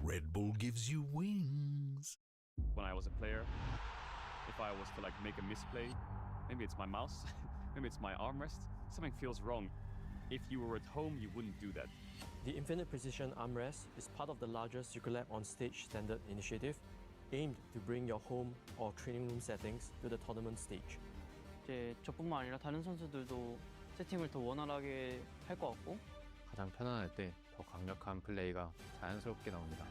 Red Bull gives you wings. When I was a player, if I was to like make a misplay maybe it's my mouse, maybe it's my armrest. Something feels wrong. If you were at home, you wouldn't do that. The Infinite Precision Armrest is part of the larger Secret on Stage standard initiative, aimed to bring your home or training room settings to the tournament stage. 이제 저뿐만 아니라 다른 선수들도 세팅을 더 원활하게 할 것 같고 가장 편안할 때 더 강력한 플레이가 자연스럽게 나옵니다.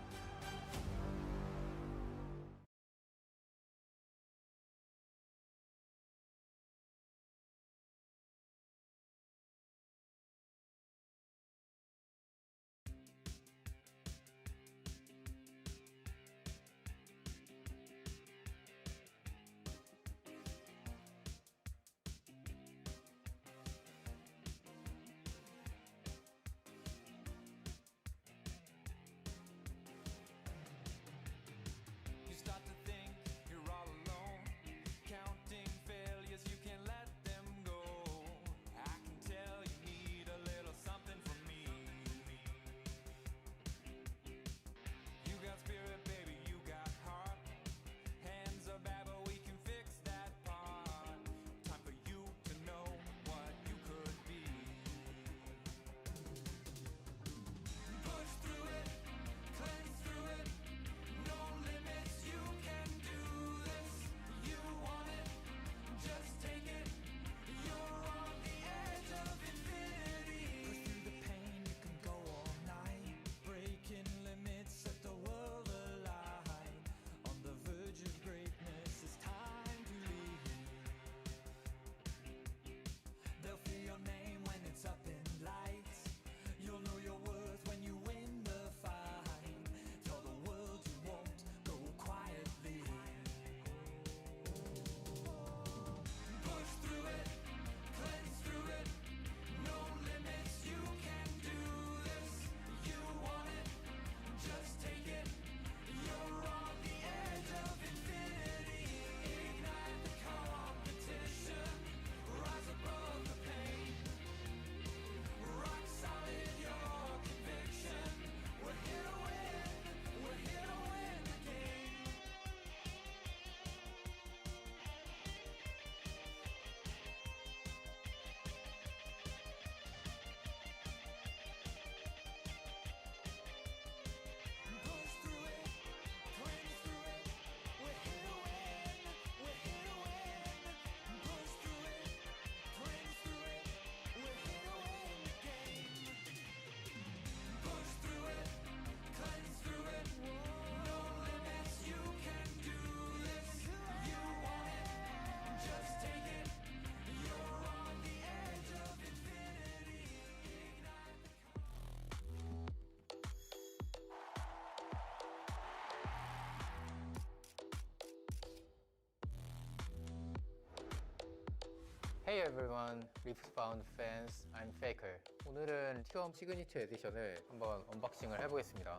Hey everyone, Ripsbound fans, I'm Faker. 오늘은 T1 시그니처 에디션을 한번 언박싱을 해보겠습니다.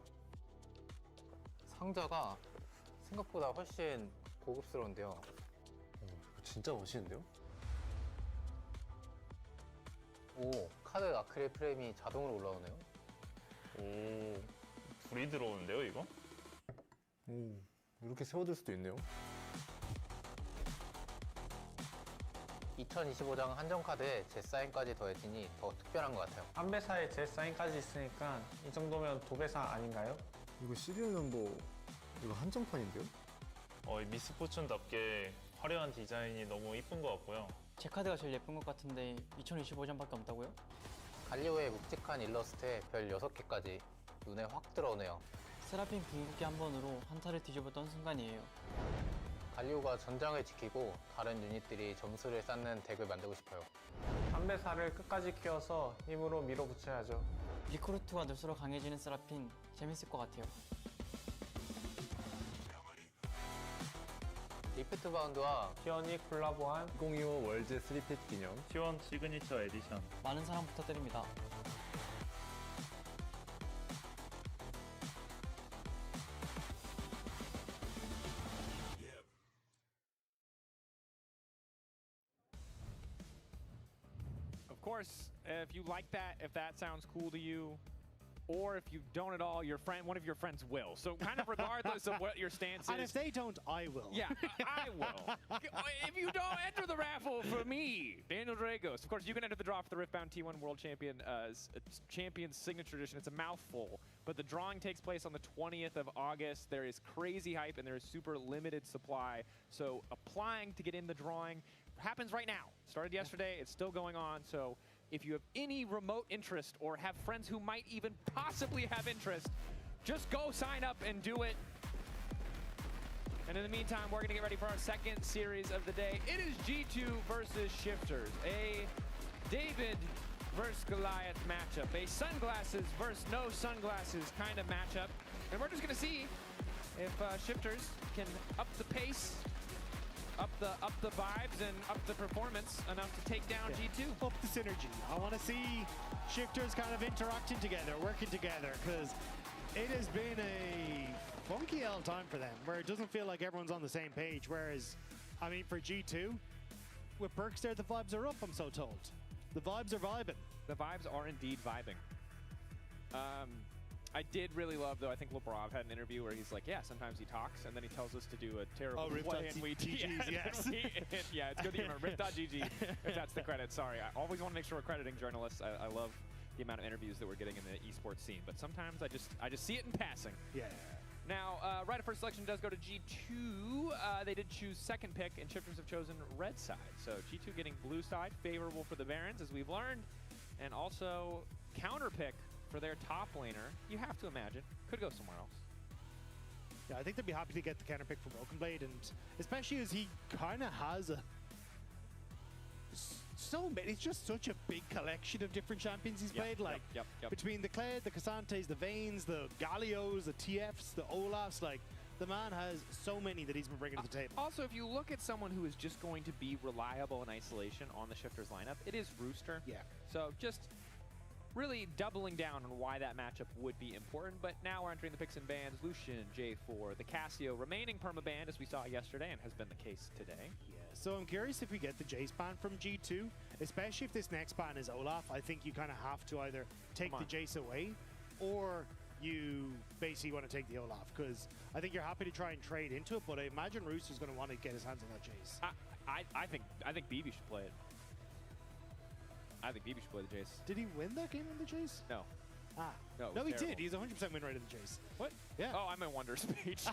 상자가 생각보다 훨씬 고급스러운데요. 진짜 멋있는데요? 오, 카드 아크릴 프레임이 자동으로 올라오네요. 오, 불이 들어오는데요, 이거? 오, 이렇게 세워둘 수도 있네요. 2025장 한정카드에 제 사인까지 더해지니 더 특별한 것 같아요. 한 배사에 제 사인까지 있으니까 이 정도면 두 배사 아닌가요? 이거 시리얼 넘버, 이거 한정판인데요? 이 미스포춘답게 화려한 디자인이 너무 이쁜 것 같고요. 제 카드가 제일 예쁜 것 같은데 2025장밖에 없다고요? 갈리오의 묵직한 일러스트에 별 6개까지 눈에 확 들어오네요. 세라핀 궁극기 한 번으로 한타를 뒤집었던 순간이에요. 갈리오가 전장을 지키고 다른 유닛들이 점수를 쌓는 덱을 만들고 싶어요. 한 배사를 끝까지 키워서 힘으로 밀어붙여야죠. 리크루트가 늘수록 강해지는 세라핀 재밌을 것 같아요. 리프트 바운드와 T1이 콜라보한 2025 월드 3핏 기념 T1 시그니처 에디션 많은 사랑 부탁드립니다. Of course, if you like that, if that sounds cool to you, or if you don't at all, one of your friends will. So kind of regardless of what your stance is. And if they don't, I will. Yeah, I will. If you don't enter the raffle, for me, Daniel Dragos. Of course, you can enter the draw for the Riftbound T1 World Champion Signature Edition. It's a mouthful, but the drawing takes place on the 20th of August. There is crazy hype, and there is super limited supply. So applying to get in the drawing happens right now. Started yesterday. It's still going on. So if you have any remote interest or have friends who might even possibly have interest, just go sign up and do it. And in the meantime, we're going to get ready for our second series of the day. It is G2 versus Shifters, a David versus Goliath matchup, a sunglasses versus no sunglasses kind of matchup. And we're just going to see if Shifters can up the pace, up the vibes, and up the performance enough to take down G2. Up the synergy. I want to see Shifters kind of interacting together, working together, because it has been a funky L time for them, where it doesn't feel like everyone's on the same page. Whereas, I mean, for G2, with Perks there, the vibes are up, I'm so told. The vibes are vibing. The vibes are indeed vibing. I did really love, though, I think Lebrov had an interview where he's like, yeah, sometimes he talks, and then he tells us to do a terrible play, and we yes. Yeah, it's good that you remember. Rift.gg, if that's the credit. Sorry, I always want to make sure we're crediting journalists. I love the amount of interviews that we're getting in the esports scene, but sometimes I just see it in passing. Yeah. Now, right of first selection does go to G2. They did choose second pick, and Shifters have chosen red side. So G2 getting blue side, favorable for the Barons, as we've learned, and also counter pick for their top laner. You have to imagine could go somewhere else. Yeah, I think they'd be happy to get the counter pick for Broken Blade, and especially as he kind of has a it's just such a big collection of different champions he's played. Like between the Kled, the Cassantes, the Vaynes, the Gallios, the TFs, the Olafs, like the man has so many that he's been bringing to the table. Also, if you look at someone who is just going to be reliable in isolation on the Shifters lineup, it is Rooster. Yeah. So just really doubling down on why that matchup would be important. But now we're entering the picks and bans. Lucian, J4, the Casio remaining perma-banned, as we saw yesterday and has been the case today. Yeah, so I'm curious if we get the Jace ban from G2, especially if this next ban is Olaf. I think you kind of have to either take the Jace away or you basically want to take the Olaf, because I think you're happy to try and trade into it, but I imagine Rooster's going to want to get his hands on that Jace. I think BB should play it. I think BB should play the Jace. Did he win that game on the Jace? No. Ah. No, he did. He's 100% win rate of the Jace. What? Yeah. Oh, I'm in Wonder speech.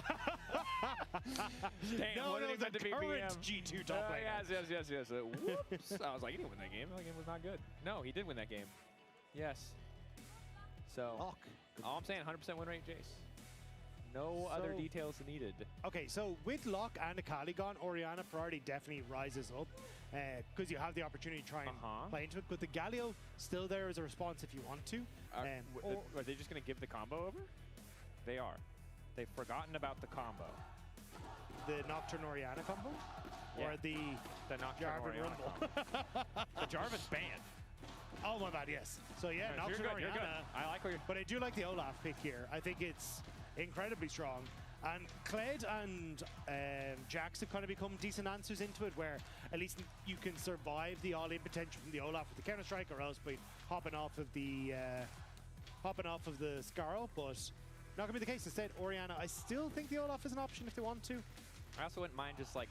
Damn, what did he meant to be current G2 top laner. Yes. Whoops. I was like, he didn't win that game. That game was not good. No, he did win that game. Yes. So, all I'm saying, 100% win rate Jace. No other details needed. Okay, so with Locke and Akali gone, Orianna priority definitely rises up, because you have the opportunity to try and play into it. But the Galio still there as a response if you want to. Are they just going to give the combo over? They are. They've forgotten about the combo. The Nocturne Orianna combo? Yeah. Or the Nocturne Jarvan Orianna Rumble? The Jarvan's banned. Oh, my bad, yes. So, yeah, No, Nocturne you're good. Orianna. I like where you're... But I do like the Olaf pick here. I think it's incredibly strong. And Kled and Jax have kind of become decent answers into it, where at least you can survive the all-in potential from the Olaf with the Counter-Strike, or else by hopping off of the Scarl, but not going to be the case. Instead, Orianna, I still think the Olaf is an option if they want to. I also wouldn't mind just like,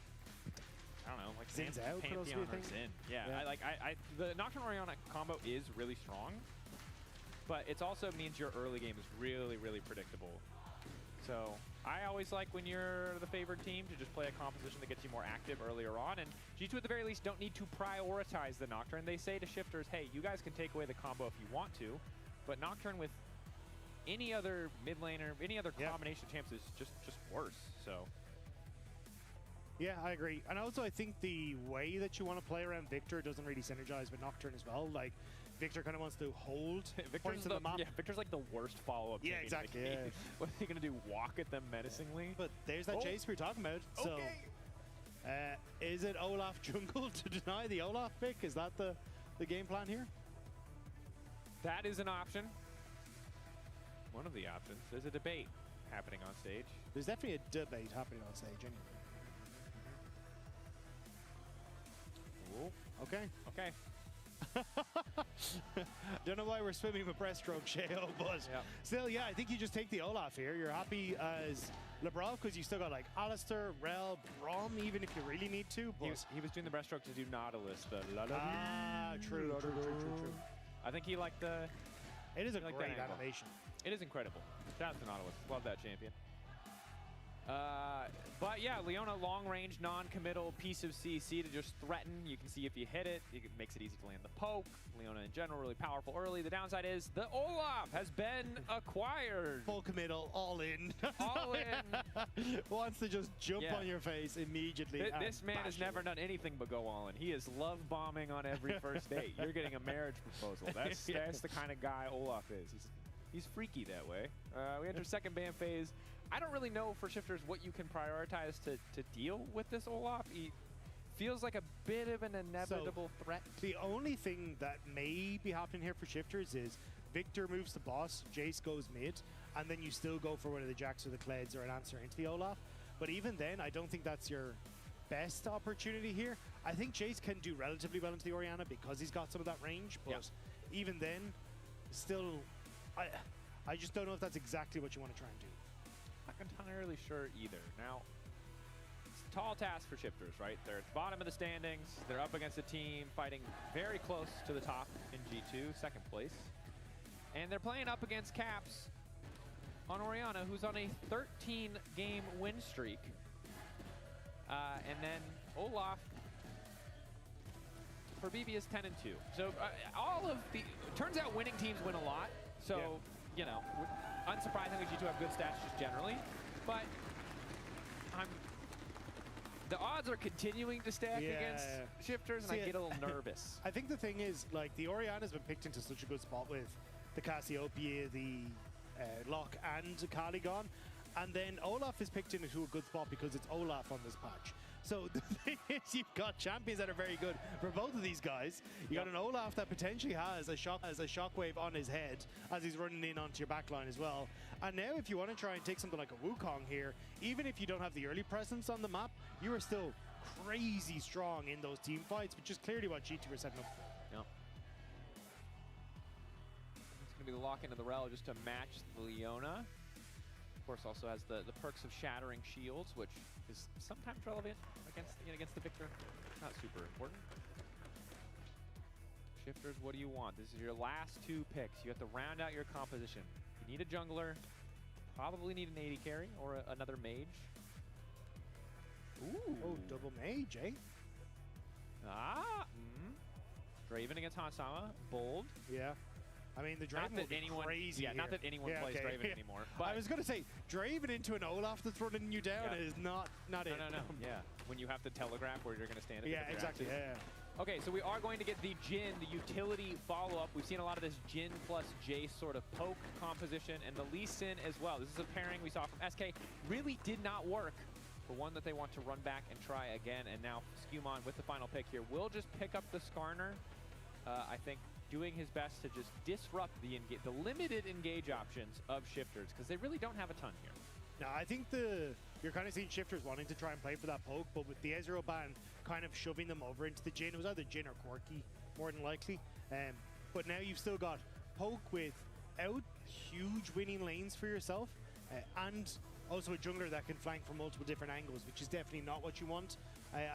I don't know, like Zin's out, could also be a thing. Zin. Yeah, the Nocturne Orianna combo is really strong, but it also means your early game is really, really predictable. So I always like when you're the favored team to just play a composition that gets you more active earlier on. And G2 at the very least don't need to prioritize the Nocturne. They say to Shifters, hey, you guys can take away the combo if you want to, but Nocturne with any other mid laner, any other combination of champs is just worse. So. Yeah, I agree. And also I think the way that you want to play around Victor doesn't really synergize with Nocturne as well. Like, Victor kind of wants to hold points on the map. Yeah, Victor's like the worst follow-up. Yeah, exactly. Yeah. What are they going to do, walk at them menacingly? But there's that Jace we were talking about. So, is it Olaf jungle to deny the Olaf pick? Is that the game plan here? That is an option. One of the options. There's a debate happening on stage. There's definitely a debate happening on stage anyway. Okay. Okay. Don't know why we're swimming with breaststroke, Sheo, but still, yeah, I think you just take the Olaf here. You're happy as LeBron, because you still got like Alistair, Rel, Brom, even if you really need to. He was doing the breaststroke to do Nautilus. True. I think he liked the. It is a great animation. It is incredible. Shout out to Nautilus. Love that champion. But yeah, Leona long-range, non-committal piece of CC to just threaten. You can see if you hit it, it makes it easy to land the poke. Leona in general, really powerful early. The downside is the Olaf has been acquired. Full committal, all in. All in. Wants to just jump on your face immediately. This man has never done anything but go all in. He is love bombing on every first date. You're getting a marriage proposal. That's the kind of guy Olaf is. He's freaky that way. We enter second ban phase. I don't really know for Shifters what you can prioritize to deal with this Olaf. He feels like a bit of an inevitable threat. The only thing that may be happening here for Shifters is Victor moves to boss, Jace goes mid, and then you still go for one of the Jacks or the Kleds or an answer into the Olaf. But even then, I don't think that's your best opportunity here. I think Jace can do relatively well into the Orianna because he's got some of that range, but even then, still, I just don't know if that's exactly what you want to try and do. Not entirely sure either. Now, it's a tall task for Shifters, right? They're at the bottom of the standings. They're up against a team fighting very close to the top in G2, second place. And they're playing up against Caps on Orianna, who's on a 13-game win streak. And then Olaf for BB is 10-2. So all of the... Turns out winning teams win a lot. So, you know, unsurprisingly, G2 have good stats just generally. But the odds are continuing to stack against Shifters, and I get a little nervous. I think the thing is, like, the Orianna's been picked into such a good spot with the Cassiopeia, the Locke, and Kali gone. And then Olaf is picked into a good spot because it's Olaf on this patch. So the thing is, you've got champions that are very good for both of these guys. You got an Olaf that potentially has a shockwave on his head as he's running in onto your backline as well. And now if you want to try and take something like a Wukong here, even if you don't have the early presence on the map, you are still crazy strong in those team fights, which is clearly what G2 are setting up for. Yep. It's going to be the lock into the Rel just to match the Leona. Of course, also has the perks of Shattering Shields, which is sometimes relevant against the Victor. Not super important. Shifters, what do you want? This is your last two picks. You have to round out your composition. You need a jungler, probably need an AD carry or another mage. Ooh. Oh, double mage, eh? Draven against Hansama, bold. Yeah. I mean, the Draven would be crazy here. Not that anyone plays Draven anymore. But I was going to say, Draven into an Olaf that's running you down is not it. No. Yeah, when you have to telegraph where you're going to stand. Yeah, exactly. Yeah. Okay, so we are going to get the Jhin, the utility follow-up. We've seen a lot of this Jhin plus Jace sort of poke composition, and the Lee Sin as well. This is a pairing we saw from SK. Really did not work for one that they want to run back and try again. And now Skewmon with the final pick here will just pick up the Skarner. I think doing his best to just disrupt the limited engage options of Shifters, because they really don't have a ton here. Now, I think you're kind of seeing Shifters wanting to try and play for that poke, but with the Ezreal ban kind of shoving them over into the Jhin. It was either Jhin or Quirky, more than likely. But now you've still got poke without huge winning lanes for yourself, and also a jungler that can flank from multiple different angles, which is definitely not what you want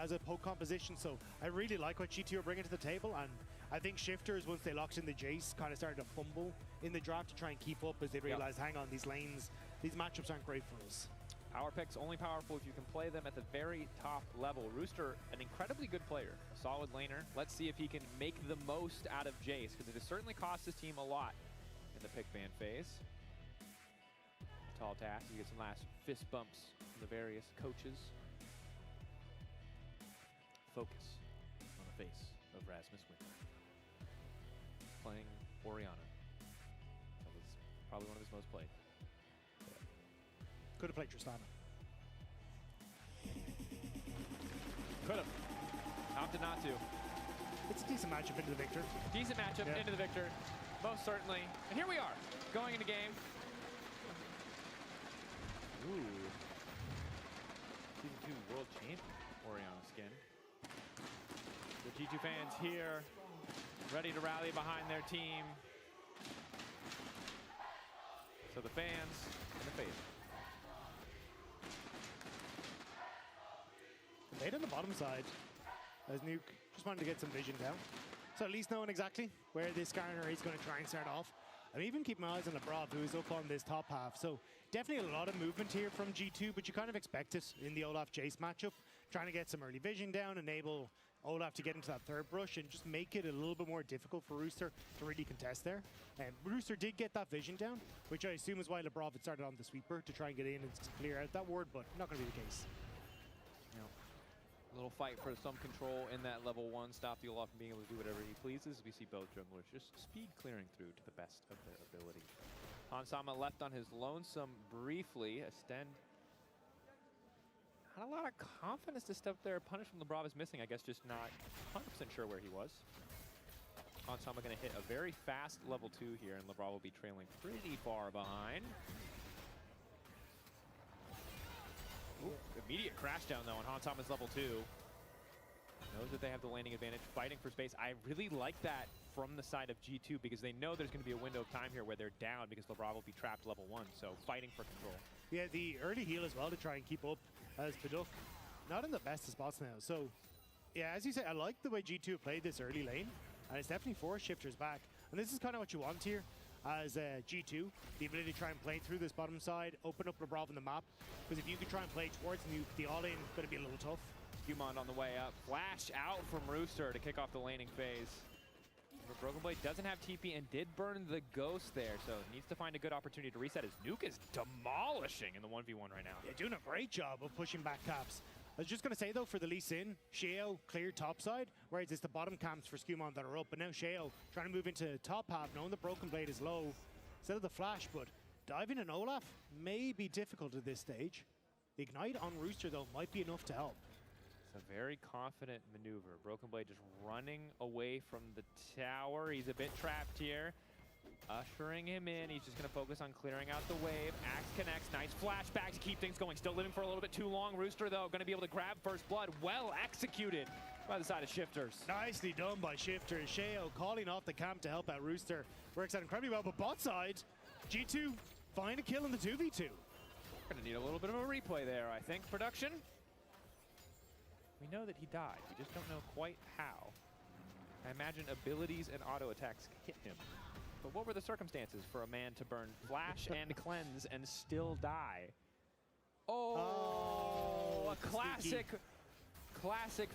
as a poke composition. So I really like what G2 are bringing to the table, and I think Shifters, once they locked in the Jace, kind of started to fumble in the draft to try and keep up as they realized, hang on, these lanes, these matchups aren't great for us. Power picks only powerful if you can play them at the very top level. Rooster, an incredibly good player, a solid laner. Let's see if he can make the most out of Jace, because it has certainly cost his team a lot in the pick ban phase. Tall task, you get some last fist bumps from the various coaches. Focus on the face of Rasmus Winter. Playing Orianna. That was probably one of his most played. Could have played Tristana. Could have. Opted not to. It's a decent matchup into the Victor. Decent matchup into the Victor. Most certainly. And here we are, going into game. Ooh. Season 2 World Champion Orianna skin. The G2 fans here, ready to rally behind their team. So the fans and the faith. Played on the bottom side as Nuke just wanted to get some vision down. So at least knowing exactly where this Garner is going to try and start off. I'm even keeping my eyes on Lebrov, who is up on this top half. So definitely a lot of movement here from G2, but you kind of expect it in the Olaf-Jace matchup. Trying to get some early vision down, enable Olaf to get into that third brush and just make it a little bit more difficult for Rooster to really contest there. And Rooster did get that vision down, which I assume is why Lebrov had started on the sweeper to try and get in and clear out that ward, but not going to be the case. A little fight for some control in that level 1, stop the Olaf from being able to do whatever he pleases. We see both junglers just speed clearing through to the best of their ability. Hansama left on his lonesome briefly. Estend had a lot of confidence to step there. Punish from Lebrov is missing, I guess, just not 100% sure where he was. Hansama going to hit a very fast level 2 here, and Lebrov will be trailing pretty far behind. Ooh, immediate crash down though on Hansama's level 2. Knows that they have the landing advantage, fighting for space. I really like that from the side of G2 because they know there's going to be a window of time here where they're down because Lebrov will be trapped level 1, so fighting for control. Yeah, the early heal as well to try and keep up as Piduk. Not in the best of spots now. So, yeah, as you say, I like the way G2 played this early lane, and it's definitely forced shifters back. And this is kind of what you want here as G2, the ability to try and play through this bottom side, open up Lebrov on the map, because if you could try and play towards Nuke, the all-in is going to be a little tough. Humond on the way up, flash out from Rooster to kick off the laning phase. But Broken Blade doesn't have TP and did burn the Ghost there, so needs to find a good opportunity to reset as Nuke is demolishing in the 1v1 right now. Yeah, doing a great job of pushing back caps. I was just going to say, though, for the Lee Sin, Sheo cleared top side, whereas it's the bottom camps for Skumon that are up. But now Sheo trying to move into top half, knowing the Broken Blade is low, instead of the flash. But diving in Olaf may be difficult at this stage. The Ignite on Rooster, though, might be enough to help. It's a very confident maneuver. Broken Blade just running away from the tower. He's a bit trapped here. Ushering him in. He's just going to focus on clearing out the wave. Axe connects. Nice flashback to keep things going. Still living for a little bit too long. Rooster, though, going to be able to grab first blood. Well executed by the side of Shifters. Nicely done by Shifters. Sheo calling off the camp to help out Rooster. Works out incredibly well, but bot side, G2 find a kill in the 2v2. Going to need a little bit of a replay there, I think. Production. We know that he died. We just don't know quite how. I imagine abilities and auto attacks hit him. But what were the circumstances for a man to burn flash and cleanse and still die? Oh, a classic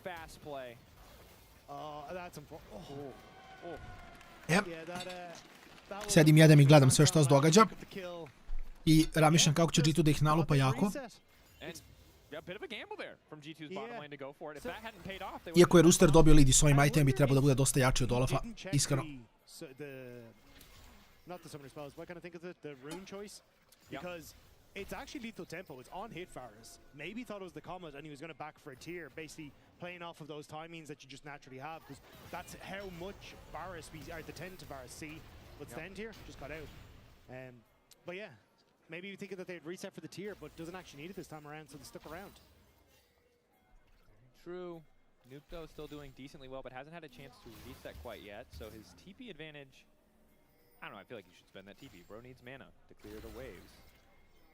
fast play. That's unfortunate. Yep. Sedim, jedem i gledam sve što se događa. I razmišljam kako će G2 da ih nalupa jako. Iako je Rooster dobio lead i s ovim itemom bi trebao da bude dosta jači od Olafa, iskreno. Not the summoner spells, but I kind of think of the rune choice because it's actually lethal tempo. It's on hit Varus. Maybe thought it was the Comet and he was going to back for a tier, basically playing off of those timings that you just naturally have because that's how much Varus we are the 10 to Varus see. But Stand here just got out. But yeah, maybe you think that they'd reset for the tier, but doesn't actually need it this time around, so they stuck around. True. Nuke though is still doing decently well, but hasn't had a chance to reset quite yet. So his TP advantage. I don't know, I feel like you should spend that TP. Bro needs mana to clear the waves.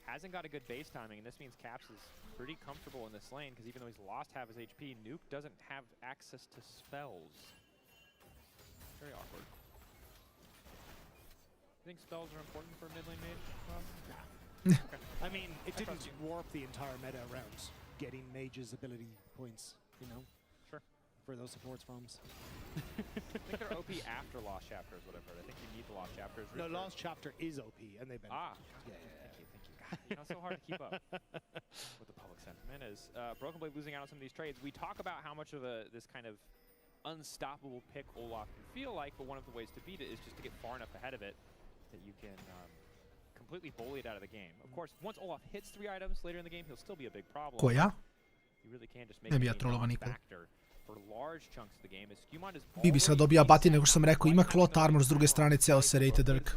Hasn't got a good base timing, and this means Caps is pretty comfortable in this lane, because even though he's lost half his HP, Nuke doesn't have access to spells. Very awkward. You think spells are important for mid lane mage? Nah. Okay. I mean, it didn't warp the entire meta around getting mages ability points, you know? Sure. For those supports farms. I think they're OP after Lost Chapter is what I've heard. I think you need the Lost Chapters. No, Lost Chapter is OP, and they've been. Yeah. Thank you. God, you know, it's so hard to keep up with the public sentiment is Broken Blade losing out on some of these trades. We talk about how much of this kind of unstoppable pick Olaf can feel like, but one of the ways to beat it is just to get far enough ahead of it that you can completely bully it out of the game. Of course, once Olaf hits 3 items later in the game, he'll still be a big problem. Koja? You really can just make it a factor. Bibi sad dobija bati nego što sam rekao, ima Clot Armor s druge strane, cijelo se rated Dirk.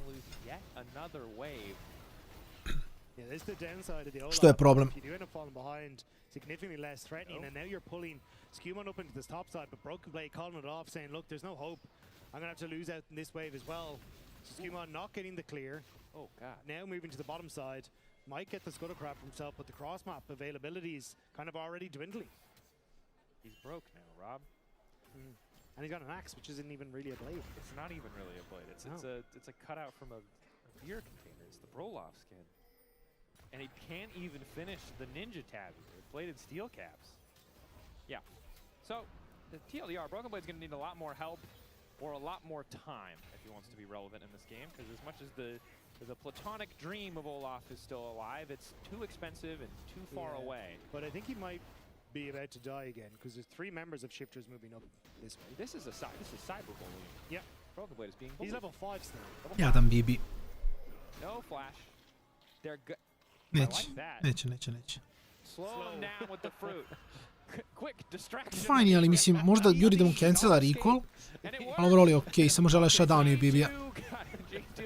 Što je problem? Significantly less threatening, and now you're pulling Skumon up into this top side, but Broken Blade calling it off, saying, look, there's no hope. I'm going to have to lose out in this wave as well. So Skumon not getting the clear. Oh, God. Now moving to the bottom side. Might get the Scuttle Crab for himself, but the cross map availability is kind of already dwindling. He's broke now, Rob. And he's got an axe, which isn't even really a blade. It's not even really a blade. It's a cutout from a beer container. It's the Roloff skin. And he can't even finish the ninja tabby, the bladed steel caps. Yeah. So the TLDR, Broken Blade's going to need a lot more help or a lot more time if he wants to be relevant in this game, because as much as the platonic dream of Olaf is still alive, it's too expensive and too far away. But I think he might be about to die again, because there's 3 members of Shifters moving up this way. This is cyberbullying. Yeah. Broken Blade is being bullied. He's level 5 still. Jadan Bibi. No flash. They're good. Neće, neće. Slow him down with the fruit. Quick distraction. Fajn je, ali mislim, možda Juri da mu cancela recall. Ali overall je okej, samo žele shutdown i Bibija.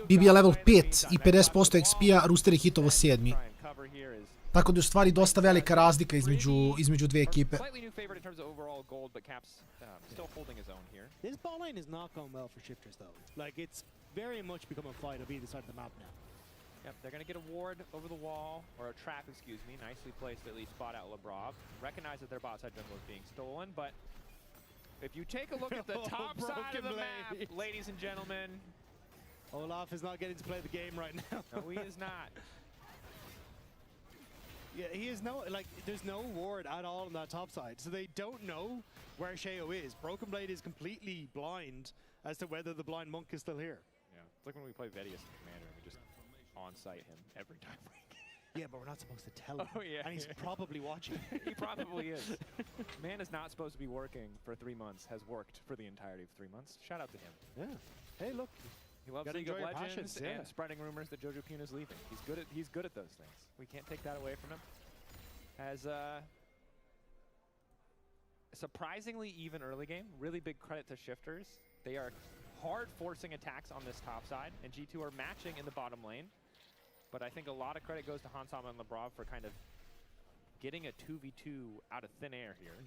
Bibija level 5 i 50% XP-a, Rooster je hitovo 7. Tako da je u stvari dosta velika razlika između dve ekipe. This ball lane is not going well for Shifters though. Like, it's very much become a fight on either side of the map now. Yep, they're going to get a ward over the wall, or a trap, excuse me. Nicely placed, at least spot out Labrov. Recognize that their bot side jungle is being stolen, but if you take a look at the top side of the map, ladies and gentlemen. Olaf is not getting to play the game right now. No, he is not. Yeah, he is no, like, there's no ward at all on that top side, so they don't know where Sheo is. Broken Blade is completely blind as to whether the blind monk is still here. Yeah, it's like when we play Vedius in Commander and we just on-site him every time we Yeah, but we're not supposed to tell him. Oh, yeah. And he's probably watching. He probably is. Man is not supposed to be working for 3 months, has worked for the entirety of 3 months. Shout out to him. Yeah. Hey, look. He loves League of Legends and spreading rumors that Jojo Puna is leaving. He's good at those things. We can't take that away from him. As surprisingly even early game, really big credit to Shifters. They are hard forcing attacks on this top side, and G2 are matching in the bottom lane. But I think a lot of credit goes to Hansama and Labrov for kind of getting a 2v2 out of thin air here.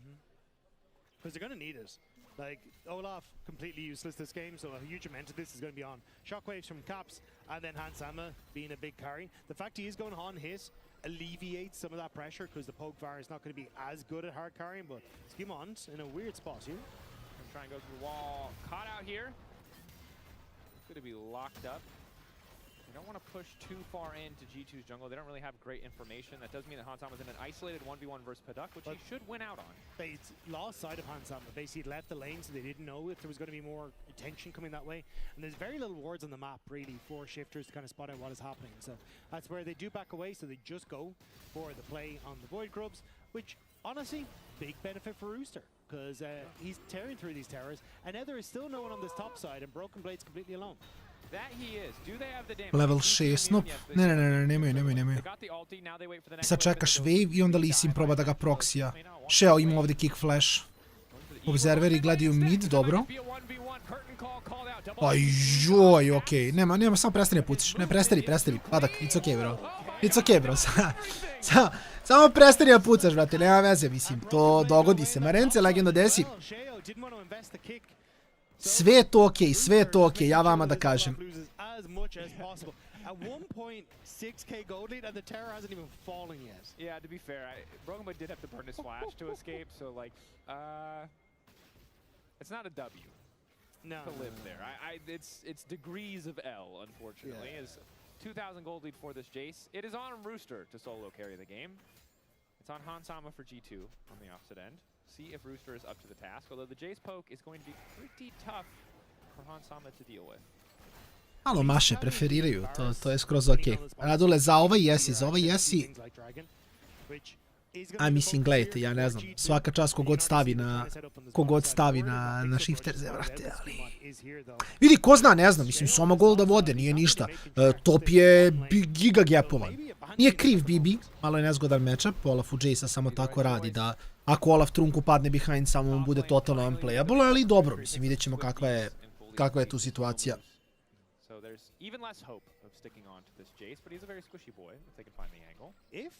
Because they're going to need it. Like, Olaf completely useless this game, so a huge amount of this is going to be on Shockwaves from Caps, and then Hansama being a big carry. The fact he is going on hit alleviates some of that pressure, because the Poke Var is not going to be as good at hard carrying, but Skimont in a weird spot here. I'm trying to go through the wall. Caught out here. Going to be locked up. They don't want to push too far into G2's jungle. They don't really have great information. That does mean that Hansama is in an isolated 1v1 versus Paduk, which he should win out on. They lost sight of Hansama. Basically left the lane, so they didn't know if there was going to be more attention coming that way. And there's very little wards on the map, really, for Shifters to kind of spot out what is happening. So that's where they do back away, so they just go for the play on the Void Grubs, which, honestly, big benefit for Rooster, because he's tearing through these towers, and now there is still no one on this top side, and Broken Blade's completely alone. That he is. Do they have the damage? Level 6, nope. Ne, nemaju. Sad čekaš wave i onda Lee Sin proba da ga proksija. Sheo ima ovdje kick flash. Observeri gledaju mid, dobro. Aj joj, okej. Nema, samo prestani puciš. Ne, prestani. Padak, it's okej, bro. It's okej, bro. Samo prestani da pucaš, brate. Nema veze, mislim. To dogodi se. Marence, legenda desi. Sve je to okej, ja vama da kažem. At one point, 6k gold lead, and the tower hasn't even fallen yet. Yeah, to be fair, Broken Blade did have to burn his flash to escape, so like, it's not a W. No. To live there. It's degrees of L, unfortunately. Yeah. Is 2,000 gold lead for this Jace. It is on Rooster to solo carry the game. It's on Hansama for G2 on the opposite end. See if Rooster is up to the task, although the Jace poke is going to be pretty tough for Hansama to deal with. Malo maše preferiraju, to je skroz okej. Radule, za ovaj jesi... A mislim, gledajte, ja ne znam, svaka čast kogod stavi na shifterze, vrate, ali... Vidi, ko zna, ne znam, mislim, Soma golda vode, nije ništa. Top je giga gapovan. Nije kriv Bibi, malo je nezgodan matchup, Olaf u Jace-a samo tako radi da ako Olaf trunku padne behind, samo mu bude totalno unplayable, ali dobro, mislim, vidjet ćemo kakva je tu situacija. So there's even less hope of sticking on to this Jace, but he's a very squishy boy if they can find the angle. If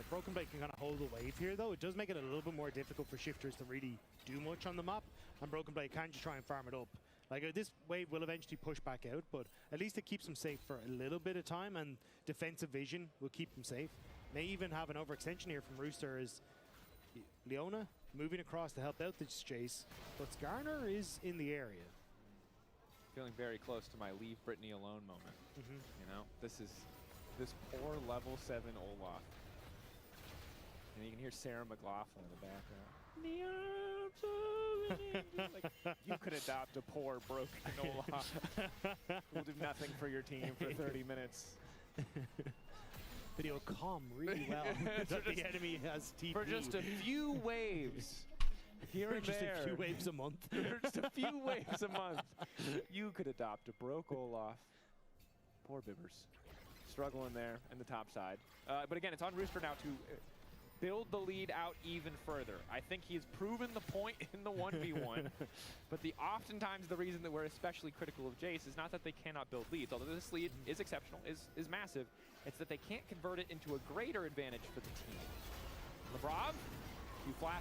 Broken Blade can kind of hold the wave here, though, it does make it a little bit more difficult for Shifters to really do much on the map, and Broken Blade can just try and farm it up. Like, this wave will eventually push back out, but at least it keeps them safe for a little bit of time, and defensive vision will keep them safe. May even have an overextension here from Rooster as Leona moving across to help out this chase, but Skarner is in the area. Feeling very close to my leave Brittany alone moment. You know, this poor level 7 Olaf. And you can hear Sarah McLaughlin in the background. Like, you could adopt a poor, broken Olaf who will do nothing for your team for 30 minutes. Video calm really well that the enemy has TP. For just a few waves. Here and just there. a few waves a month. Just a few waves a month. You could adopt a broke Olaf. Poor Bibbers. Struggling there in the top side. But again, it's on Rooster now to build the lead out even further. I think he's proven the point in the 1v1. But oftentimes the reason that we're especially critical of Jace is not that they cannot build leads, although this lead is exceptional, is massive. It's that they can't convert it into a greater advantage for the team. Lebrov,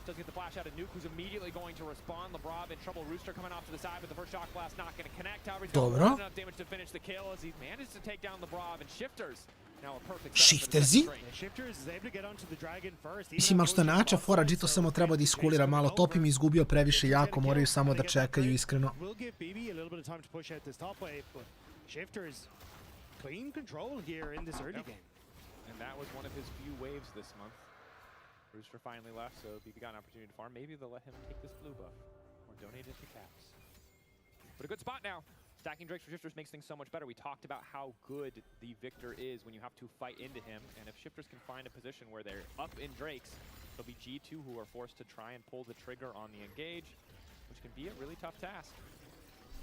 does get the flash out of Nuke, who's immediately going to respond. Lebrov in trouble. Rooster coming off to the side, but the first shock blast not going to connect. However, he's got enough damage to finish the kill as he manages to take down Lebrov, and Shifters now a perfect Shiftersi? Shifters is able to get onto the dragon first. Mislim, ali što je nača fora, Jito samo treba da iskulira malo. Top im izgubio previše jako, moraju samo da čekaju, iskreno. Will give BB a little bit of time to push out this top wave, but Shifters clean control here in this early game. And that was one of his few waves this month. Rooster finally left, so if he got an opportunity to farm, maybe they'll let him take this blue buff or donate it to Caps. But a good spot now. Stacking Drakes for Shifters makes things so much better. We talked about how good the Victor is when you have to fight into him, and if Shifters can find a position where they're up in Drakes, it'll be G2 who are forced to try and pull the trigger on the engage, which can be a really tough task.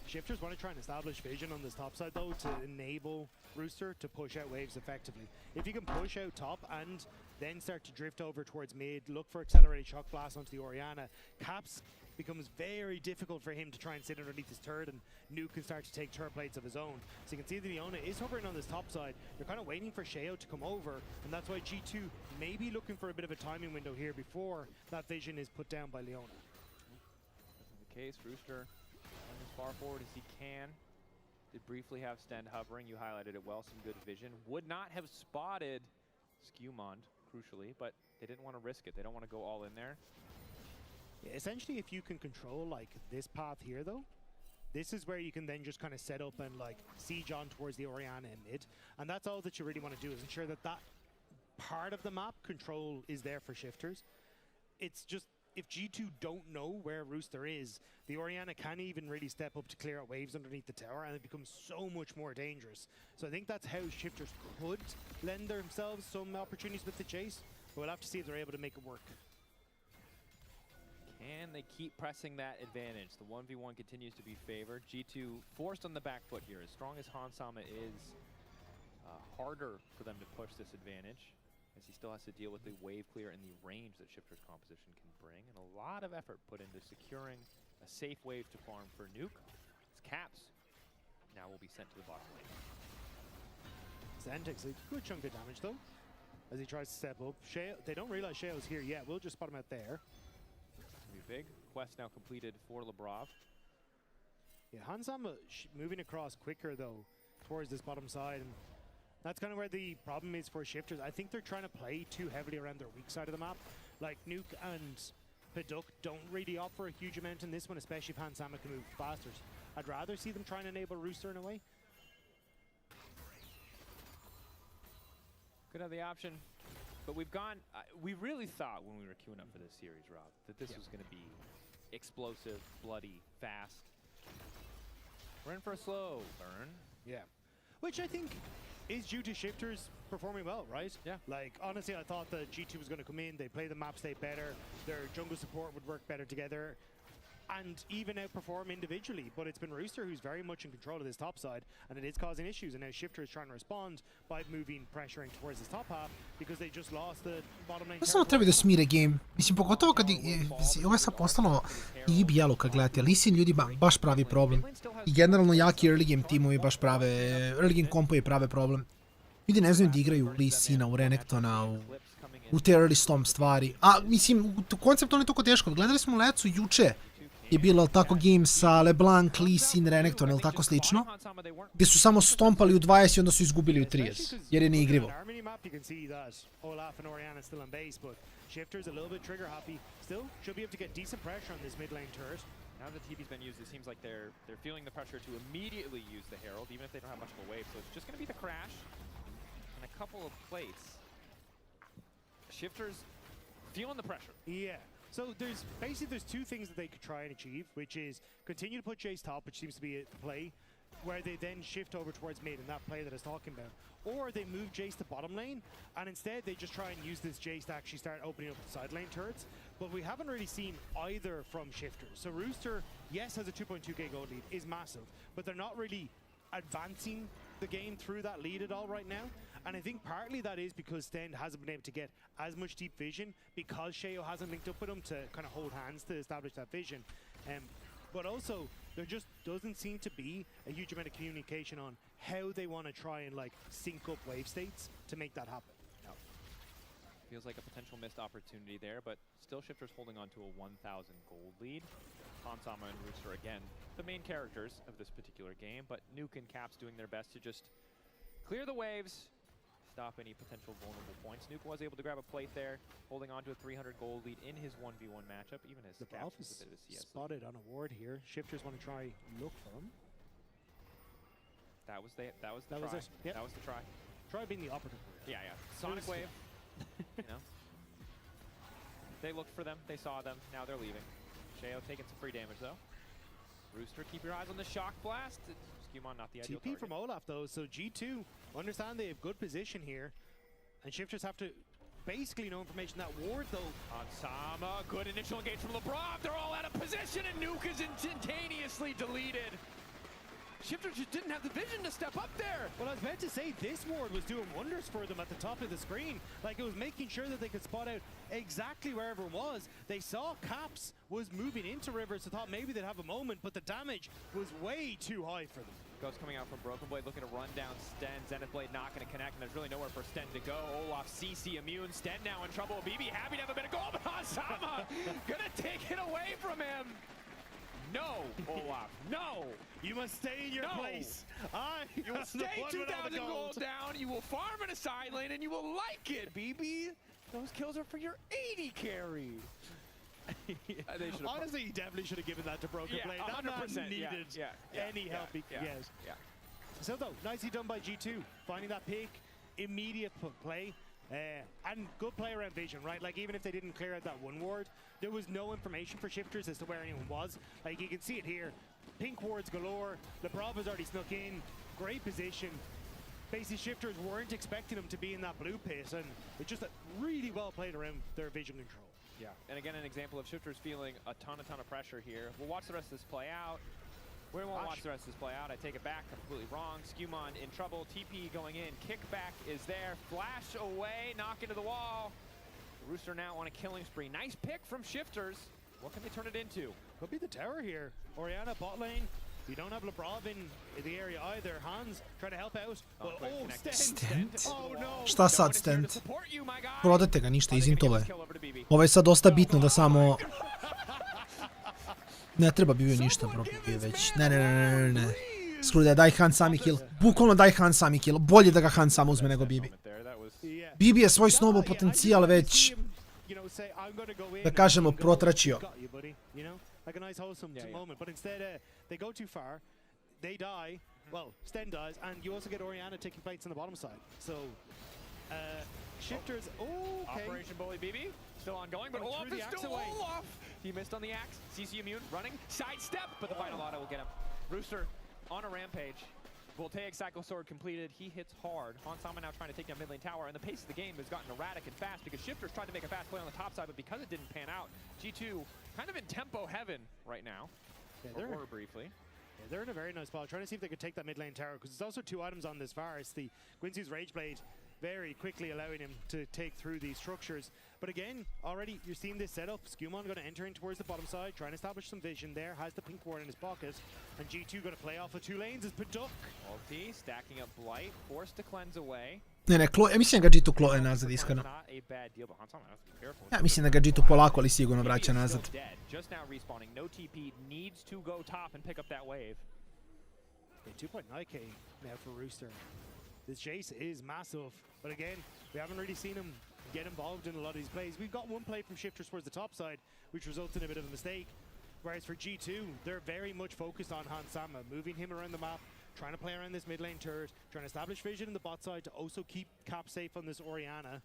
Shifters want to try and establish vision on this top side, though, to enable Rooster to push out waves effectively. If you can push out top and then start to drift over towards mid, look for accelerated shock blast onto the Orianna, Caps becomes very difficult for him to try and sit underneath his turret, and Nuke can start to take turret plates of his own. So you can see that Leona is hovering on this top side. They're kind of waiting for Sheo to come over, and that's why G2 may be looking for a bit of a timing window here before that vision is put down by Leona. That's the case. Rooster as far forward as he can. Did briefly have Stend hovering. You highlighted it well. Some good vision. Would not have spotted Skewmond, crucially, but they didn't want to risk it. They don't want to go all in there. Yeah, essentially, if you can control like this path here, though, this is where you can then just kind of set up and like siege on towards the Orianna in mid, and that's all that you really want to do, is ensure that that part of the map control is there for Shifters. It's just, if G2 don't know where Rooster is, the Orianna can't even really step up to clear out waves underneath the tower, and it becomes so much more dangerous. So I think that's how Shifters could lend themselves some opportunities with the chase, but we'll have to see if they're able to make it work. Can they keep pressing that advantage? The 1v1 continues to be favored. G2 forced on the back foot here. As strong as Hansama is, harder for them to push this advantage, as he still has to deal with the wave clear and the range that Shifter's composition can bring, and a lot of effort put into securing a safe wave to farm for Nuke. It's Caps now will be sent to the bottom lane. Zen takes a good chunk of damage though, as he tries to step up. They don't realize Sheo's here yet. We'll just spot him out there. Be big. Quest now completed for Lebrov. Yeah, Hansama moving across quicker though towards this bottom side, and that's kind of where the problem is for Shifters. I think they're trying to play too heavily around their weak side of the map. Like Nuke and Piduk don't really offer a huge amount in this one, especially if Hansama can move faster. I'd rather see them trying to enable Rooster in a way. Could have the option, but we've gone, we really thought when we were queuing up for this series, Rob, that this was going to be explosive, bloody, fast. We're in for a slow burn. Yeah, which I think is due to Shifters performing well, right? Yeah. Like, honestly, I thought that G2 was going to come in, they play the map state better, their jungle support would work better together, and even outperform individually. But it's been Rooster who's very much in control of this top side, and it is causing issues. And now Shifter is trying to respond by moving, pressuring towards this top half, because they just lost the bottom lane. Jednostavno treba da smire game. Mislim, pogotovo kad ovo je sad postalo i bijelo kad gledate. Lisin ljudi baš pravi problem. I generalno jaki early game timovi baš prave, early game kompovi prave problem. Ljudi ne znaju da igraju Lisina, u Renegtona, u te early stomp stvari. A mislim, konceptualno je toliko teško. Gledali smo u Lecu juče. je bilo tako game sa LeBlanc, Lee Sin, Renekton ili tako slično, gdje su samo stompali u 20 i onda su izgubili u 30, jer je neigrivo. Shifter's a little bit trigger happy. Still, should be able to get decent pressure on this mid lane turret. Now that TP's been used, it seems like they're feeling the pressure to immediately use the Herald, even if they don't have much of a wave. So it's just going to be the crash and a couple of plates. Shifters feeling the pressure. Yeah. So there's two things that they could try and achieve, which is continue to put Jace top, which seems to be the play, where they then shift over towards mid in that play that I was talking about. Or they move Jace to bottom lane, and instead they just try and use this Jace to actually start opening up the side lane turrets. But we haven't really seen either from Shifters. So Rooster, yes, has a 2.2k gold lead, is massive, but they're not really advancing the game through that lead at all right now. And I think partly that is because Stend hasn't been able to get as much deep vision because Sheo hasn't linked up with him to kind of hold hands to establish that vision. But also, there just doesn't seem to be a huge amount of communication on how they want to try and like sync up wave states to make that happen. No. Feels like a potential missed opportunity there, but still Shifters holding on to a 1,000 gold lead. Hansama and Rooster, again, the main characters of this particular game, but Nuke and Caps doing their best to just clear the waves, stop any potential vulnerable points. Nuke was able to grab a plate there, holding on to a 300 gold lead in his 1v1 matchup, even as the Caps is was a bit of a CS spotted on a ward here. Shifters want to try look for him. That was the try. Yep. That was the try. Try being the operative. Yeah, yeah. Sonic Wave. You know. They looked for them. They saw them. Now they're leaving. Sheo taking some free damage though. Rooster, keep your eyes on the shock blast. Skewmon, not the ideal TP target. from Olaf though, so G2 understand they have good position here, and Shifters have to basically no information. That ward though. Hansama, good initial engage from LeBron. They're all out of position, and Nuke is instantaneously deleted. Shifters just didn't have the vision to step up there. Well, I was meant to say this ward was doing wonders for them at the top of the screen. Like, it was making sure that they could spot out exactly where everyone was. They saw Caps was moving into Rivers, so thought maybe they'd have a moment, but the damage was way too high for them. Ghost coming out from Broken Blade, looking to run down Sten. Zenith Blade not going to connect, and there's really nowhere for Sten to go. Olaf, CC immune. Sten now in trouble. BB happy to have a bit of goal, but Hansama gonna take it away from him. No, Olaf, no! You must stay in your place. You will stay 2,000 gold down, you will farm in a side lane, and you will like it, BB. Those kills are for your 80 carry. Honestly, he definitely should have given that to Broken Blade. That 100% man needed any help he could get. So though, nicely done by G2, finding that pick, immediate play. And good play around vision, right? Like, even if they didn't clear out that one ward, there was no information for Shifters as to where anyone was. Like, you can see it here. Pink wards galore. LeBron already snuck in. Great position. Basically, Shifters weren't expecting him to be in that blue pit, and it just really well played around their vision control. Yeah, and again, an example of Shifters feeling a ton of pressure here. We'll watch the rest of this play out. We won't watch the rest of this play out. I take it back, completely wrong. Skewmon in trouble. TP going in. Kickback is there. Flash away. Knock into the wall. Rooster now on a killing spree. Nice pick from Shifters. What can they turn it into? Could be the tower here. Orianna bot lane. You don't have Lebrov in the area either. Hans trying to help out. But, Stent? Oh no! Šta sad Stent? Prodajte ga, ništa, izintove. Ovo je sad dosta bitno da samo... Ne treba bi bio ništa, bro, bio već. Ne. Skruda, daj Han sami kill. Bukvalno daj Han sami kill. Bolje da ga Han sam uzme nego Bibi. Bibi je svoj snowball potencijal već, da kažemo, protračio. Like a nice wholesome moment, but instead they go too far, they die. Well, Sten dies, and you also get Orianna taking plates on the bottom side. So, Shifters. Okay. Operation Bully BB still ongoing, but Olaf is still Olaf. He missed on the axe. CC immune running sidestep, but the final auto will get him. Rooster on a rampage. Voltaic Cycle Sword completed. He hits hard. Hansama now trying to take down mid lane tower, and the pace of the game has gotten erratic and fast because Shifters tried to make a fast play on the top side, but because it didn't pan out, G2 kind of in tempo heaven right now. Or briefly. Yeah, they're in a very nice spot, trying to see if they could take that mid lane tower, because there's also two items on this Varus. The Quincy's Rage Blade very quickly allowing him to take through these structures. But again, already you're seeing this setup. Skewmon going to enter in towards the bottom side, trying to establish some vision there, has the pink ward in his pocket, and G2 going to play off of two lanes as Paduk. Ulti stacking up Blight, forced to cleanse away. Ne, ja mislim da ga G2 kloje nazad, iskreno. Ja mislim da ga G2 polako, ali sigurno vraća nazad. Just now respawning. No TP needs to go top and pick up that wave. 2.9k now for Rooster. This chase is massive, but again, we haven't really seen him get involved in a lot of these plays. We've got one play from Shifters towards the top side, which results in a bit of a mistake. Whereas for G2, they're very much focused on Hansama, moving him around the map, trying to play around this mid lane turret, trying to establish vision in the bot side to also keep Cap safe on this Orianna.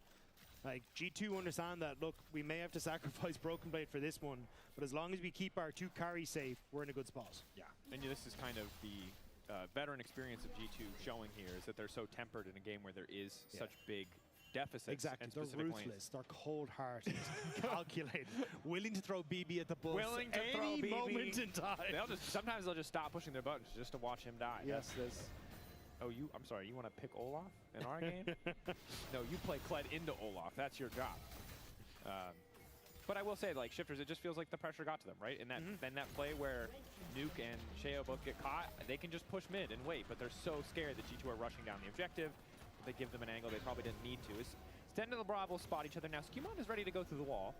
Like, G2 understand that, look, we may have to sacrifice Broken Blade for this one, but as long as we keep our 2 carries safe, we're in a good spot. Yeah, and this is kind of the veteran experience of G2 showing here, is that they're so tempered in a game where there is such big deficits. Exactly, and they're ruthless, they're cold-hearted, calculated, willing to throw BB at the bus willing to any throw BB. moment in time. Sometimes they'll just stop pushing their buttons just to watch him die. Yes. Oh, I'm sorry, you want to pick Olaf in our game? No, you play Kled into Olaf, that's your job. But I will say, like, Shifters, it just feels like the pressure got to them, right? In that play where Nuke and Sheo both get caught, they can just push mid and wait, but they're so scared that G2 are rushing down the objective. They give them an angle they probably didn't need to. Sentinel and Bravo spot each other now. Skimon is ready to go through the wall,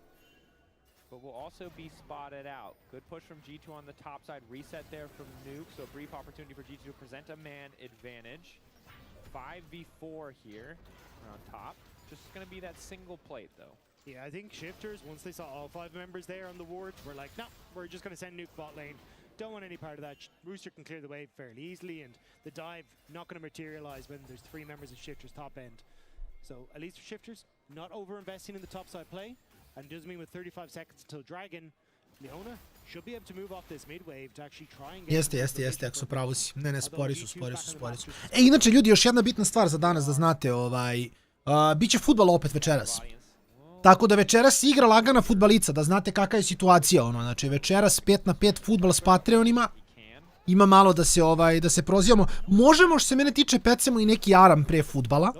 but will also be spotted out. Good push from G2 on the top side. Reset there from Nuke, so a brief opportunity for G2 to present a man advantage. 5v4 here on top. Just going to be that single plate, though. Yeah, I think Shifters, once they saw all 5 members there on the wards, were like, no, we're just going to send Nuke bot lane. Don't want any part of that. Rooster can clear the wave fairly easily, and the dive not going to materialize when there's 3 members of Shifters top end. So at least for Shifters, not over-investing in the top side play, and it does mean with 35 seconds until Dragon, Leona should be able to move off this mid wave to actually try and get... Jeste, ako su pravo si. Ne, spori su. Inače, ljudi, još jedna bitna stvar za danas da znate, biće fudbal opet večeras. Tako da večeras igra lagana fudbalica, da znate kakva je situacija, znači večeras 5 na 5 fudbal s Patreonima, ima malo da se prozivamo. Možemo, što se mene tiče, pecemo i neki aram pre fudbala.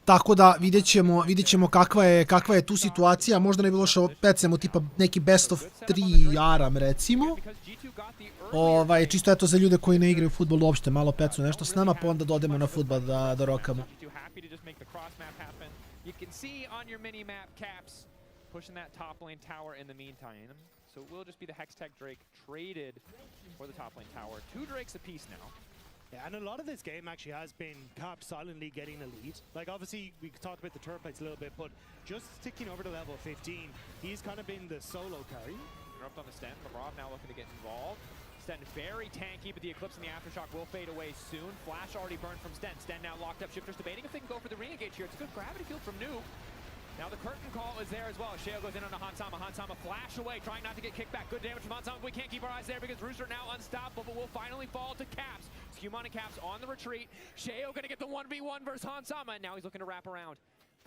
Tako da vidjet ćemo kakva je tu situacija, možda ne bi lošao pecemo tipa neki best of 3 aram recimo. Čisto eto za ljude koji ne igraju fudbal uopšte, malo pecu nešto s nama, pa onda dodemo na fudbal da rokamo. Pushing that top lane tower in the meantime. So it will just be the Hextech Drake traded for the top lane tower. 2 Drakes apiece now. Yeah, and a lot of this game actually has been Cap silently getting a lead. Like, obviously, we talked about the turret plates a little bit, but just sticking over to level 15, he's kind of been the solo carry. Dropped on the Sten. Labrov now looking to get involved. Sten very tanky, but the Eclipse and the Aftershock will fade away soon. Flash already burned from Sten. Sten now locked up. Shifters debating if they can go for the Renegade here. It's a good gravity field from Nuke. Now the curtain call is there as well. Sheo goes in on a Hansama. Hansama flash away, trying not to get kicked back. Good damage from Hansama. We can't keep our eyes there because Rooster now unstoppable, but will finally fall to Caps. Skewmon and Caps on the retreat. Sheo gonna get the 1v1 versus Hansama, and now he's looking to wrap around.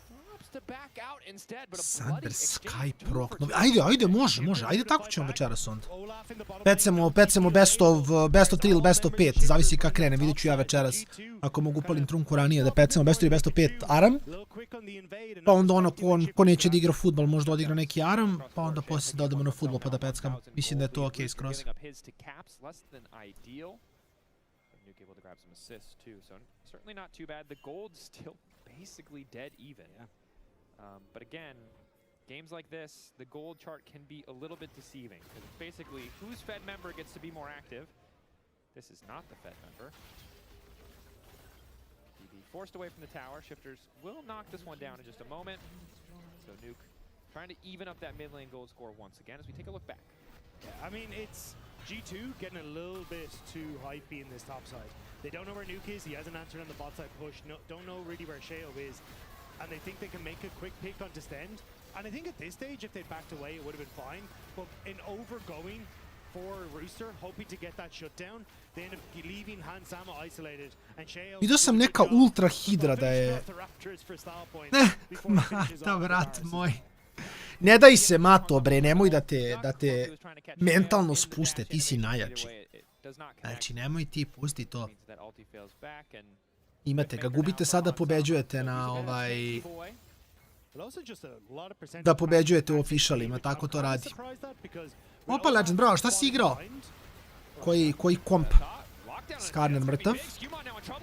Props to back out instead, but a bloody exchange. Ajde, može. Ajde, tako ćemo večeras onda. Pecemo best of 3 ili best of 5, zavisi kako krene. Vidjet ću ja večeras, ako mogu upalim trunku ranije, da pecemo best of 3 best of 5 aram. Pa onda ko neće da igra futbol, možda odigra neki aram, pa onda poslije da odemo na futbol pa da peckamo. Mislim da je to okej skroz. Basically dead even. But again, games like this, the gold chart can be a little bit deceiving because it's basically whose Fed member gets to be more active. This is not the Fed member. BB forced away from the tower. Shifters will knock this one down in just a moment. So Nuke trying to even up that mid lane gold score once again as we take a look back. Yeah, I mean, it's G2 getting a little bit too hypey in this top side. They don't know where Nuke is, he hasn't answered on the bot side push, don't know really where Sheo is, and they think they can make a quick pick onto Stend. And I think at this stage, if they'd backed away, it would have been fine, but in overgoing for Rooster, hoping to get that shutdown, they end up leaving Hansama isolated, and Sheo... Vidio sam neka ultra hidra da je... Mata, brat moj. Ne daj se, Mato, bre, nemoj da te mentalno spuste, ti si najjači. Znači, nemoj ti, pusti to. Imate ga, gubite sada, pobeđujete na da pobeđujete u officialima, tako to radi. Opa, Legend, bravo, šta si igrao? Koji komp? Skarner mrtav.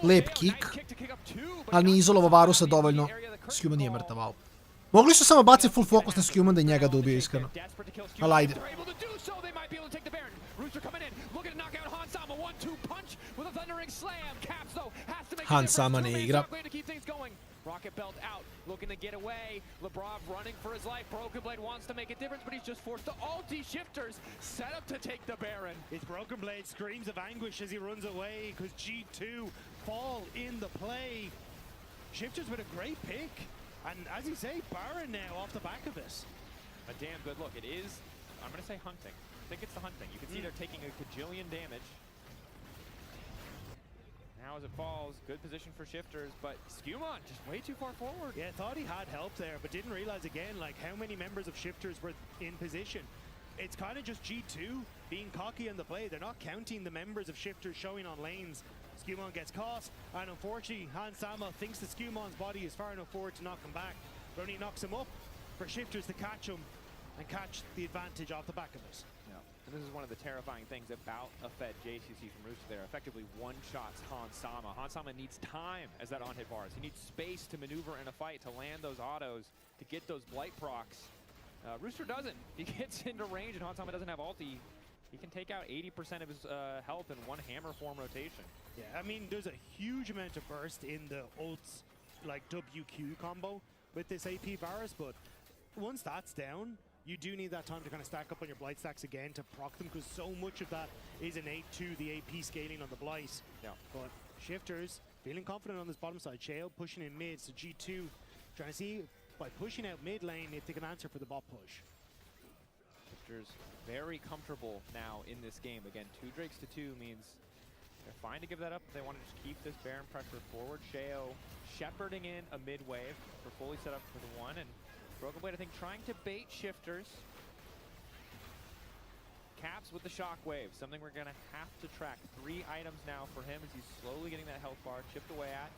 Lep kick. Ali nije izolovao Varusa dovoljno. Skuma nije mrtav, ali. Mogli su samo baciti full focus na Skuma da i njega dobio iskreno. Ali ajde. Hans sama ne igra. Rocket belt out, looking to get away. Lebrov running for his life. Broken Blade wants to make a difference, but he's just forced to ulti. Shifters set up to take the Baron. His Broken Blade screams of anguish as he runs away because G2 fall in the play. Shifters with a great pick. And as you say, Baron now off the back of this. A damn good look. It is, I'm going to say hunting. I think it's the hunting. You can see they're taking a cajillion damage. Now as it falls, good position for Shifters, but Skumon just way too far forward. Yeah, thought he had help there, but didn't realize again like how many members of Shifters were in position. It's kind of just G2 being cocky on the play. They're not counting the members of Shifters showing on lanes. Skumon gets caught, and unfortunately, Hans Sama thinks that Skumon's body is far enough forward to knock him back. But only knocks him up for Shifters to catch him and catch the advantage off the back of it. And this is one of the terrifying things about a fed JCC from Rooster there. Effectively one-shots Hans Sama. Hans Sama needs time as that on-hit bars. He needs space to maneuver in a fight, to land those autos, to get those blight procs. Rooster doesn't. He gets into range and Hans Sama doesn't have ulti. He can take out 80% of his health in one hammer form rotation. Yeah, I mean, there's a huge amount of burst in the ults, like WQ combo with this AP Varus, but once that's down, you do need that time to kind of stack up on your Blight stacks again to proc them, because so much of that is innate to the AP scaling on the Blight. Yeah. But Shifters feeling confident on this bottom side. Shale pushing in mid, so G2 trying to see by pushing out mid lane if they can answer for the bot push. Shifters very comfortable now in this game. Again, 2 Drakes to 2 means they're fine to give that up. They want to just keep this Baron pressure forward. Sheo shepherding in a mid wave. We're fully set up for the one, and Broken Blade, I think, trying to bait Shifters. Caps with the shockwave, something we're going to have to track. 3 items now for him as he's slowly getting that health bar chipped away at.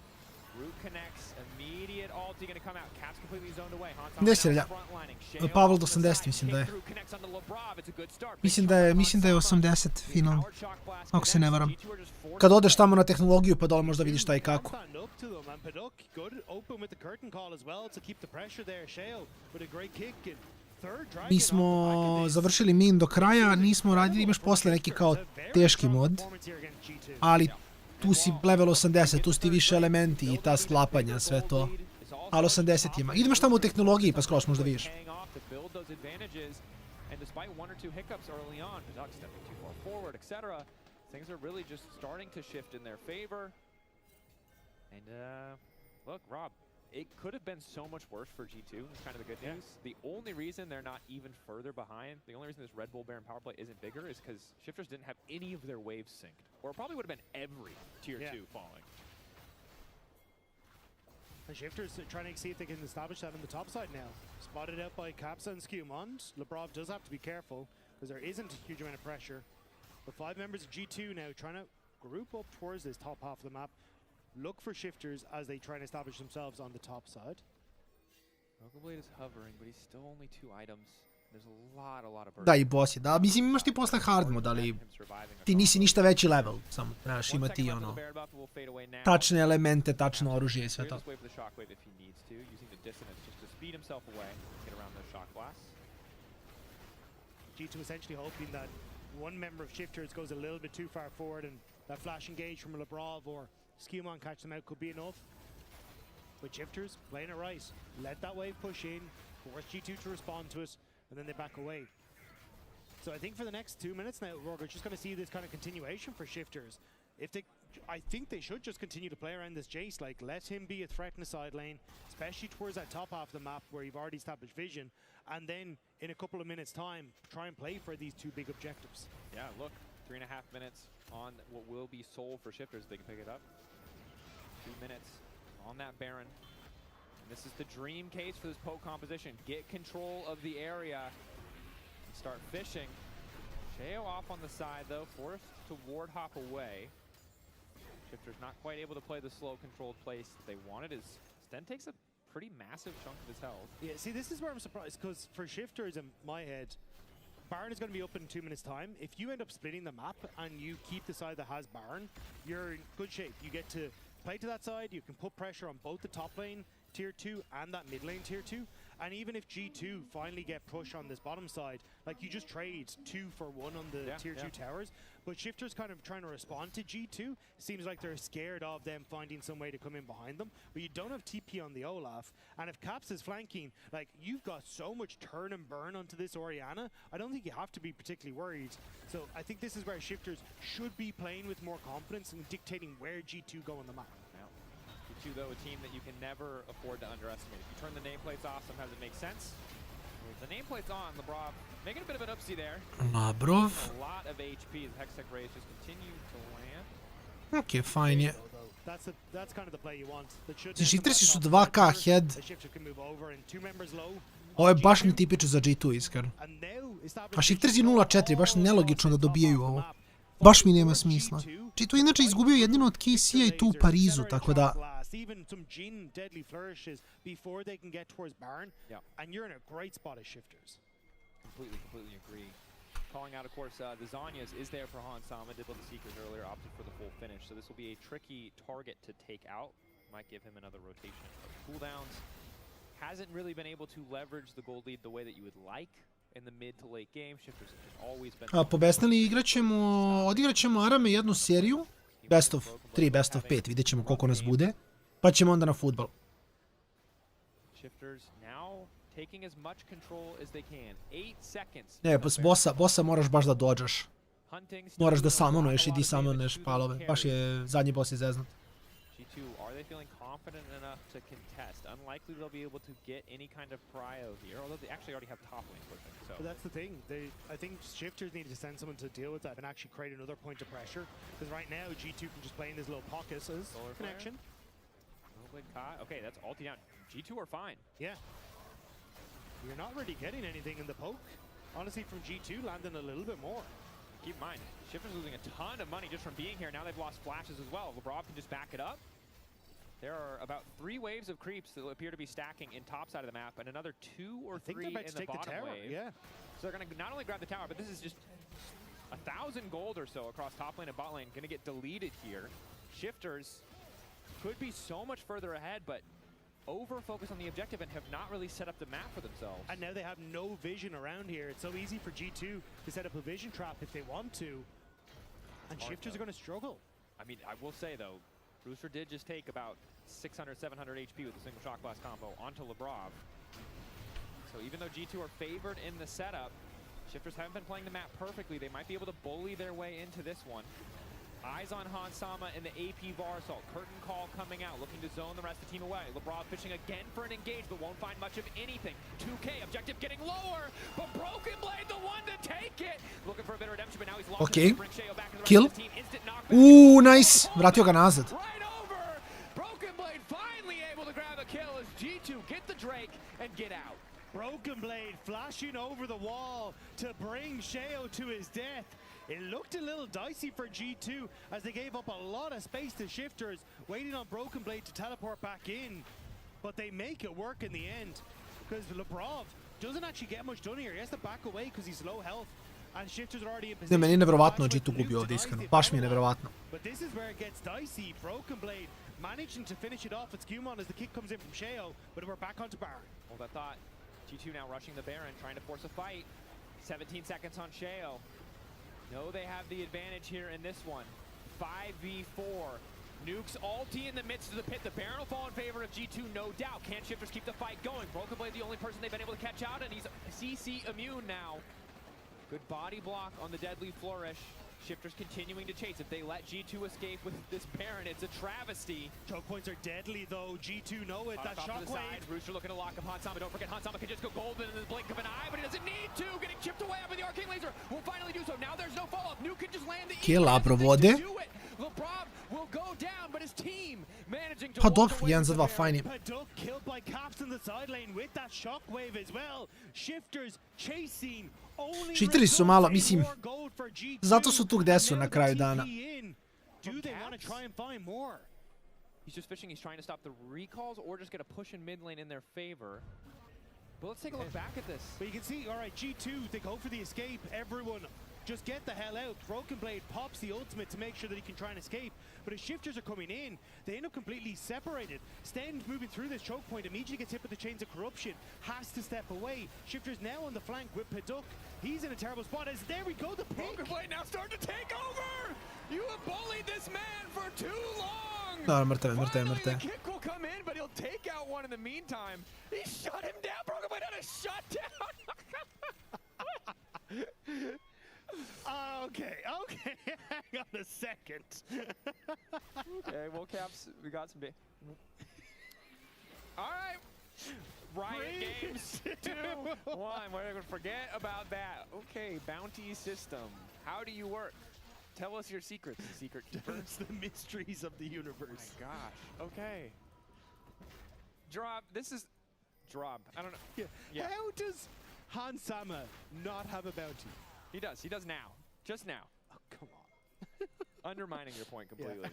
Root connects, immediate ulti going to come out. Caps completely zoned away. Desir, ja. Pavel do 80, mislim da je. Mislim da je 80 finalno, ako se ne varam. Kad odeš tamo na tehnologiju pa dole možda vidiš šta i kako. Mi smo završili min do kraja, nismo radili, imaš posle neki kao teški mod, ali tu si level 80, tu si ti više elementi i ta sklapanja, sve to. Ali 80 ima. Idemo tamo u tehnologiji pa skroz možda vidiš. Things are really just starting to shift in their favor. And look, Rob, it could have been so much worse for G2. It's kind of the good news. The only reason they're not even further behind, the only reason this Red Bull Baron power play isn't bigger is because Shifters didn't have any of their waves synced. Or it probably would have been every tier 2 falling. The Shifters are trying to see if they can establish that on the top side now. Spotted out by Capsa and Skumond. Lebrov does have to be careful because there isn't a huge amount of pressure. The 5 members of G2 now trying to group up towards this top half of the map. Look for Shifters as they try and establish themselves on the top side. Broken Blade is hovering, but he's still only 2 items. There's a lot of burst. Da, i boss je. Da, mislim imaš ti posle hard mod, ali ti nisi ništa veći level. Samo trebaš imati ono tačne elemente, tačno oružje i sve to. G2 essentially hoping that one member of Shifters goes a little bit too far forward and that flash engage from Lebrov or Skumon catch them out could be enough. But Shifters playing it right. Let that wave push in, force G2 to respond to it, and then they back away. So I think for the next 2 minutes now, we're just going to see this kind of continuation for Shifters. I think they should just continue to play around this Jace, like let him be a threat in the side lane, especially towards that top half of the map where you've already established vision, and then in a couple of minutes time, try and play for these 2 big objectives. Yeah, look, 3.5 minutes on what will be sold for Shifters, they can pick it up. 2 minutes on that Baron. And this is the dream case for this poke composition. Get control of the area and start fishing. Cheo off on the side though, forced to ward hop away. Shifters not quite able to play the slow controlled place that they wanted as Sten takes a pretty massive chunk of his health. Yeah, see, this is where I'm surprised, because for Shifters in my head, Baron is going to be up in 2 minutes' time. If you end up splitting the map and you keep the side that has Baron, you're in good shape. You get to play to that side. You can put pressure on both the top lane tier 2 and that mid lane tier 2. And even if G2 finally get push on this bottom side, like you just trade 2 for 1 on the tier 2 towers. But Shifter's kind of trying to respond to G2. Seems like they're scared of them finding some way to come in behind them. But you don't have TP on the Olaf. And if Caps is flanking, like you've got so much turn and burn onto this Orianna, I don't think you have to be particularly worried. So I think this is where Shifters should be playing with more confidence and dictating where G2 go on the map. G2, though, a team that you can never afford to underestimate. If you turn the nameplates off, sometimes it makes sense. With the nameplates on, LeBron making a bit of an upsie there. Labrov. A lot of HP. The Hextech Rays just continue to land. Ok, fajn je. That's kind of the play you want. Znači, Shiftersi su 2k head. Ovo je baš netipično za G2, iskreno. A Shiftersi 0-4, baš nelogično da dobijaju ovo. Baš mi nema smisla. G2 inače izgubio jedino od KC-a i tu u Parizu, tako da... Even some Jin deadly flourishes before they can get towards Baron, and you're in a great spot as Shifters. Completely agree. Calling out, of course, the Zanyas is there for Han Sama. Did with the Seekers earlier, opted for the full finish. So this will be a tricky target to take out. Might give him another rotation. But cooldowns hasn't really been able to leverage the gold lead the way that you would like in the mid to late game. Shifters have always been... Pobesnili odigrat ćemo Arame jednu seriju. Best of 3, best of 5, vidjet ćemo koliko nas bude. Pa ćemo onda na futbol. Ne, bossa moraš baš da dođaš. Moraš da summonuješ i disummonuješ palove. Baš je zadnji boss izeznut. G2, are they feeling confident enough to contest? Unlikely they'll be able to get any kind of prio here, although they actually already have top lane pushing. So. But that's the thing. I think Shifters need to send someone to deal with that and actually create another point of pressure. Because right now, G2 can just play in this little pockets as connection. Okay, that's ulti down. G2 are fine. Yeah. You're not really getting anything in the poke. Honestly, from G2, landing a little bit more. Keep in mind, Shifters losing a ton of money just from being here. Now they've lost flashes as well. LeBron can just back it up. There are about 3 waves of creeps that appear to be stacking in top side of the map, and another 2 or 3 in the bottom wave. Yeah. So they're going to not only grab the tower, but this is just 1,000 gold or so across top lane and bot lane going to get deleted here. Shifters could be so much further ahead, but over-focus on the objective and have not really set up the map for themselves. And now they have no vision around here. It's so easy for G2 to set up a vision trap if they want to. And Shifters are going to struggle. I mean, I will say, though, Rooster did just take about 600, 700 HP with a single shock blast combo onto Labrov. So even though G2 are favored in the setup, Shifters haven't been playing the map perfectly. They might be able to bully their way into this one. Eyes on Han Sama and the AP VAR assault. Curtain call coming out, looking to zone the rest of the team away. Labrov fishing again for an engage, but won't find much of anything. 2K, objective getting lower, but Broken Blade the one to take it. Looking for a bit of redemption, but now he's lost. Okay. Kill. Nice. Vratio ga nazad. Right over. Broken Blade finally able to grab a kill as G2 get the Drake and get out. Broken Blade flashing over the wall to bring Sheo to his death. It looked a little dicey for G2 as they gave up a lot of space to Shifters, waiting on Broken Blade to teleport back in. But they make it work in the end, because Labrov doesn't actually get much done here. He has to back away because he's low health, and Shifters are already in position. Ne, meni je nevjerovatno G2 gubio ovdje, iskreno. Baš mi je nevjerovatno. But this is where it gets dicey. Broken Blade managing to finish it off with Skumon as the kick comes in from Sheo, but we're back onto Baron. Hold that thought. G2 now rushing the Baron, trying to force a fight. 17 seconds on Sheo. No, they have the advantage here in this one. 5v4. Nukes ulti in the midst of the pit. The Baron will fall in favor of G2, no doubt. Can Shifters keep the fight going? Broken Blade, the only person they've been able to catch out, and he's CC immune now. Good body block on the deadly flourish. Shifters continuing to chase. If they let G2 escape with this Baron, it's a travesty. Choke points are deadly, though. G2 know it. That shockwave. Rooster looking to lock up Han Sama. Don't forget, Han Sama can just go golden in the blink of an eye, but he doesn't need to. Getting chipped away up in the arcane laser. Will finally do so. Now there's no follow-up. Nuke can just land the Kill, a provode. LeBron will go down, but his team managing to Pa dobro, 1 za 2, fajn je. Paduk killed by Caps in the side lane with that shockwave as well. Shifters chasing. Shifteri su malo, mislim, zato su tu gde su na kraju dana. Do they want to try and find more? He's just fishing. He's trying to stop the recalls or just get a push in mid lane in their favor. Well, let's take a look back at this. But you can see, all right, G2, they go for the escape. Everyone just get the hell out. Broken Blade pops the ultimate to make sure that he can try and escape. But as shifters are coming in, they end up completely separated. Stend moving through this choke point immediately gets hit with the Chains of Corruption. Has to step away. Shifters now on the flank with Paduk. He's in a terrible spot. As there we go, the pick. Broken Blade now starting to take over. You have bullied this man for too long. Dobro, mrtav je. The kick will come in, but he'll take out one in the meantime. He shut him down. Broken Blade had a shutdown. Okay, hang on a second. Okay, well, Caps, we got some big. All right, Riot Games 2, 1. We're gonna forget about that. Okay, bounty system. How do you work? Tell us your secrets, Secret Keeper. It's the mysteries of the universe. Oh my gosh. Okay. Drop. This is drop. I don't know. Yeah. How does Han Sama not have a bounty? He does. He does now. Just now. Oh, come on. Undermining your point completely.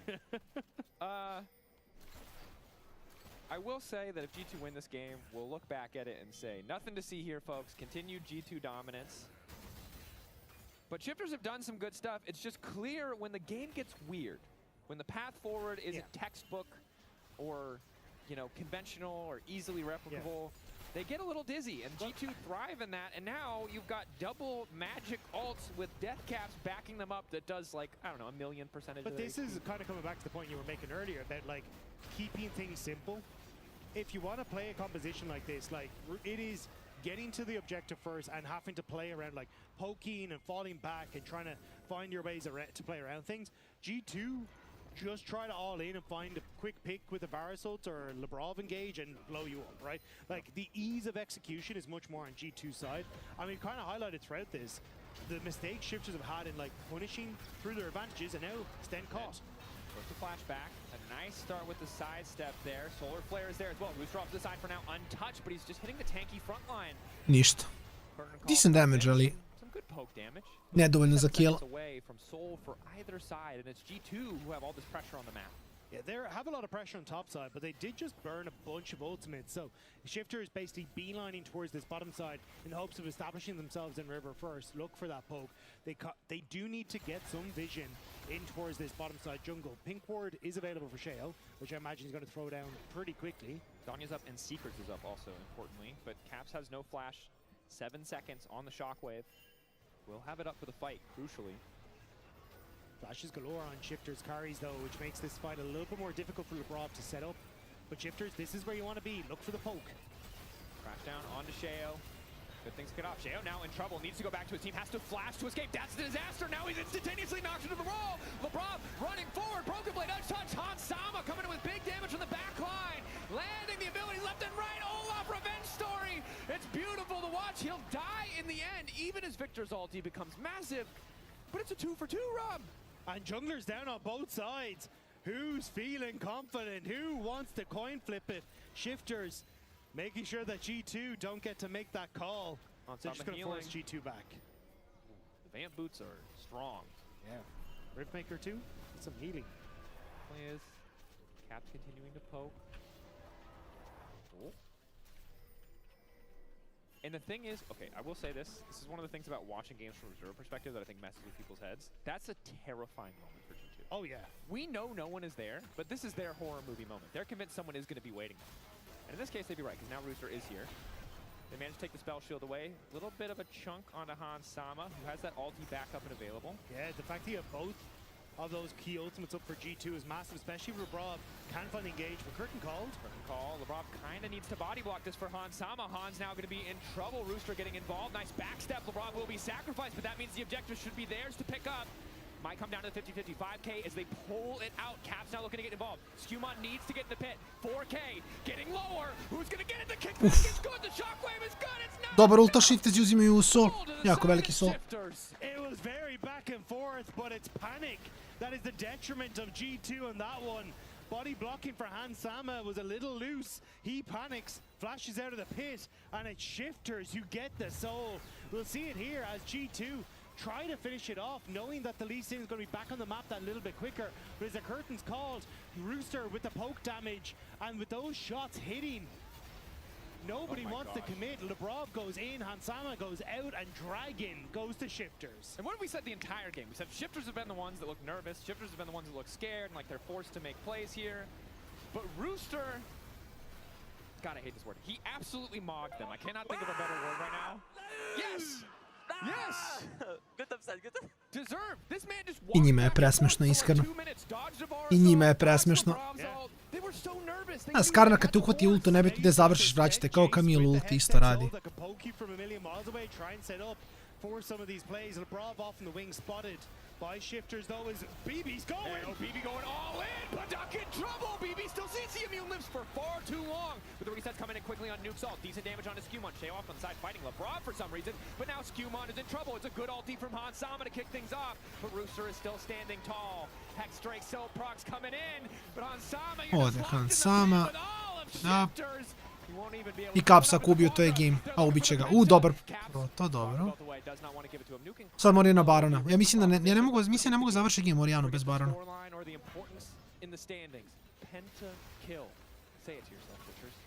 I will say that if G2 win this game, we'll look back at it and say, nothing to see here, folks. Continued G2 dominance. But shifters have done some good stuff. It's just clear when the game gets weird, when the path forward isn't textbook or, you know, conventional or easily replicable, they get a little dizzy, and G2 thrive in that, and now you've got double magic ults with death caps backing them up that does, like, I don't know, 1,000,000%. But this is kind of coming back to the point you were making earlier about, like, keeping things simple. If you want to play a composition like this, like, it is getting to the objective first and having to play around, like, poking and falling back and trying to find your ways to play around things. G2 just try to all in and find a quick pick with a Varus ult or Labrov engage and blow you up, right? Like, the ease of execution is much more on G2's side. I mean, kind of highlighted throughout this, the mistakes shifters have had in, like, punishing through their advantages, and now Sten caught. Goes to flashback. A nice start with the sidestep there. Solar Flare is there as well. Moves off to the side for now, untouched, but he's just hitting the tanky front line. Ništa. Decent damage, ali some good poke damage. Nedovoljno za kill. Away from Soul for either side, and it's G2 who have all this pressure on the map. Yeah, they have a lot of pressure on top side, but they did just burn a bunch of ultimates. So Shifter is basically beelining towards this bottom side in hopes of establishing themselves in River first. Look for that poke. They do need to get some vision in towards this bottom side jungle. Pink Ward is available for Shale, which I imagine he's going to throw down pretty quickly. Danya's up and Secrets is up also, importantly, but Caps has no flash. 7 seconds on the shockwave. We'll have it up for the fight, crucially. Flashes galore on Shifter's carries, though, which makes this fight a little bit more difficult for Labrov to set up. But Shifters, this is where you want to be. Look for the poke. Crash down onto Sheo. Good things to get off. Sheo now in trouble. Needs to go back to his team. Has to flash to escape. That's the disaster. Now he's instantaneously knocked into the wall. Labrov running forward. Broken Blade untouched. Han Sama coming in with big damage from the back line. Landing the ability left and right. Olaf revenge story. It's beautiful to watch. He'll die in the end. Even as Victor's ulti becomes massive. But it's a 2-for-2 rub. And junglers down on both sides. Who's feeling confident? Who wants to coin flip it? Shifters making sure that G2 don't get to make that call. They're just going to force G2 back. The Vamp boots are strong. Yeah. Riftmaker 2, some healing. Is Caps continuing to poke. Oh. And the thing is, okay, I will say this. This is one of the things about watching games from a reserve perspective that I think messes with people's heads. That's a terrifying moment for G2. Oh, yeah. We know no one is there, but this is their horror movie moment. They're convinced someone is going to be waiting. And in this case, they'd be right, because now Rooster is here. They managed to take the spell shield away. A little bit of a chunk onto Han Sama, who has that ulti back up and available. Yeah, the fact that you have both of those key ultimates up for G2 is massive, especially if Labrov can't find engage, but Curtain called. Curtain call. Labrov kind of needs to body block this for Han Sama. Han's now going to be in trouble. Rooster getting involved. Nice backstep. Labrov will be sacrificed, but that means the objective should be theirs to pick up. Might come down to the 50-50. 5K as they pull it out. Caps now looking to get involved. Skewmon needs to get in the pit. 4K getting lower. Who's going to get it? The kickback is good. The shockwave is good. It's not. Dobar ulta, shifters uzimaju sol. Jako veliki sol. It was very back and forth, but it's panic. That is the detriment of G2 on that one. Body blocking for Han Sama was a little loose. He panics, flashes out of the pit, and it's Shifters who get the soul. We'll see it here as G2 try to finish it off, knowing that the Lee Sin is going to be back on the map that little bit quicker. But as the curtain's called, Rooster with the poke damage, and with those shots hitting, Nobody wants to commit. Lebrov goes in, Hansama goes out, and Dragon goes to Shifters. And what have we said the entire game? We said Shifters have been the ones that look nervous. Shifters have been the ones that look scared and like they're forced to make plays here. But Rooster, God, I hate this word. He absolutely mogged them. I cannot think of a better word right now. Yes! Yes! Deserve. This man just I njima je presmešno, iskreno. I njima je presmešno. A Skarna kad te uhvati ultu, ne bi gde završiš, vraćate kao Camille ulti, isto radi. For some of these plays, Lebrov off in the wing spotted by Shifters though is BB's going! BB going all in, but Duck in trouble! BB still sees the immune lives for far too long. With the resets coming in quickly on Nuke's ult, decent damage on his Skewmon. Shea off on the side fighting Lebrov for some reason, but now Skewmon is in trouble. It's a good ulti from Hansama to kick things off, but Rooster is still standing tall. Hex Drake Silk procs coming in, but Hansama, you're just locked in the ring with all of Shifters. I Kapsak ubio, to je game. A ubit će ga. Dobar. To dobro. Sad mora na Barona. Ja mislim da ne mogu završiti game Orianu bez Barona. I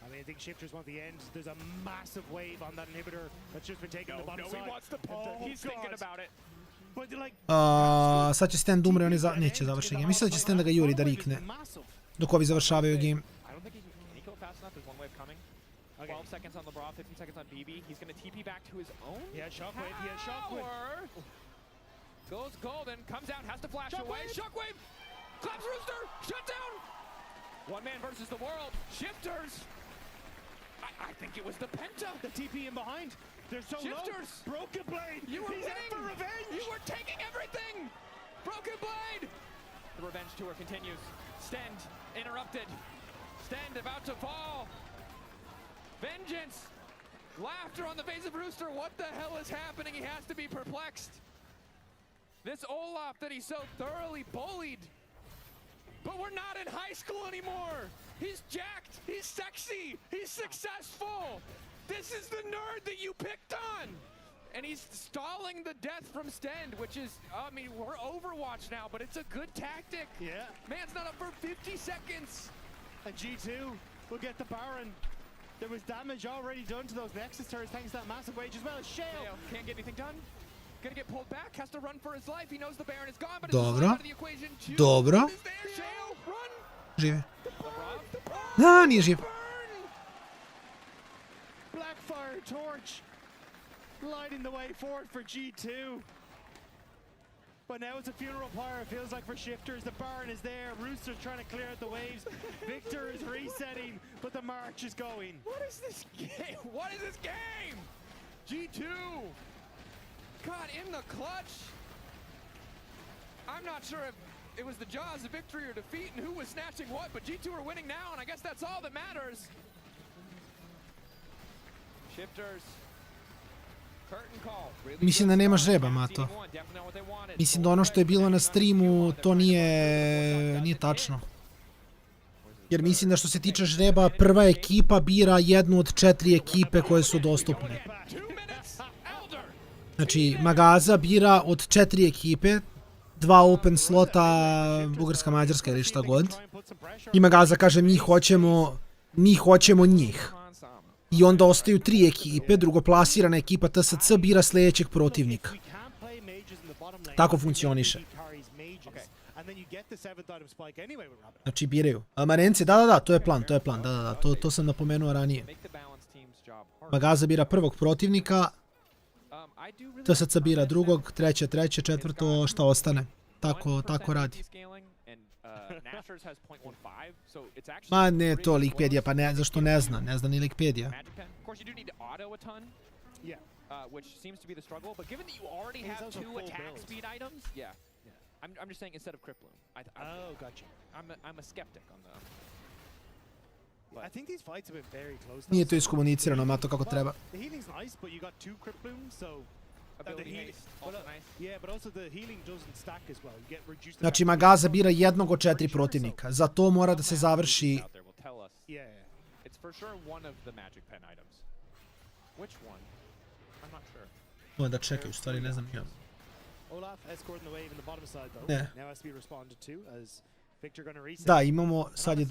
mean, I think Shifters want the end. There's a massive wave on that inhibitor that's just been taken to the bottom side. He wants the penta. He's thinking about it. But like, Sad će Stand umre, on neće završiti game. Mislim da će Stand da ga juri, da rikne. Dok ovi završavaju game. 12 seconds on Lebrov, 15 seconds on BB. He's going to TP back to his own. Yeah, Shockwave. Yeah, Shockwave. Goes golden, comes out, has to flash away. Shockwave! Claps Rooster! Shut down! One man versus the world. Shifters! I think it was the Penta. The TP in behind. They're so Shifters! low. Broken Blade! You were He's out for revenge! You were taking everything! Broken Blade! The revenge tour continues. Stend interrupted. Stend about to fall. Vengeance! Laughter on the face of Rooster. What the hell is happening? He has to be perplexed. This Olaf that he so thoroughly bullied. But we're not in high school anymore. He's jacked. He's sexy. He's successful. This is the nerd that you picked on. And he's stalling the death from Stend, which is, I mean, we're Overwatch now, but it's a good tactic. Yeah. Man's not up for 50 seconds. And G2 will get the Baron. There was damage already done to those Nexus turrets thanks to that massive wage as well as Shale. Can't get anything done. Gonna get pulled back, has to run for his life. He knows the Baron is gone, but Dobro. it's out of the equation. Dobro. Shale, run! Žive. Nije živ. Blackfire torch lighting the way forward for G2. But now it's a funeral pyre, it feels like, for Shifters. The Baron is there. Rooster's trying to clear out the waves. Victor is resetting, but the march is going. What is this game? What is this game? G2 caught in the clutch. I'm not sure if it was the jaws of victory or defeat and who was snatching what, but G2 are winning now, and I guess that's all that matters. Shifters. Mislim da nema žreba, Mato. Mislim da ono što je bilo na streamu, to nije tačno. Jer mislim da što se tiče žreba, prva ekipa bira jednu od 4 ekipe koje su dostupne. Znači, Magaza bira od 4 ekipe, 2 open slota, Bugarska, Mađarska ili šta god. I Magaza kaže mi hoćemo njih. I onda ostaju 3 ekipe, drugoplasirana ekipa TSC bira sljedećeg protivnika. Tako funkcioniše. Znači biraju. Marence, da, to je plan, da, to sam napomenuo ranije. Magaza bira prvog protivnika, TSC bira drugog, treće, četvrto, šta ostane. Tako radi. Ma ne, to Likpedija, pa ne, zašto ne zna ni Likpedija. Which seems to be the struggle, but given that you already have 2 attack speed items, I'm just saying instead of Crypt Loom. Gotcha. I'm a skeptic on the. I think these fights have been very close. Nije to iskomunicirano, Mato, kako treba. The healing's nice, but you got 2 Crypt Looms, so but also the healing doesn't stack as well. You get reduced. Znači Magaza bira jednog od 4 protivnika. Za to mora da se završi. It's for sure one of the magic pen items. Which one? I'm not sure. Da čekaj, u stvari ne znam ja. Olaf escorting the wave in the bottom side though. Yeah. Now has to be responded to as Da, imamo, sad je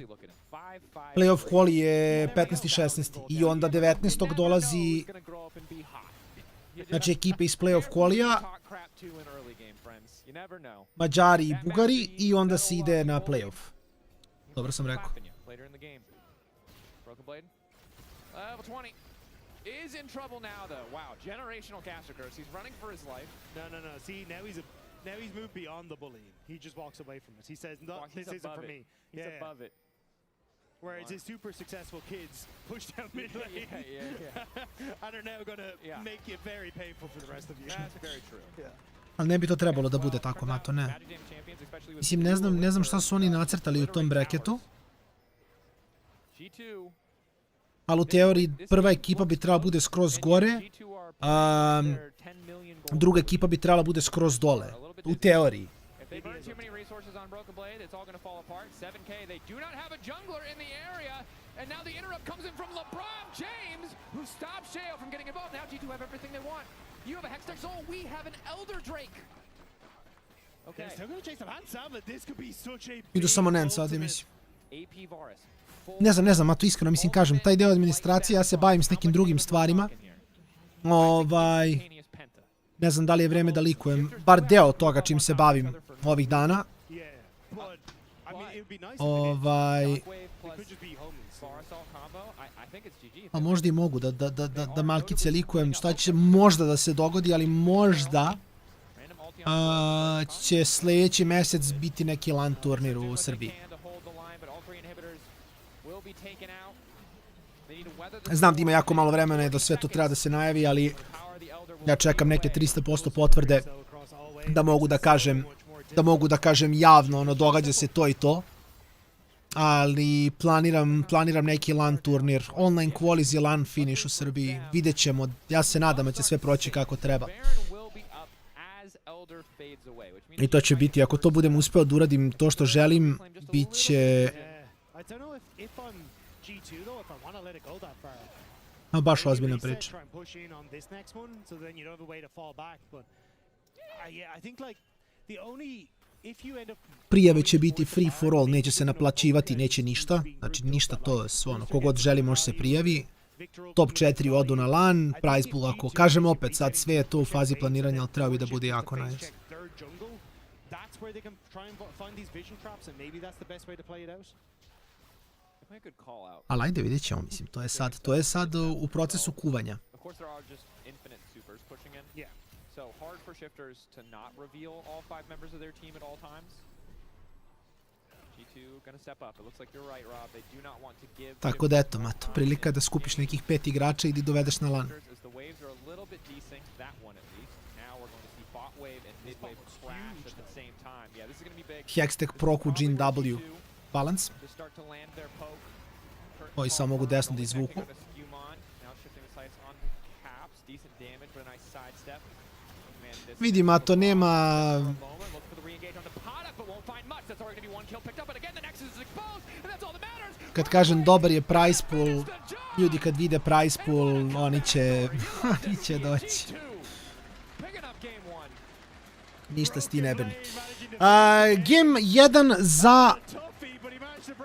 playoff quali je 15. i 16. I onda 19. dolazi, znači ekipe iz playoff qualija, Mađari i Bugari i onda se ide na playoff. Dobro sam rekao. Is in trouble now though. Wow, generational caster curse. He's running for his life. No. See, now he's moved beyond the bullying. He just walks away from it. He says, "No, this isn't for me." He's above it. Whereas his super successful kids pushed down mid lane and are now going to make it very painful for the rest of you. That's very true. Ali ne bi to trebalo da bude tako, Mato, ne. Mislim, ne znam šta su oni nacrtali u tom bracketu. Ali u teoriji prva ekipa bi trebala bude skroz gore, druga ekipa bi trebala bude skroz dole. U teoriji. Idu samo Nen sad, mislim. Ne znam, Mato, iskreno mislim, kažem, taj deo administracije, ja se bavim s nekim drugim stvarima. Ne znam da li je vreme da likujem, bar deo toga čim se bavim ovih dana. A možda i mogu da malkice likujem, šta će možda da se dogodi, ali možda će sljedeći mesec biti neki LAN turnir u Srbiji. Znam da ima jako malo vremena i da sve to treba da se najavi, ali ja čekam neke 300% potvrde da mogu da kažem javno, ono, događa se to i to. Ali planiram neki LAN turnir, online qualies i LAN finish u Srbiji. Vidjet ćemo, ja se nadam da će sve proći kako treba. I to će biti, ako to budem uspeo da uradim to što želim, bit će... Baš ozbiljna priča. Prijave će biti free for all, neće se naplaćivati, neće ništa. Znači ništa, to je ono, kogod želi može se prijavi. Top 4 odu na LAN, prize pool, ako kažem opet, sad sve je to u fazi planiranja, ali treba bi da bude jako nice. Ali ajde, vidjet ćemo, mislim, to je sad u procesu kuvanja. Tako da eto, Mato, prilika je da skupiš nekih 5 igrača i da dovedeš na LAN. Hextech Proku Jin W. Balance. Ovi samo mogu desno da izvuku. Vidi, Mato, nema... Kad kažem dobar je price pool, ljudi kad vide price pool, oni će doći. Ništa si ti ne brini. Game 1 za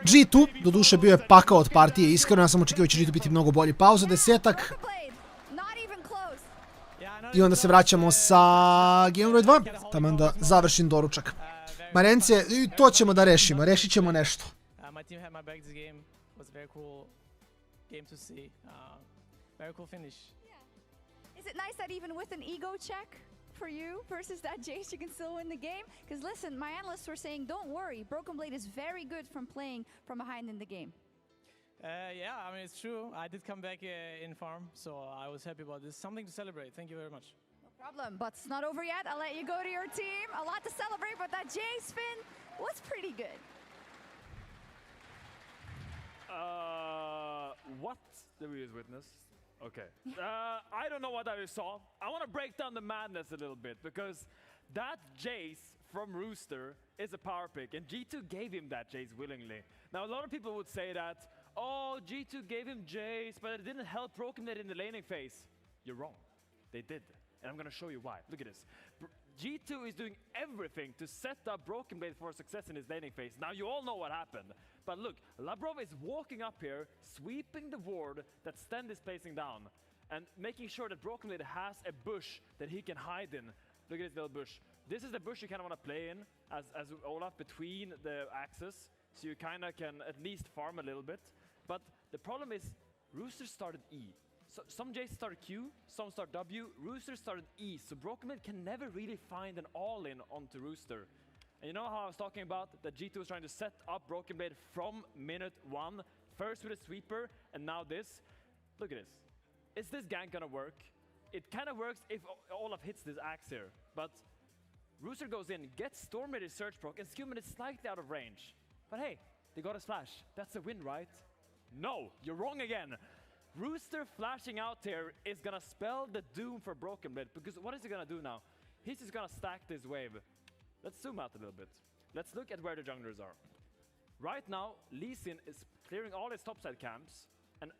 G2, doduše bio je pakao od partije, iskreno, ja sam očekivao da će G2 biti mnogo bolji. Pauza, 10-ak. I onda se vraćamo sa Game broj 2, tamo da završim doručak. Marence, to ćemo da rešimo, rešit ćemo nešto. For you versus that Jace, you can still win the game. Because listen, my analysts were saying, don't worry, Broken Blade is very good from playing from behind in the game. Yeah, I mean, it's true. I did come back in farm, so I was happy about this. Something to celebrate. Thank you very much. No problem, but it's not over yet. I'll let you go to your team. A lot to celebrate, but that Jace spin was pretty good. What did we just witness? Okay. I don't know what I saw. I want to break down the madness a little bit because that Jace from Rooster is a power pick and G2 gave him that Jace willingly. Now a lot of people would say that, oh, G2 gave him Jace, but it didn't help Broken Blade in the laning phase. You're wrong. They did. And I'm going to show you why. Look at this. G2 is doing everything to set up Broken Blade for success in his laning phase. Now, you all know what happened. But look, Labrov is walking up here, sweeping the ward that Sten is placing down, and making sure that Broken Blade has a bush that he can hide in. Look at this little bush. This is the bush you kind of want to play in as Olaf between the axes, so you kind of can at least farm a little bit. But the problem is, Rooster started E. So some Jays started Q, some start W, Rooster started E, so Broken Blade can never really find an all-in onto Rooster. And you know how I was talking about that G2 was trying to set up Broken Blade from minute 1, first with a sweeper, and now this? Look at this. Is this gank gonna work? It kind of works if Olaf hits this axe here, but Rooster goes in, gets Storm with his Surge proc, and Scuman is slightly out of range. But hey, they got a splash. That's a win, right? No, you're wrong again. Rooster flashing out here is gonna spell the doom for Broken Blade, because what is he gonna do now? He's just gonna stack this wave. Let's zoom out a little bit. Let's look at where the junglers are. Right now, Lee Sin is clearing all his topside camps, and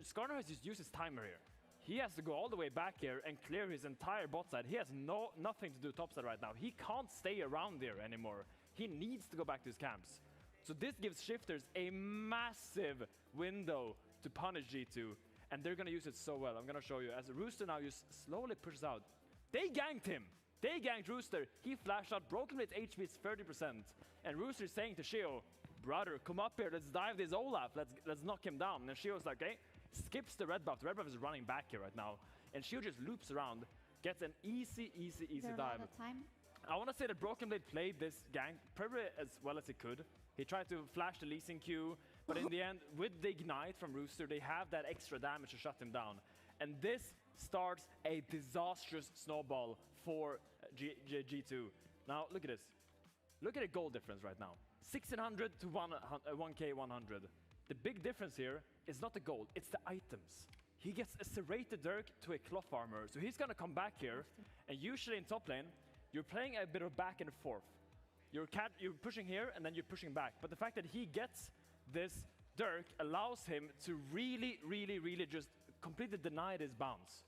Skarner has just used his timer here. He has to go all the way back here and clear his entire bot side. He has nothing to do topside right now. He can't stay around there anymore. He needs to go back to his camps. So this gives Shifters a massive window to punish G2, and they're gonna use it so well. I'm gonna show you. As Rooster now just slowly pushes out. They ganked him. They ganked Rooster. He flashed out. Broken Blade's HP is 30%. And Rooster is saying to Shio, brother, come up here. Let's dive this Olaf. Let's knock him down. And Shio's like, okay. Skips the red buff. The red buff is running back here right now. And Shio just loops around. Gets an easy dive. I want to say that Broken Blade played this gank probably as well as he could. He tried to flash the Lee Sin Q, but in the end, with the ignite from Rooster, they have that extra damage to shut him down. And this starts a disastrous snowball for G2. Now, look at this. Look at the gold difference right now. 1600 to 1k 100. The big difference here is not the gold, it's the items. He gets a serrated Dirk to a cloth armor, so he's gonna come back here, and usually in top lane, you're playing a bit of back and forth. You're pushing here, and then you're pushing back. But the fact that he gets this Dirk allows him to really just completely deny his bounce.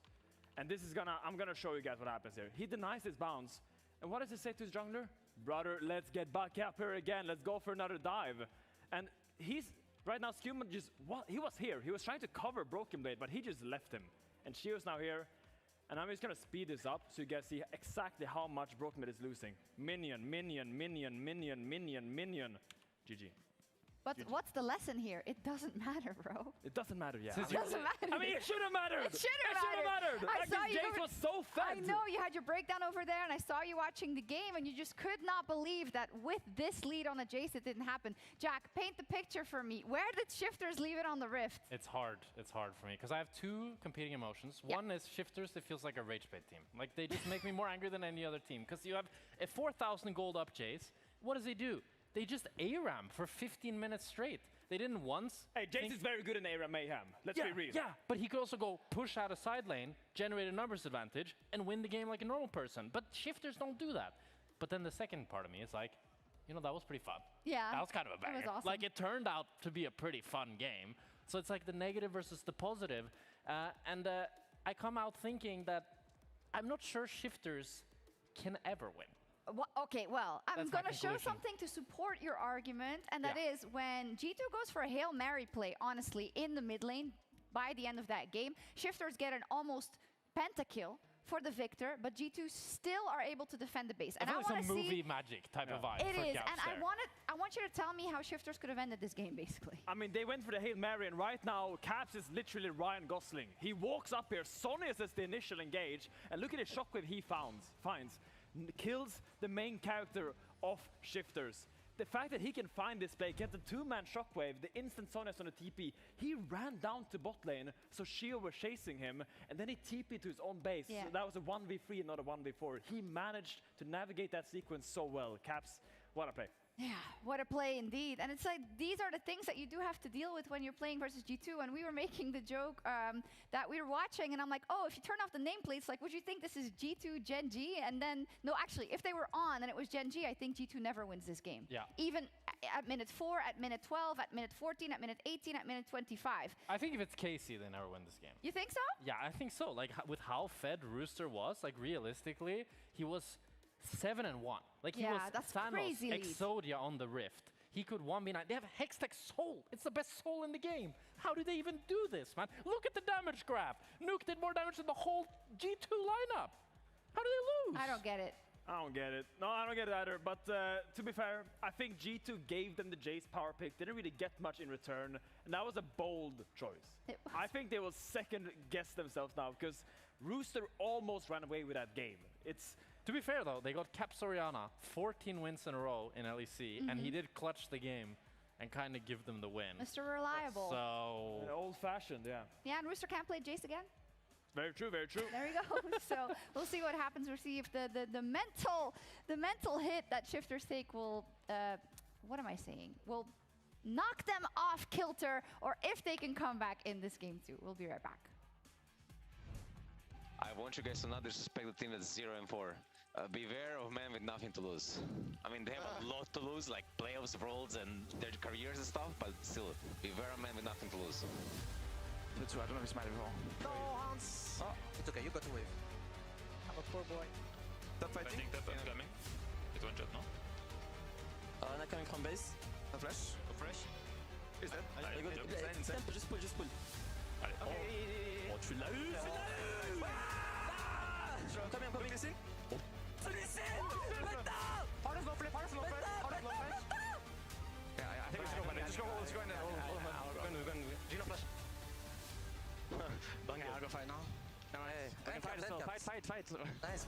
And this is I'm gonna show you guys what happens here. He denies his bounce, and what does he say to his jungler? Brother, let's get back up here again. Let's go for another dive. And he's, right now, Scuman he was here. He was trying to cover Broken Blade, but he just left him. And Shio's now here. And I'm just gonna speed this up so you guys see exactly how much Broken Blade is losing. Minion. GG. But what's the lesson here? It doesn't matter, bro. It doesn't matter, yeah. It doesn't matter. I mean, it should have mattered. It should have mattered. I saw you. Jace was so fed. I know, you had your breakdown over there, and I saw you watching the game, and you just could not believe that with this lead on a Jace, it didn't happen. Jack, paint the picture for me. Where did Shifters leave it on the Rift? It's hard. It's hard for me, because I have two competing emotions. Yeah. One is Shifters, it feels like a rage bait team. Like, they just make me more angry than any other team, because you have a 4,000 gold up Jace. What does he do? They just ARAM for 15 minutes straight. They didn't once. Hey, Jace is very good in ARAM Mayhem. Let's be real. Yeah, but he could also go push out a side lane, generate a numbers advantage, and win the game like a normal person. But Shifters don't do that. But then the second part of me is like, you know, that was pretty fun. Yeah. That was kind of a banger. It was awesome. Like, it turned out to be a pretty fun game. So it's like the negative versus the positive. I come out thinking that I'm not sure Shifters can ever win. Okay, well, I'm going to show something to support your argument, and that is when G2 goes for a Hail Mary play, honestly, in the mid lane, by the end of that game, Shifters get an almost pentakill for the victor, but G2 still are able to defend the base. And I want to see movie magic type of vibe. It is, and I want you to tell me how Shifters could have ended this game, basically. I mean, they went for the Hail Mary, and right now, Caps is literally Ryan Gosling. He walks up here, Sonny is the initial engage, and look at the shockwave he finds. Kills the main character of Shifters. The fact that he can find this play, get the two-man shockwave, the instant Sonya's on the TP, he ran down to bot lane, so Shio was chasing him, and then he TP'd to his own base. Yeah. So that was a 1v3 and not a 1v4. He managed to navigate that sequence so well. Caps, what a play. Yeah, what a play indeed. And it's like, these are the things that you do have to deal with when you're playing versus G2. And we were making the joke that we were watching, and I'm like, oh, if you turn off the nameplates, like, would you think this is G2 Gen G? And then, no, actually, if they were on and it was Gen G, I think G2 never wins this game. Yeah. Even at minute 4, at minute 12, at minute 14, at minute 18, at minute 25. I think if it's Casey, they never win this game. You think so? Yeah, I think so. Like, with how fed Rooster was, like, realistically, he was 7-1. Like, he was that's Thanos, crazy lead. Exodia on the Rift. He could 1v9. They have Hextech Soul. It's the best soul in the game. How did they even do this, man? Look at the damage graph. Nuke did more damage than the whole G2 lineup. How did they lose? I don't get it. I don't get it. No, I don't get it either. But to be fair, I think G2 gave them the Jace power pick, didn't really get much in return, and that was a bold choice. I think they will second guess themselves now, because Rooster almost ran away with that game. To be fair though, they got Cap Soriana 14 wins in a row in LEC, and he did clutch the game and kind of give them the win. Mr. Reliable. So old-fashioned, yeah. Yeah, and Rooster can't play Jace again. Very true, very true. There we go. So we'll see what happens. We'll see if the mental hit that shifters take will, what am I saying? Will knock them off kilter, or if they can come back in this game too. We'll be right back. I want you guys to not disrespect the team that's 0-4. Beware of men with nothing to lose. I mean, they have a lot to lose, like playoffs, worlds, and their careers and stuff, but still, beware of men with nothing to lose. I don't know if it's my before. No, Hans! Oh, it's okay, you got to wave. I'm a poor boy. Top fighting? I think that one's coming. It's one shot, no? Not coming from base. No flash. Go fresh. Is that? Allez, You got go. to just pull, just pull. Allez. Oh, tu l'as eu, tu l'as eu! Come in, listen. Listen! Artist no flash, artist no flash, artist no flash. Yeah, I think we should go by there. Just go in there. We're going to Gino flash. Okay, I'll go fight now. Fight. Nice.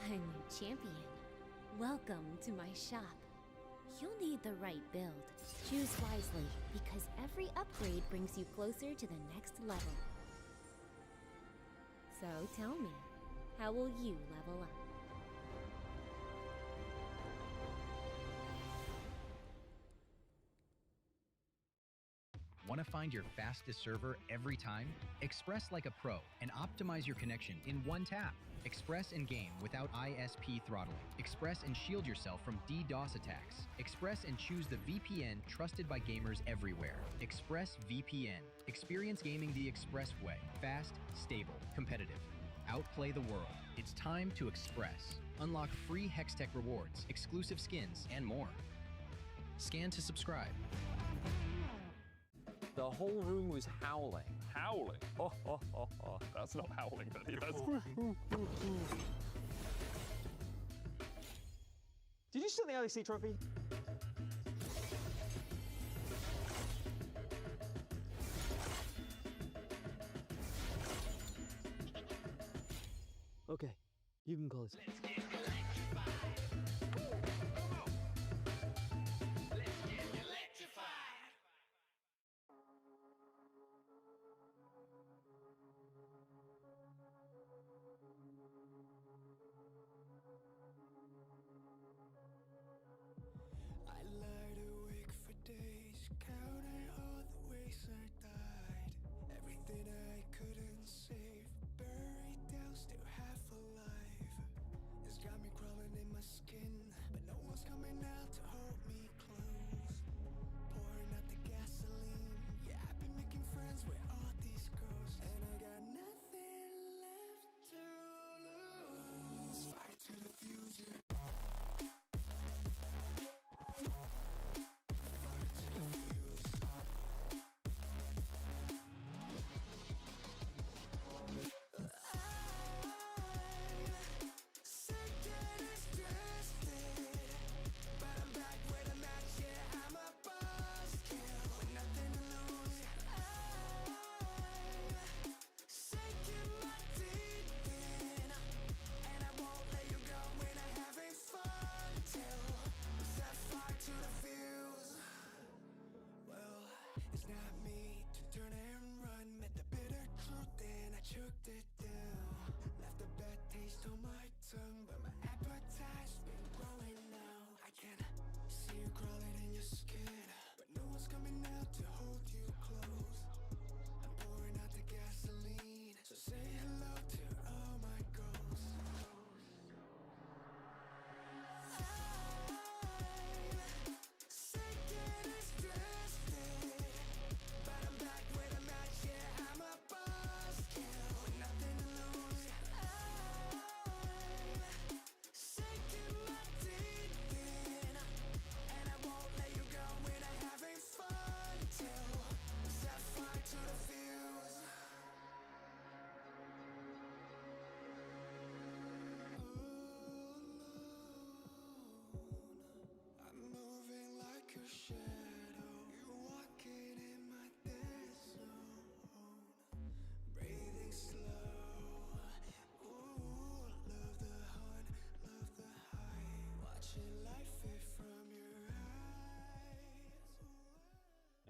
A new champion. Welcome to my shop. You'll need the right build. Choose wisely, because every upgrade brings you closer to the next level. So tell me, how will you level up? Want to find your fastest server every time? Express like a pro and optimize your connection in one tap. Express and game without ISP throttling. Express and shield yourself from DDoS attacks. Express and choose the VPN trusted by gamers everywhere. Express VPN. Experience gaming the Express way. Fast, stable, competitive. Outplay the world. It's time to Express. Unlock free Hextech rewards, exclusive skins, and more. Scan to subscribe. The whole room was howling. Howling? Oh, that's not howling, Daddy. That's... Did you steal the LEC trophy? Okay, you can close.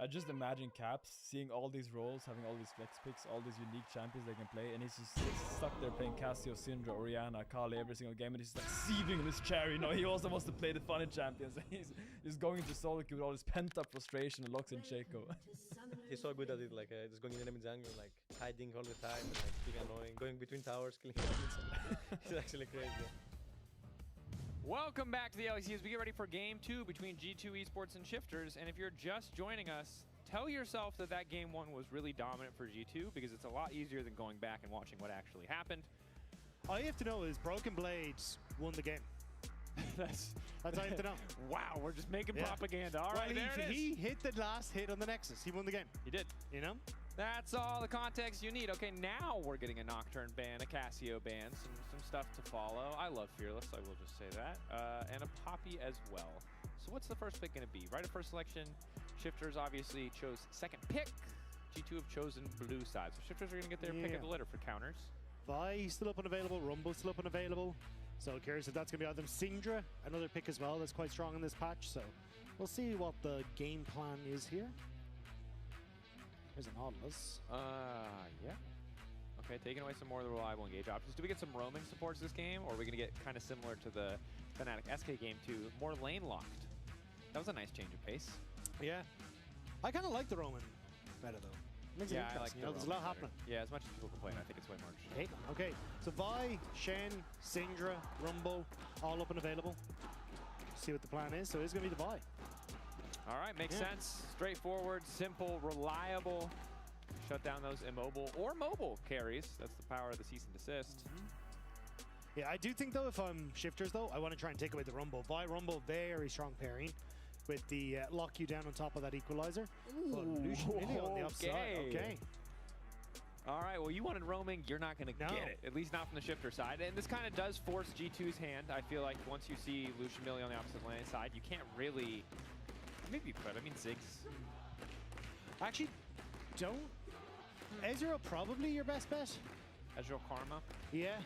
I just imagine Caps seeing all these roles, having all these flex picks, all these unique champions they can play, and he's just stuck there playing Cassio, Syndra, Orianna, Kali every single game, and he's like seething in his chair, you know. He also wants to play the funny champions. He's going into solo queue with all his pent-up frustration and locks in Shaco. He's so good at it, like just going in enemy jungle, like hiding all the time, and, like being annoying, going between towers, killing enemies. It's actually crazy. Welcome back to the EULCS as we get ready for Game 2 between G2 Esports and Shifters. And if you're just joining us, tell yourself that that Game 1 was really dominant for G2 because it's a lot easier than going back and watching what actually happened. All you have to know is Broken Blades won the game. That's all you have to know. Wow, we're just making propaganda. All right, there it is. He hit the last hit on the Nexus. He won the game. He did. You know? That's all the context you need. Okay, now we're getting a Nocturne ban, a Cassio ban, some stuff to follow. I love Fearless, I will just say that. And a Poppy as well. So what's the first pick going to be? Right of first selection, Shifters obviously chose second pick. G2 have chosen blue side. So Shifters are going to get their pick of the litter for counters. Vi still up and available, Rumble still up and available. So curious if that's going to be either Syndra, another pick as well that's quite strong in this patch. So we'll see what the game plan is here. There's an Nautilus. Yeah. Okay, taking away some more of the reliable engage options. Do we get some roaming supports this game, or are we going to get kind of similar to the Fnatic SK game 2, more lane locked? That was a nice change of pace. Yeah. I kind of like the roaming better, though. Makes it I like interesting. You know, there's a lot happening. Yeah, as much as people complain, I think it's way more interesting. Okay, so Vi, Shen, Syndra, Rumble, all up and available. See what the plan is. So it's going to be the Vi. All right, makes sense. Straightforward, simple, reliable. Shut down those immobile or mobile carries. That's the power of the cease and desist. Yeah, I do think, though, if I'm Shifters, though, I want to try and take away the Rumble. Vi Rumble, very strong pairing with the lock you down on top of that equalizer. But Lucian Millie on the upside. Okay. All right, well, you wanted roaming. You're not going to get it, at least not from the Shifter side. And this kind of does force G2's hand. I feel like once you see Lucian Millie on the opposite lane side, you can't really... Maybe you could. I mean, Ziggs. Actually, don't. Ezreal probably your best bet. Ezreal Karma? Yeah.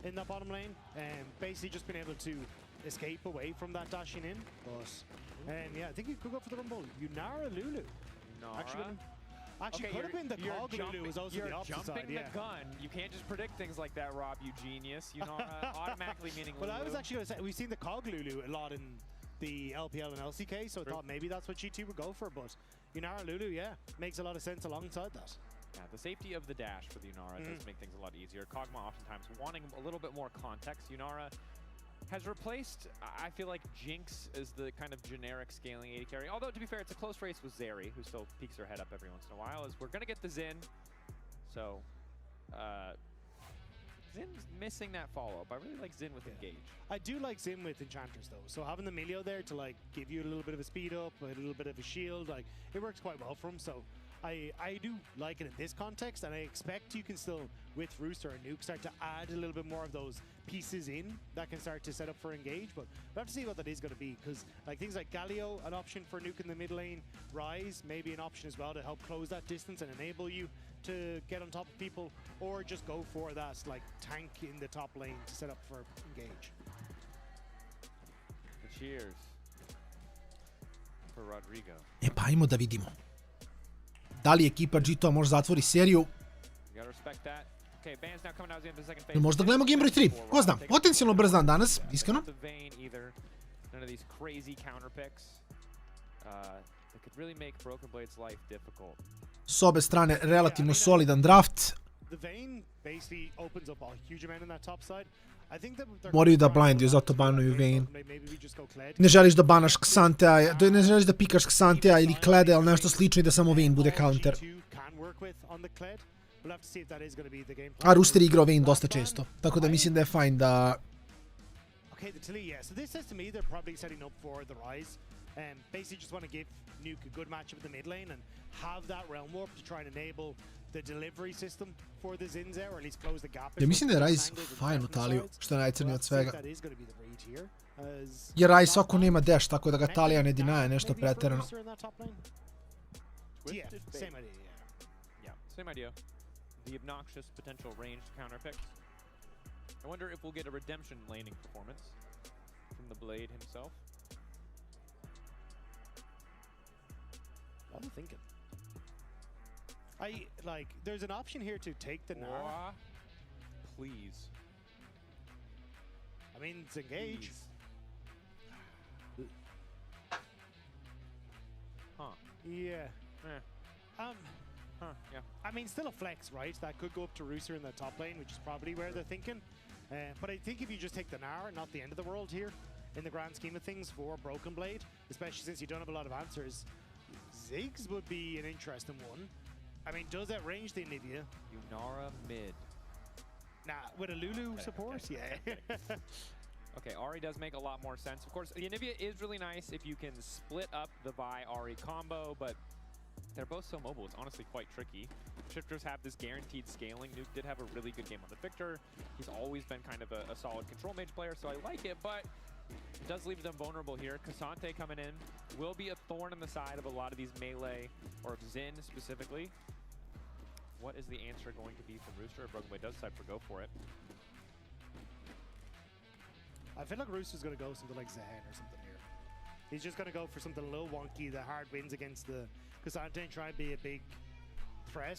In that bottom lane. Basically just been able to escape away from that dashing in. But, yeah, I think you could go for the Rumble. Yunara Lulu. Actually, could have been the Cog Lulu was also the opposite side. You're jumping the gun. You can't just predict things like that, Rob, you genius. Yunara automatically meaning Lulu. Well, I was actually going to say, we've seen the Cog Lulu a lot in the LPL and LCK, so I thought maybe that's what G2 would go for, but Yunara Lulu, yeah, makes a lot of sense alongside that. Yeah, the safety of the dash for the Yunara does make things a lot easier. Kog'Maw oftentimes wanting a little bit more context. Yunara has replaced, I feel like, Jinx as the kind of generic scaling AD carry, although to be fair, it's a close race with Zeri, who still peeks her head up every once in a while, as we're going to get the Xin, so Zin's missing that follow-up. I really like Xin with Engage. I do like Xin with Enchantress, though. So having the Milio there to, like, give you a little bit of a speed up, a little bit of a shield, like, it works quite well for him. So I do like it in this context, and I expect you can still, with Rooster and Nuke, start to add a little bit more of those pieces in that can start to set up for Engage. But we'll have to see what that is going to be, because, like, things like Galio, an option for Nuke in the mid lane, Rise, maybe an option as well to help close that distance and enable you to get on top of people, or just go for that like tank in the top lane to set up for Engage. Cheers for Rodrigo. E pa ajmo da vidimo. Da li ekipa G2 može zatvori seriju? gotta respect that. Okay, Ban's now coming out at the end of the second phase. Možda gledamo game broj 3. Ko zna, potencijalno brz dan danas, iskreno. None of these crazy counter picks that could really make Broken Blade's life difficult. S obe strane, relativno solidan draft. The Vayne basically opens up a huge amount on that top side. I think that Moraju da blinduju, zato banuju Vayne. Ne želiš da banaš Xantea, ne želiš da pikaš Xantea ili Klede ili nešto slično i da samo Vayne bude counter. A Rooster igrao Vayne dosta često, tako da mislim da je fajn da... Okay, the Tilly, yeah. So this says to me they're probably setting up for the Rise. Basically just want to give Nuke a good matchup in the mid lane and have that Realm Warp to try and enable the delivery system for the Zinze, or at least close the gap. Ja mislim da je Rise fajn u Taliju, što je najcrnije od svega. Jer Rise svako nema dash, tako da ga Talija ne dinaje nešto pretjerano. Yeah, same idea, yeah. Same idea. The obnoxious potential ranged counter picks. I wonder if we'll get a redemption laning performance from the Blade himself. I'm thinking. There's an option here to take the Nara. Please. I mean, it's engage. Huh. Yeah. Yeah. Yeah. I mean, still a flex, right? That could go up to Rooster in the top lane, which is probably where they're thinking. But I think if you just take the Nara, not the end of the world here, in the grand scheme of things for Broken Blade, especially since you don't have a lot of answers, Ziggs would be an interesting one. I mean, does that range the Anivia? Yunara mid. Nah, with a Lulu support? Yeah. Okay, Ahri does make a lot more sense. Of course, the Anivia is really nice if you can split up the Vi Ahri combo, but they're both so mobile, it's honestly quite tricky. Shifters have this guaranteed scaling. Nuke did have a really good game on the Victor. He's always been kind of a solid control mage player, so I like it, but it does leave them vulnerable here. Cassante coming in will be a thorn in the side of a lot of these melee, or of Xin specifically. What is the answer going to be from Rooster? Broken Blade does decide to go for it. I feel like Rooster's going to go something like Zen or something here. He's just going to go for something a little wonky, the hard wins against the Cassante and try and be a big threat.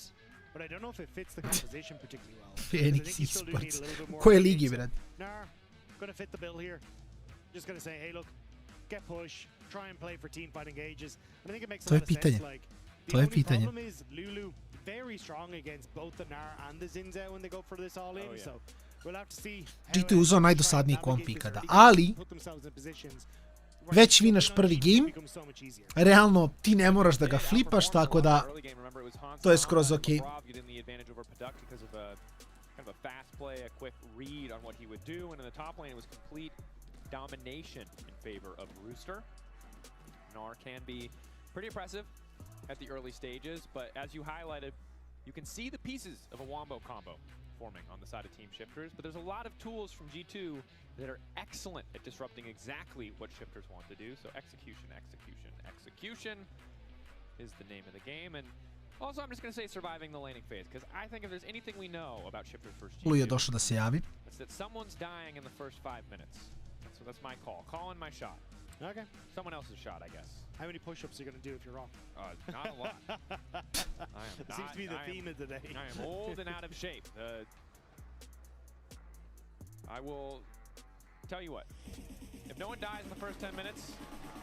But I don't know if it fits the composition particularly well. Phoenix Esports. Koje ligi, brad? Nah, going to fit the bill here. Just going to say, hey, look, get push, try and play for team fight engages. And I think it makes a lot of sense. Like, the only problem is Lulu very strong against both the Nar and the Zinze when they go for this all in. Oh, yeah. So we'll have to see. G2 je uzao najdosadniji komp ikada, ali već vinaš prvi game, realno ti ne moraš da ga flipaš, tako da to je skroz ok. Domination in favor of Rooster. Nar can be pretty impressive at the early stages, but as you highlighted, you can see the pieces of a Wombo combo forming on the side of Team Shifters, but there's a lot of tools from G2 that are excellent at disrupting exactly what Shifters want to do. So execution, execution, execution is the name of the game. And also, I'm just going to say surviving the laning phase, because I think if there's anything we know about Shifters versus G2, Lui je došao da se javi. it's that someone's dying in the first 5 minutes. So that's my call. Calling my shot. Okay. Someone else's shot, I guess. How many push-ups are you going to do if you're wrong? Not a lot. Seems to be the theme of the day. I am old and out of shape. I will tell you what. If no one dies in the first 10 minutes,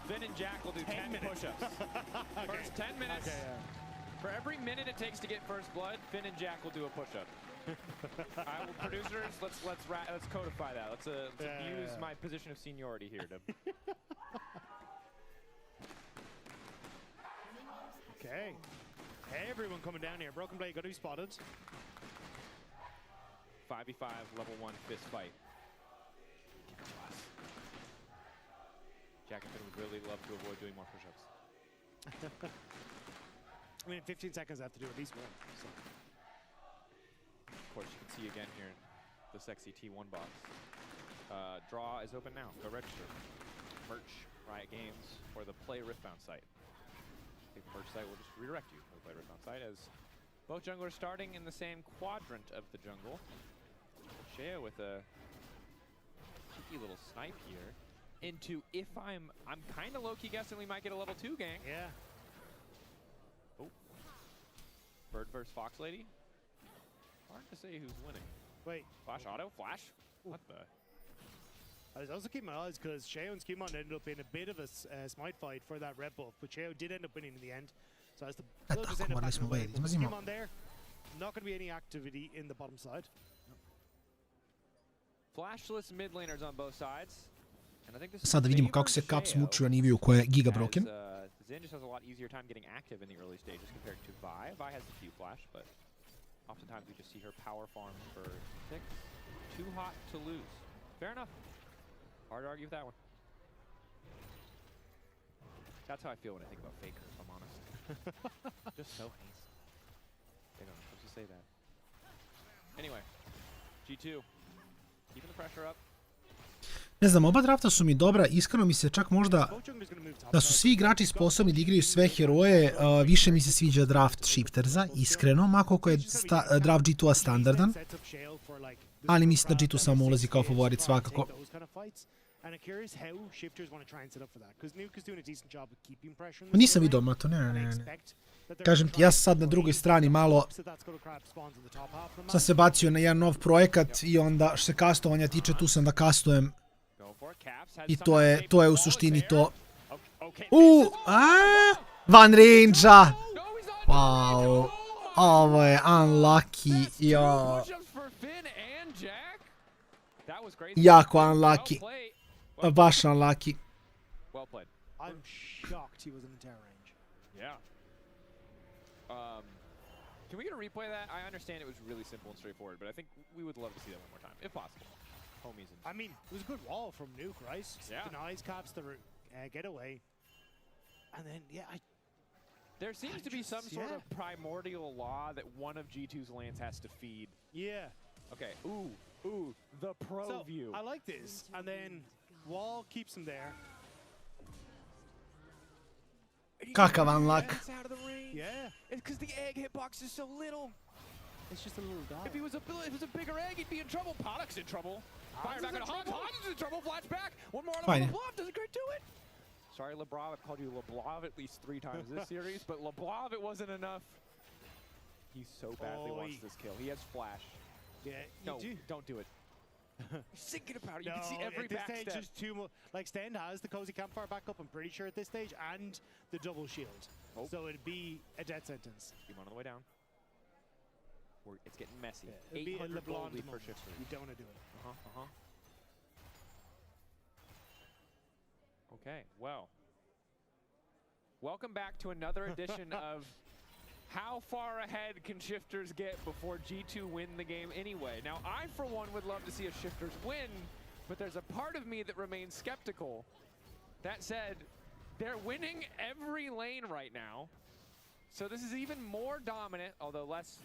Finn and Jack will do 10 push-ups. Okay. First 10 minutes. Okay, yeah. For every minute it takes to get first blood, Finn and Jack will do a push-up. Producers, let's codify that. Let's use my position of seniority here to. Okay. Everyone coming down here. Broken Blade got to be spotted. 5v5 level 1 fist fight. Jack and Finn would really love to avoid doing more push-ups. I mean, in 15 seconds I have to do at least one. So. Of course, you can see again here the sexy T1 box. Draw is open now. Go register. Merch, Riot Games, or the Play Riftbound site. I think the merch site will just redirect you to the Play Riftbound site, as both junglers starting in the same quadrant of the jungle. Shea with a cheeky little snipe here into, if I'm kind of low-key guessing we might get a level 2 gank. Yeah. Oh. Bird versus Fox Lady. Hard to say who's winning. Wait. Flash auto? Flash? What the? I was also keeping my eyes because Sheo and Skimon ended up in a bit of a smite fight for that red buff, but Sheo did end up winning in the end. So as the build just ended up back away. Skimon there, not going to be any activity in the bottom side. Flashless mid laners on both sides. And I think this Sada vidimo kako se Caps muči na niviju koja je giga broken. Zen just has a lot easier time getting active in the early stages compared to Vi. Vi has a few flash, but oftentimes we just see her power farm for ticks. Too hot to lose. Fair enough. Hard to argue with that one. That's how I feel when I think about Faker, if I'm honest. Just so hasty. They don't supposed to say that. Anyway, G2. Keeping the pressure up. Ne znam, oba drafta su mi dobra, iskreno mi se čak možda da su svi igrači sposobni da igraju sve heroje, više mi se sviđa draft Shifterza, iskreno, mako ko je draft G2-a standardan, ali mislim da G2 samo ulazi kao favorit svakako. Nisam vidio ma to, ne. Kažem ti, ja sam sad na drugoj strani malo sam se bacio na jedan nov projekat i onda što se kastovanja tiče, tu sam da kastujem. I to je u suštini to. Van range-a! Wow. Ovo je unlucky. Jako unlucky. Baš unlucky. I'm shocked he was in the tower range. Yeah. Can we get a replay of that? I understand it was really simple and straightforward, but I think we would love to see that one more time, if possible. Homies. I mean, it was a good wall from Nuke, right? Yeah. Denies Caps the getaway. And then, there seems to be some sort of primordial law that one of G2's lanes has to feed. Yeah. Okay. Ooh, the pro view. I like this. And then wall keeps him there. Kakav unluck. Yeah. It's because the egg hitbox is so little. It's just a little guy. If he was a bigger egg, he'd be in trouble. Poddock's in trouble. Fire back on Hans. Hans is in trouble. Flash back. One more on LeBlav. Doesn't quite do it. Sorry, LeBlav. I've called you LeBlav at least 3 times this series, but LeBlav, it wasn't enough. He so badly wants this kill. He has flash. Yeah, no, don't do it. He's thinking about it. You can see every backstep. At this stage, just too much. Like, Sten has the cozy campfire backup, I'm pretty sure, at this stage, and the double shield. So it'd be a death sentence. Keep on the way down. It's getting messy. Yeah, 800 gold lead for Shifter. You don't want to do it. Okay, well. Welcome back to another edition of How Far Ahead Can Shifters Get Before G2 Win the Game Anyway? Now, I, for one, would love to see a Shifters win, but there's a part of me that remains skeptical. That said, they're winning every lane right now. So this is even more dominant, although less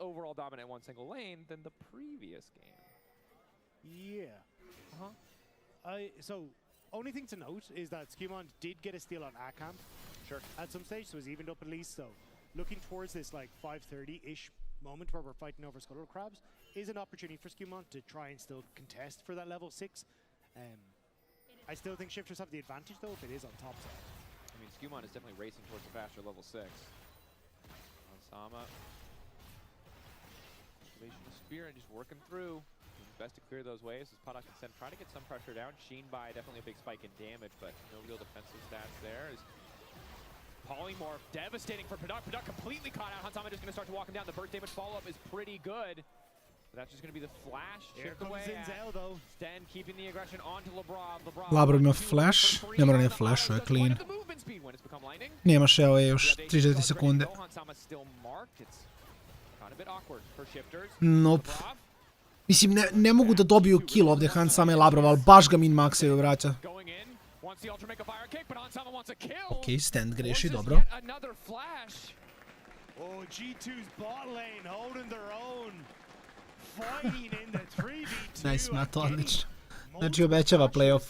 overall dominant in one single lane than the previous game. Yeah. So, only thing to note is that Skimon did get a steal on Akam. Sure. At some stage, so it was evened up at least. So, looking towards this like 5:30-ish moment where we're fighting over Scuttle Crabs is an opportunity for Skimon to try and still contest for that level 6. I still think Shifters have the advantage though if it is on top side. I mean, Skimon is definitely racing towards the faster level 6. Sama. Activation of Spear and just working through. Best to clear those waves as Poddock and Sen trying to get some pressure down. Sheen by definitely a big spike in damage, but no real defensive stats there. As Polymorph devastating for Poddock. Poddock completely caught out. Hansama just going to start to walk him down. The burst damage follow-up is pretty good. But that's just going to be the flash. Here comes Zinzel though. Sten keeping the aggression onto LeBron. Labro ima flash, ne mora nije flash, je clean. Nemaš, evo je još 34 sekunde. Nope. Mislim, ne mogu da dobiju kill ovdje Hansama i Labrov, ali baš ga min-maxaju vraća. Ok, Stand greši, dobro. Nice, Matt, odlično. Znači obećava playoff.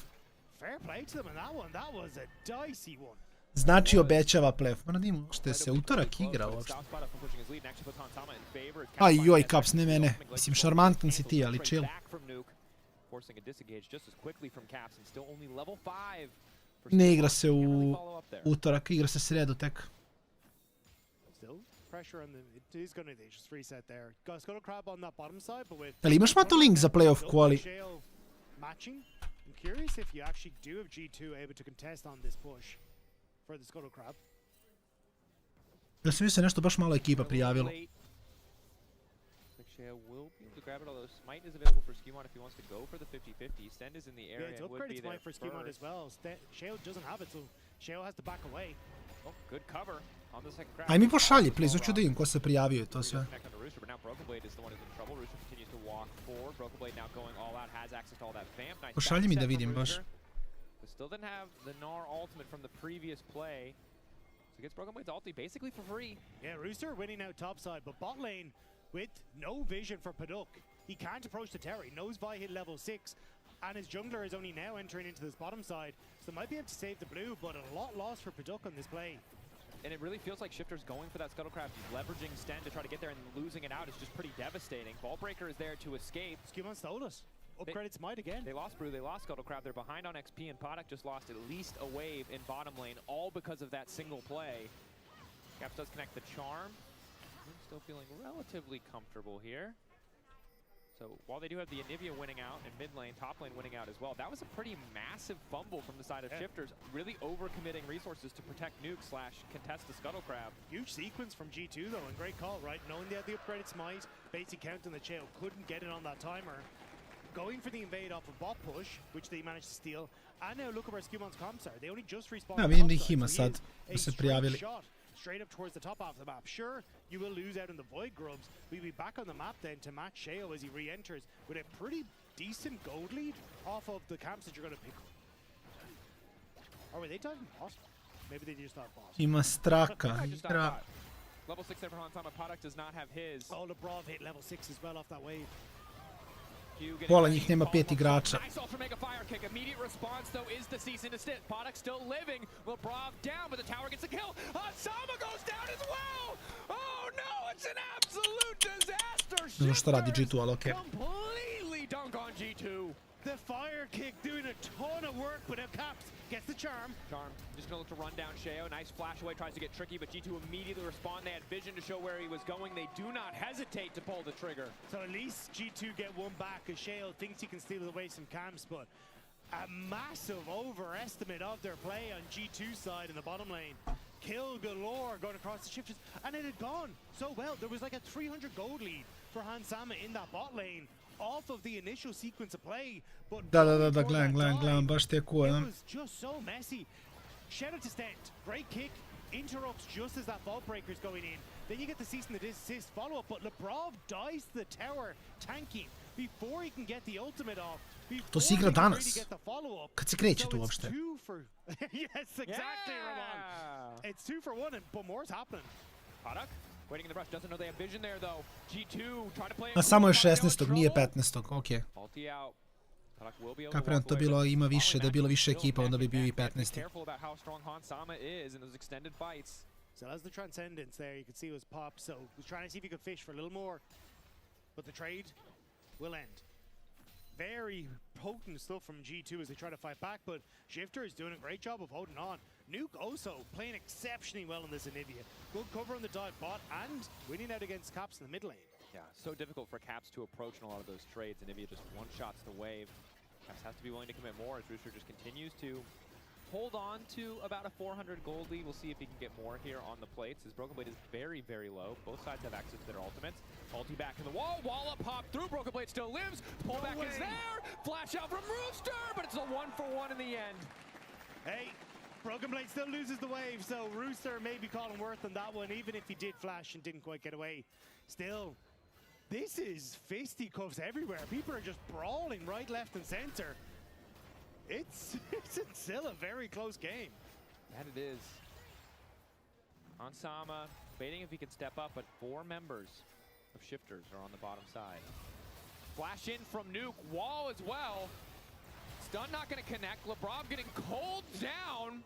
Znači obećava playoff. Moram da imam što je se utorak igra uopšte. Aj joj, Caps, ne mene. Mislim, šarmantan si ti, ali chill. Ne igra se u utorak, igra se sredu tek. pressure on them. It is going to just reset there. Got Scuttle Crab on that bottom side, but with... Ali imaš mato link za playoff quali? Matching. I'm curious if you actually do have G2 able to contest on this push for the Scuttle Crab. Ja sam mislio nešto baš malo ekipa prijavilo. Shale will be able to grab it, although Smite is available for Skewmon if he wants to go for the 50-50. Send is in the area. Yeah, it's and would be upgraded there Smite for Skewmon as well. Shale doesn't have it, so Shale has to back away. Oh, good cover on the second crash. Aj mi pošalji, please, hoću da vidim ko se prijavio i to sve. But now Broken Blade is the one who's in trouble. Rooster continues to walk forward. Broken Blade now going all out, has access to all that vamp. Nice Pošalji mi da vidim baš. But still didn't have the Gnar ultimate from the previous play. So gets Broken Blade's ulti basically for free. Yeah, Rooster winning out top side, but bot lane with no vision for Paduk. He can't approach the tower. He knows Vi hit level 6, and his jungler is only now entering into this bottom side, so might be able to save the blue, but a lot lost for Paduk on this play. And it really feels like Shifter's going for that Scuttle Crab. He's leveraging Sten to try to get there, and losing it out is just pretty devastating. Ballbreaker is there to escape. Skewmon stole it. Upgraded Smite again. They lost Brew, they lost Scuttle Crab. They're behind on XP, and Podok just lost at least a wave in bottom lane, all because of that single play. Caps does connect the Charm. Still feeling relatively comfortable here. So while they do have the Anivia winning out and mid lane, top lane winning out as well, that was a pretty massive fumble from the side of Shifters, really overcommitting resources to protect Nuke / contest the Scuttle Crab. Huge sequence from G2 though, and great call, right? Knowing they had the upgraded Smite, basic count on the Chael, couldn't get it on that timer. Going for the invade off of bot push, which they managed to steal, and now look at where Skewmon's comps are. They only just respawned. Ja vidim da ih ima sad, da se prijavili. Straight up towards the top half of the map. Sure, you will lose out in the Void Grubs. We'll be back on the map then to match Shale as he re-enters with a pretty decent gold lead off of the camps that you're going to pick. Or were they diving bot? Maybe they just thought bot. Ima straka, igra. Level 6 there for Hansama. Podok does not have his. Oh, Lebrov hit level 6 as well off that wave. Pola njih nema 5 igrača. Nice ultra mega fire kick. Immediate response though is the cease and desist. Podok still living. Lebrov down, but the tower gets a kill. Hansama goes down as well. Oh no, it's an absolute disaster. Ne znam što radi G2, ali okej. Completely dunk on G2. The fire kick doing a ton of work, but now Caps gets the charm. Charm just gonna look to run down Sheo. Nice flash away, tries to get tricky, but G2 immediately respond. They had vision to show where he was going. They do not hesitate to pull the trigger. So at least G2 get one back as Sheo thinks he can steal away some camps, but a massive overestimate of their play on G2's side in the bottom lane. Kill galore going across the shifters, and it had gone so well. There was like a 300 gold lead for Hansama in that bot lane off of the initial sequence of play, but Da, gledam, baš te kuo, it was just so messy. Shout out to Stent, great kick, interrupts just as that vault breaker is going in. Then you get the cease and the desist follow-up, but Lebrov dies to the tower tanking before he can get the ultimate off. To se igra danas. Kad se kreće tu uopšte? Yes, exactly, Ramon. It's 2 for 1, but more's happening. Podok waiting in the rush, doesn't know they have vision there though. G2 trying to play it. A samo je 16. nije 15. okej. Ulti out. Podok will be able to Kapiram to bilo ima više, da je bilo više ekipa, onda bi bio i 15. Careful about how strong Hansama is in those extended fights. So as the Transcendence there, you could see was pop, so he was trying to see if he could fish for a little more. But the trade will end. Very potent stuff from G2 as they try to fight back, but Shifter is doing a great job of holding on. Nuke also playing exceptionally well in this Anivia. Good cover on the dive bot and winning out against Caps in the mid lane. Yeah, so difficult for Caps to approach in a lot of those trades. Anivia just one-shots the wave. Caps has to be willing to commit more as Rooster just continues to hold on to about a 400 gold lead. We'll see if he can get more here on the plates. His Broken Blade is very, very low. Both sides have access to their ultimates. Ulti back in the wall. Wall up, pop through. Broken Blade still lives. Pullback is there. Flash out from Rooster, but it's a 1-for-1 in the end. Hey, Broken Blade still loses the wave, so Rooster may be calling worth on that one, even if he did flash and didn't quite get away. Still, this is fisticuffs everywhere. People are just brawling right, left, and center. It's still a very close game. That it is. Hansama debating if he can step up, but 4 members of Shifters are on the bottom side. Flash in from Nuke, wall as well. Stun not going to connect. Lebrov getting cold down.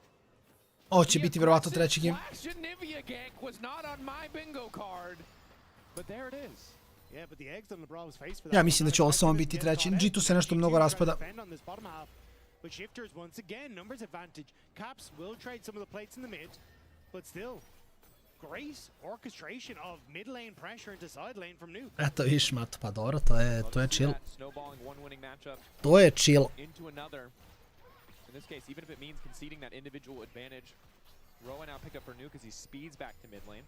Ovo će biti vjerovatno treći game. Flash Anivia gank was not on my bingo card, but there it is. Yeah, but the eggs on Lebrov's face for that. Ja mislim da će ovo samo biti treći. G2 se nešto mnogo raspada. But Shifters once again, numbers advantage. Caps will trade some of the plates in the mid, but still, great orchestration of mid lane pressure into side lane from Nuke. Eto viš, Mato, pa dobro, to je chill. Snowballing one winning matchup To je chill. into another. In this case, even if it means conceding that individual advantage, Rowan now picked up for Nuke as he speeds back to mid lane.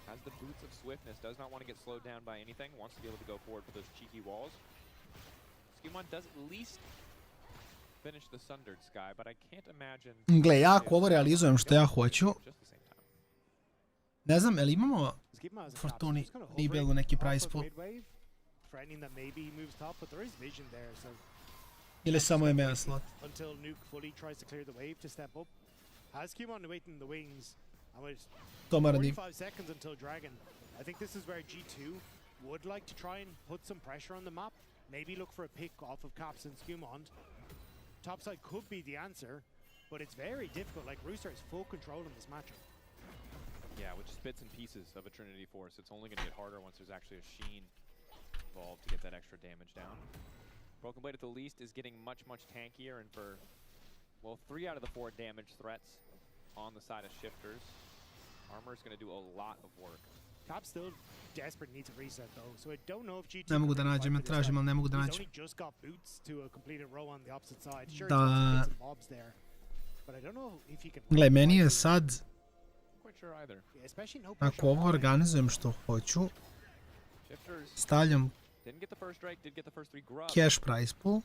Has the boots of swiftness, does not want to get slowed down by anything, wants to be able to go forward for those cheeky walls. Skimon does at least finish the Sundered Sky, but I can't imagine... Gle, ja ako ovo realizujem što ja hoću, ne znam, jel imamo Fortuni rebuildu neki price pool? Ili samo je mea slot? Until Nuke fully tries to clear the wave to step up. Has Skimon waiting in the wings. And with 45 seconds until Dragon. I think this is where G2 would like to try and put some pressure on the map. Maybe look for a pick off of Caps and Skimon. Topside could be the answer, but it's very difficult. Like, Rooster has full control in this matchup. Yeah, with just bits and pieces of a Trinity Force, it's only going to get harder once there's actually a Sheen involved to get that extra damage down. Broken Blade at the least is getting much, much tankier, and for, well, 3 out of the 4 damage threats on the side of Shifters, Armor is going to do a lot of work. Cap still desperate, needs a reset though, so I don't know if GT... Ne mogu da nađem, tražim, ali ne mogu da nađem. He's only just got boots to a completed row on the opposite side. Sure, he's got some mobs there, but I don't know if he can... Gle, meni je sad... Ako ovo organizujem što hoću, stavljam cash price pool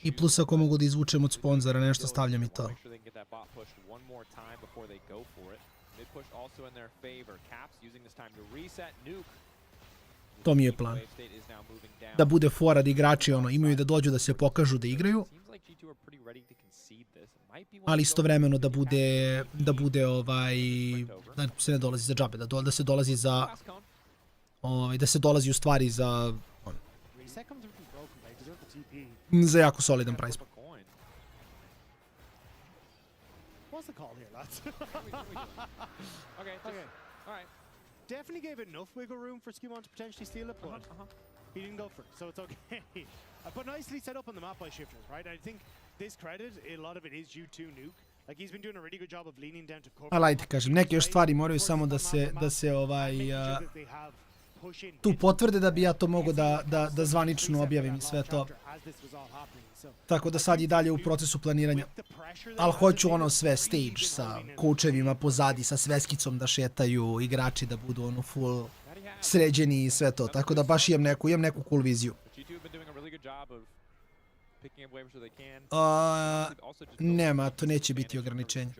i plus ako mogu da izvučem od sponzora nešto, stavljam i to. To mi je plan. Da bude fora da igrači imaju da dođu da se pokažu da igraju, ali istovremeno da bude da se ne dolazi za džabe, da se dolazi za da se dolazi u stvari za jako solidan price. What's the call here, lads? Okay. Definitely gave enough wiggle room for Skimon to potentially steal it, but he didn't go for it, so it's okay. But nicely set up on the map by Shifters, right? I think this credit, a lot of it is due to Nuke. Like, he's been doing a really good job of leaning down to cover. Ali ajde kažem, neke još stvari moraju samo da se tu potvrde da bi ja to mogao da zvanično objavim i sve to. Tako da sad i dalje u procesu planiranja. Ali hoću sve stage sa coachevima pozadi, sa sveskicom da šetaju, igrači da budu full sređeni i sve to. Tako da baš imam neku cool viziju. Nema, to neće biti ograničenje.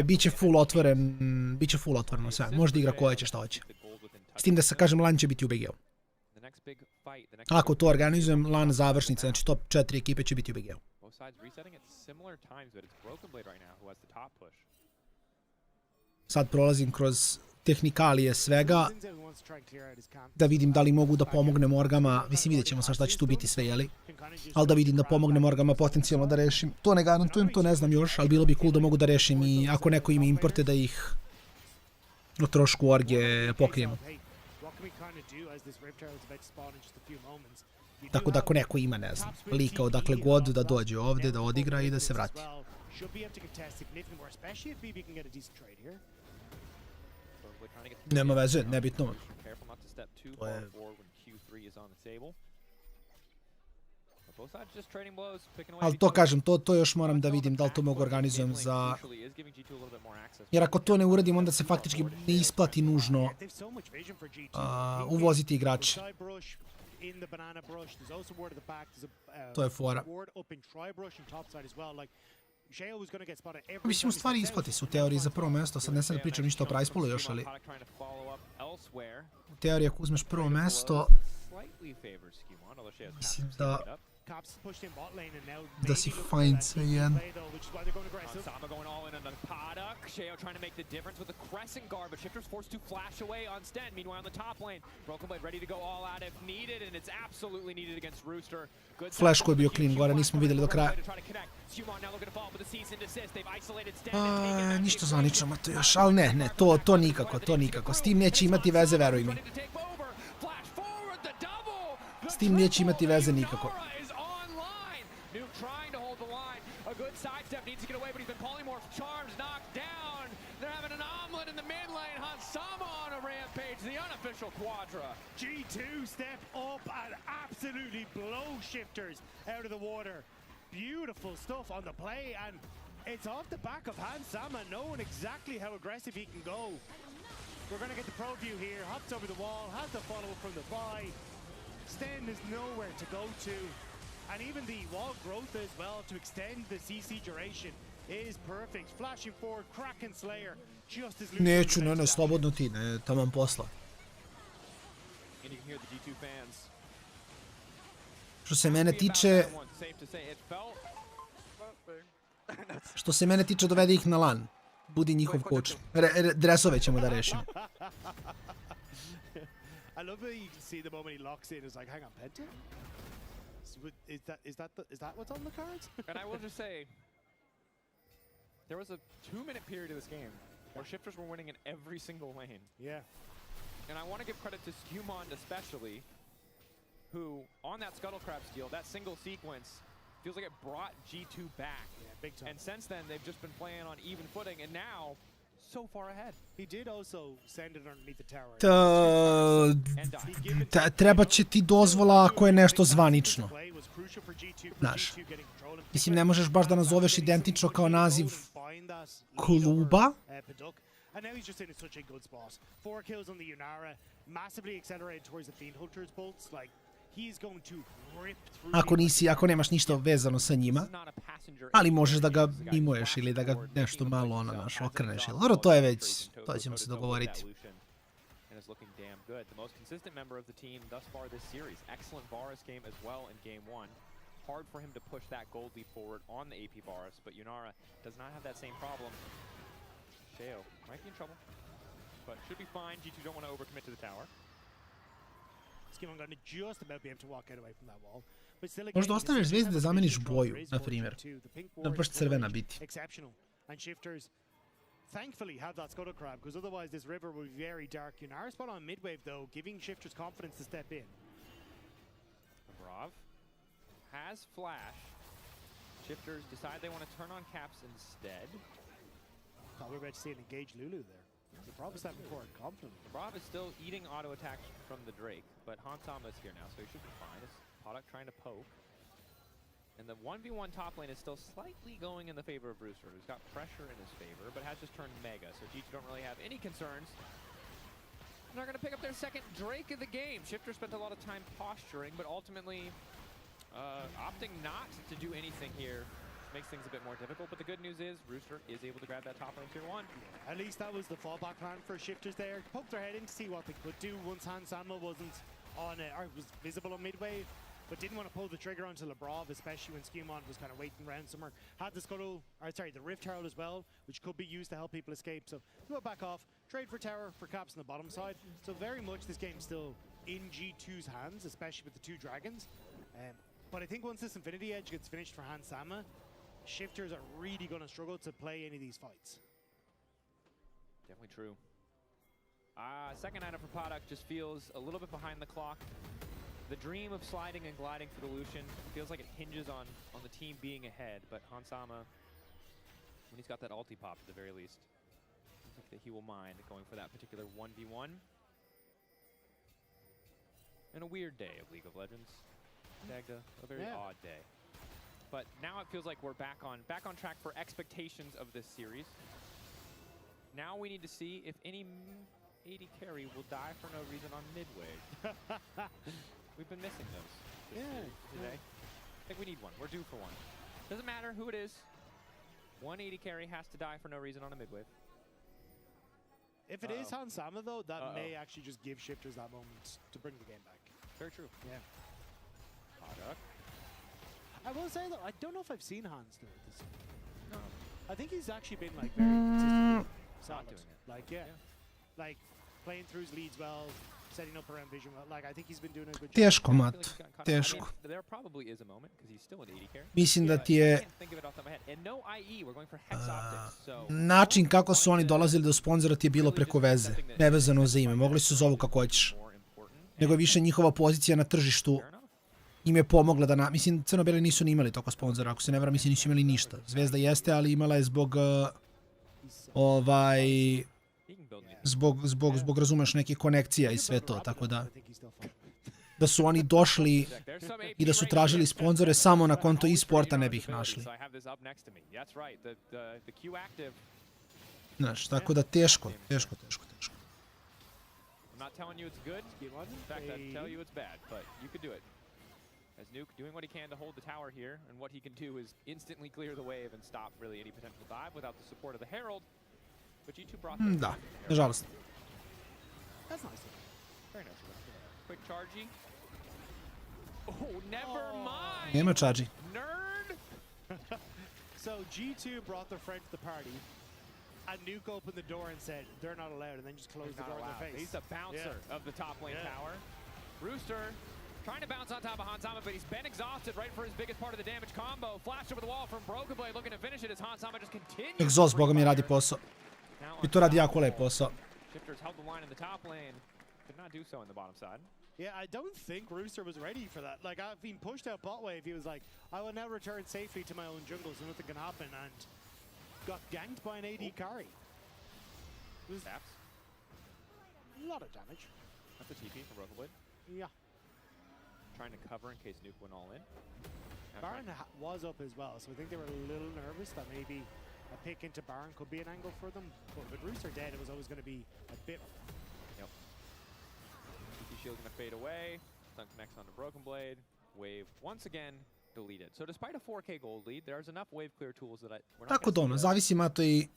Biće full otvoreno sve. Možda igra koja će šta hoće. S tim da se kažem, LAN će biti u BG-u. Ako to organizujem, LAN završnica, znači top 4 ekipe će biti u BG-u. Sad prolazim kroz tehnikalije svega, da vidim da li mogu da pomognem orgama, mislim vidjet ćemo sad šta će tu biti sve, jeli? Ali da vidim da pomognem orgama potencijalno da rešim. To ne garantujem, to ne znam još, ali bilo bi cool da mogu da rešim i ako neko ima importe da ih o trošku orge pokrijemo. Tako da ako neko ima, ne znam, lika odakle god da dođe ovde, da odigra i da se vrati. Nema veze, nebitno. To je... Ali to kažem, to još moram da vidim da li to mogu organizujem za... Jer ako to ne uradim, onda se faktički ne isplati nužno uvoziti igrače. To je fora. Mislim, u stvari isplati se u teoriji za prvo mesto, sad ne sam da pričam ništa o price poolu još, ali... U teoriji ako uzmeš prvo mesto, mislim da si fine sve jedan. Trying to make the difference with the Crescent Guard, but Shifter's forced to flash away on Sten. Meanwhile, on the top lane, Broken Blade ready to go all out if needed, and it's absolutely needed against Rooster. Flash koji je bio clean gore, nismo vidjeli do kraja. Ništa zvanično ima to još, ali ne, to nikako. S tim neće imati veze, veruj mi. S tim neće imati veze nikako. Hansama on a rampage, the unofficial quadra. G2 step up and absolutely blow shifters out of the water. Beautiful stuff on the play, and it's off the back of Hansama knowing exactly how aggressive he can go. We're going to get the pro view here. Hops over the wall, has the follow-up from the buy. Sten is nowhere to go to. And even the wall growth as well to extend the CC duration is perfect. Flashing forward, Kraken Slayer. Just as Neću, ne, slobodno ti, ne, taman posla. And you can hear the G2 fans. Što se mene tiče... Što se mene tiče, dovede ih na LAN. Budi njihov coach. Dresove ćemo da rešimo. I love that you can see the moment he locks in. It's like, hang on, Penta? Is that what's on the cards? And I will just say, there was a 2-minute period of this game where shifters were winning in every single lane. Yeah. And I want to give credit to Skewmond especially, who, on that Scuttle Crab steal, that single sequence, feels like it brought G2 back. Yeah, big time. And since then, they've just been playing on even footing, and now, so far ahead. He did also send it underneath the tower. Treba će ti dozvola ako je nešto zvanično. Znaš, mislim, ne možeš baš da nazoveš identično kao naziv kluba. And now he's just in such a good spot. 4 kills on the Yunara, massively accelerated towards the Fiend Hunter's bolts. Like, he's going to rip through. Ako nemaš ništa vezano sa njima, ali možeš da ga mimuješ ili da ga nešto malo okreneš. Dobro, to je već, to ćemo se dogovoriti. Looking damn good. The most consistent member of the team thus far this series. Excellent Varus game as well in game 1. Hard for him to push that gold lead forward on the AP Varus, but Yunara does not have that same problem. Sheo might be in trouble, but should be fine. G2 don't want to overcommit to the tower. Skimon going to just about be able to walk out away from that wall. But still, možda ostaneš zvezde da zameniš boju, na primjer. Da baš crvena biti. Exceptional. And shifters thankfully have that Scuttle Crab, because otherwise this river will be very dark. Yunara spot on mid-wave though, giving shifters confidence to step in. Brav has flash. Shifters decide they want to turn on caps instead. Thought we were about to see an engaged Lulu there. The Brav is stepping forward confident. Brav is still eating auto attacks from the Drake, but Hansama is here now, so he should be fine. It's Podok trying to poke. And the 1v1 top lane is still slightly going in the favor of Brewster, who's got pressure in his favor, but has just turned Mega, so G2 don't really have any concerns. And they're going to pick up their second Drake of the game. Shifter spent a lot of time posturing, but ultimately opting not to do anything here makes things a bit more difficult. But the good news is Rooster is able to grab that top lane tier 1. At least that was the fallback plan for shifters there. Poked their head in to see what they could do once Hansama wasn't on, or was visible on mid-wave, but didn't want to pull the trigger onto Labrov, especially when Skewmond was kind of waiting around somewhere. Had the the Rift Herald as well, which could be used to help people escape. So go back off, trade for tower, for caps on the bottom side. So very much this game's still in G2's hands, especially with the 2 dragons. But I think once this Infinity Edge gets finished for Hansama, shifters are really going to struggle to play any of these fights. Definitely true. Second item for Podok just feels a little bit behind the clock. The dream of sliding and gliding for the Lucian feels like it hinges on the team being ahead, but Hansama, when he's got that ulti pop at the very least, I think that he will mind going for that particular 1v1. And a weird day of League of Legends. Dagda, a very odd day. But now it feels like we're back on track for expectations of this series. Now we need to see if any 80 carry will die for no reason on mid-wave. We've been missing those today. I think we need one. We're due for one. Doesn't matter who it is. 180 carry has to die for no reason on a mid-wave. If it is Hansama though, that may actually just give shifters that moment to bring the game back. Very true. Yeah. Podok. I will say though, I don't know if I've seen Hans do it this year. No. I think he's actually been like very consistent. Not doing it. Like like playing through his leads well, setting up around vision well. Like I think he's been doing a good job. Teško, Mat. Teško. There probably is a moment because he's still an 80 carry. Mislim da ti je način kako su oni dolazili do sponzora ti je bilo preko veze, nevezano za ime. Mogli su zovu kako hoćeš. Nego je više njihova pozicija na tržištu im je pomogla da mislim crno-beli nisu ni imali toko sponzora, ako se ne varam, mislim nisu imali ništa. Zvezda jeste, ali imala je zbog Zbog razumeš nekih konekcija i sve to, tako da su oni došli i da su tražili sponzore samo na konto e-sporta ne bi ih našli. Znaš, tako da teško. I'm not telling you it's good. In fact, I'd tell you it's bad, but you could do it. As Nuke doing what he can to hold the tower here, and what he can do is instantly clear the wave and stop really any potential dive without the support of the Herald. But G2 brought them. Da, nažalost. That's nice. Very nice. Quick chargey. Oh, never mind. Nema chargey. Nerd. So G2 brought their friend to the party. And Nuke opened the door and said they're not allowed, and then just closed the door in their face. He's the bouncer of the top lane tower. Rooster trying to bounce on top of Hansama, but he's been exhausted right for his biggest part of the damage combo. Flash over the wall from Broken Blade, looking to finish it as Hansama just continues. Exhaust, boga mi radi posao. I to radi jako lep posao. Shifters held the line in the top lane. Did not do so in the bottom side. Yeah, I don't think Rooster was ready for that. Like, I've been pushed out bot wave. He was like, I will now return safely to my own jungle so nothing can happen. And got ganked by an AD carry. Taps. A lot of damage. That's a TP from Broken Blade. Yeah. Trying to cover in case Nuke went all in. Baron was up as well, so I think they were a little nervous that maybe a pick into Baron could be an angle for them. But with Rooster dead, it was always going to be a bit. Yep. TP shield going to fade away. Stun connects onto Broken Blade. Wave once again deleted. So despite a 4K gold lead, there's enough wave clear tools that we're not. Tako da ono, zavisi mato i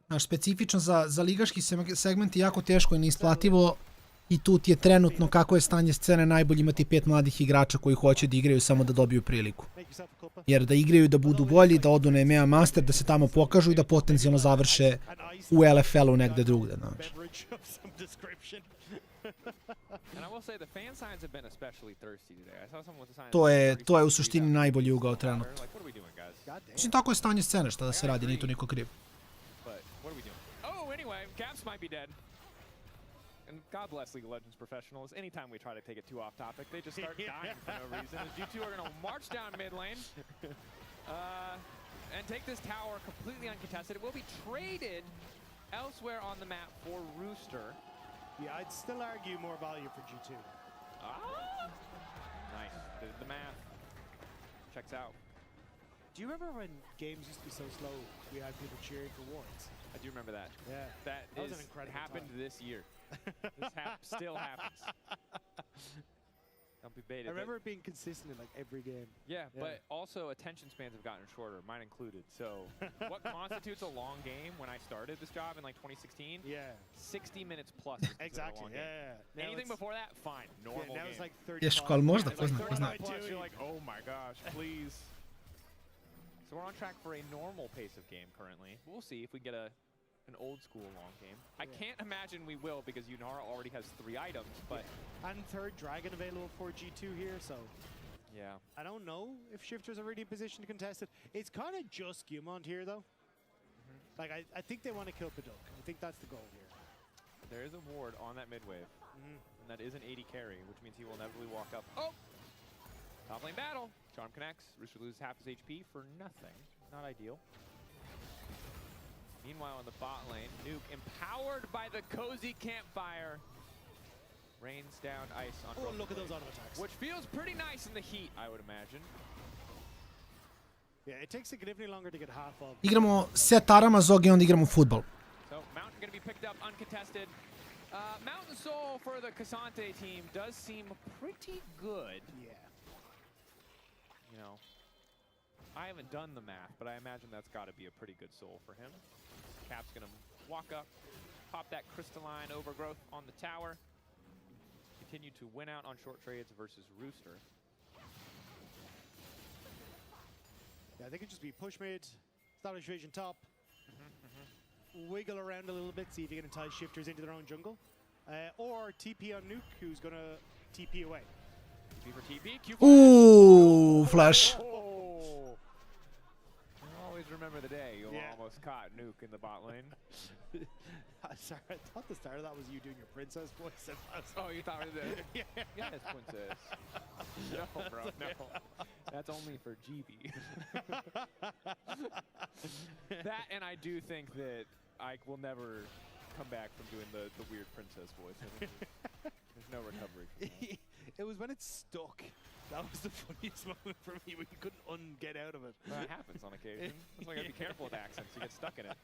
naš specifično za ligaški segment je jako teško i neisplativo i tu ti je trenutno kako je stanje scene najbolje imati 5 mladih igrača koji hoće da igraju samo da dobiju priliku. Jer da igraju da budu bolji, da odu na EMEA Master, da se tamo pokažu i da potencijalno završe u LFL-u negde drugde. Znači. To je u suštini najbolji ugao trenutno. Mislim, tako je stanje scene, šta da se radi, nije to niko kriv. Caps might be dead. And God bless League of Legends professionals. Anytime we try to take it too off topic, they just start dying for no reason. As G2 are going to march down mid lane and take this tower completely uncontested. It will be traded elsewhere on the map for Rooster. Yeah, I'd still argue more value for G2. Nice. The math checks out. Do you remember when games used to be so slow, we had people cheering for wards? I do remember that. Yeah. That was an incredible happened time. this year. This still happens. Don't be baited. I remember it being consistent in like every game. Yeah, but also attention spans have gotten shorter, mine included. So what constitutes a long game when I started this job in like 2016? Yeah. 60 minutes plus is exactly. a long game. Anything before that, fine, normal now game. It's like 35. Škol možda, ko zna. You're like, oh my gosh, please. So we're on track for a normal pace of game currently. We'll see if we get an old school long game. I can't imagine we will because Yunara already has 3 items, but... And third Dragon available for G2 here, so... Yeah. I don't know if Shifters are really in position to contest it. It's kind of just Gumond here, though. Like, I think they want to kill Paduk. I think that's the goal here. There is a ward on that mid wave, and that is an 80 carry, which means he will inevitably walk up. Oh! Top lane battle. Charm connects. Rooster loses half his HP for nothing. Not ideal. Meanwhile, in the bot lane, Nuke, empowered by the cozy campfire, rains down ice on Broken look at those auto attacks. Which feels pretty nice in the heat, I would imagine. Yeah, it takes significantly longer to get half of. Igramo set arama zog i onda igramo futbol. So, Mountain going to be picked up uncontested. Mountain Soul for the Cassante team does seem pretty good. Yeah. You know, I haven't done the math, but I imagine that's got to be a pretty good soul for him. Cap's going to walk up, pop that crystalline overgrowth on the tower. Continue to win out on short trades versus Rooster. Yeah, I think it'd just be push mid, establish vision top, wiggle around a little bit, see if you can entice Shifters into their own jungle. Or TP on Nuke, who's going to TP away. TP for TP, Q Ooh, flash. Remember the day you almost caught Nuke in the bot lane. Sorry, I thought the start of that was you doing your princess voice. Oh, you thought it was Yes, princess. No, bro, no. That's only for GB. That, and I do think that Ike will never come back from doing the weird princess voice. I think there's no recovery from that. It was when it stuck. That was the funniest moment for me. We couldn't get out of it. Well, that happens on occasion. That's why you gotta be careful with accents. You get stuck in it.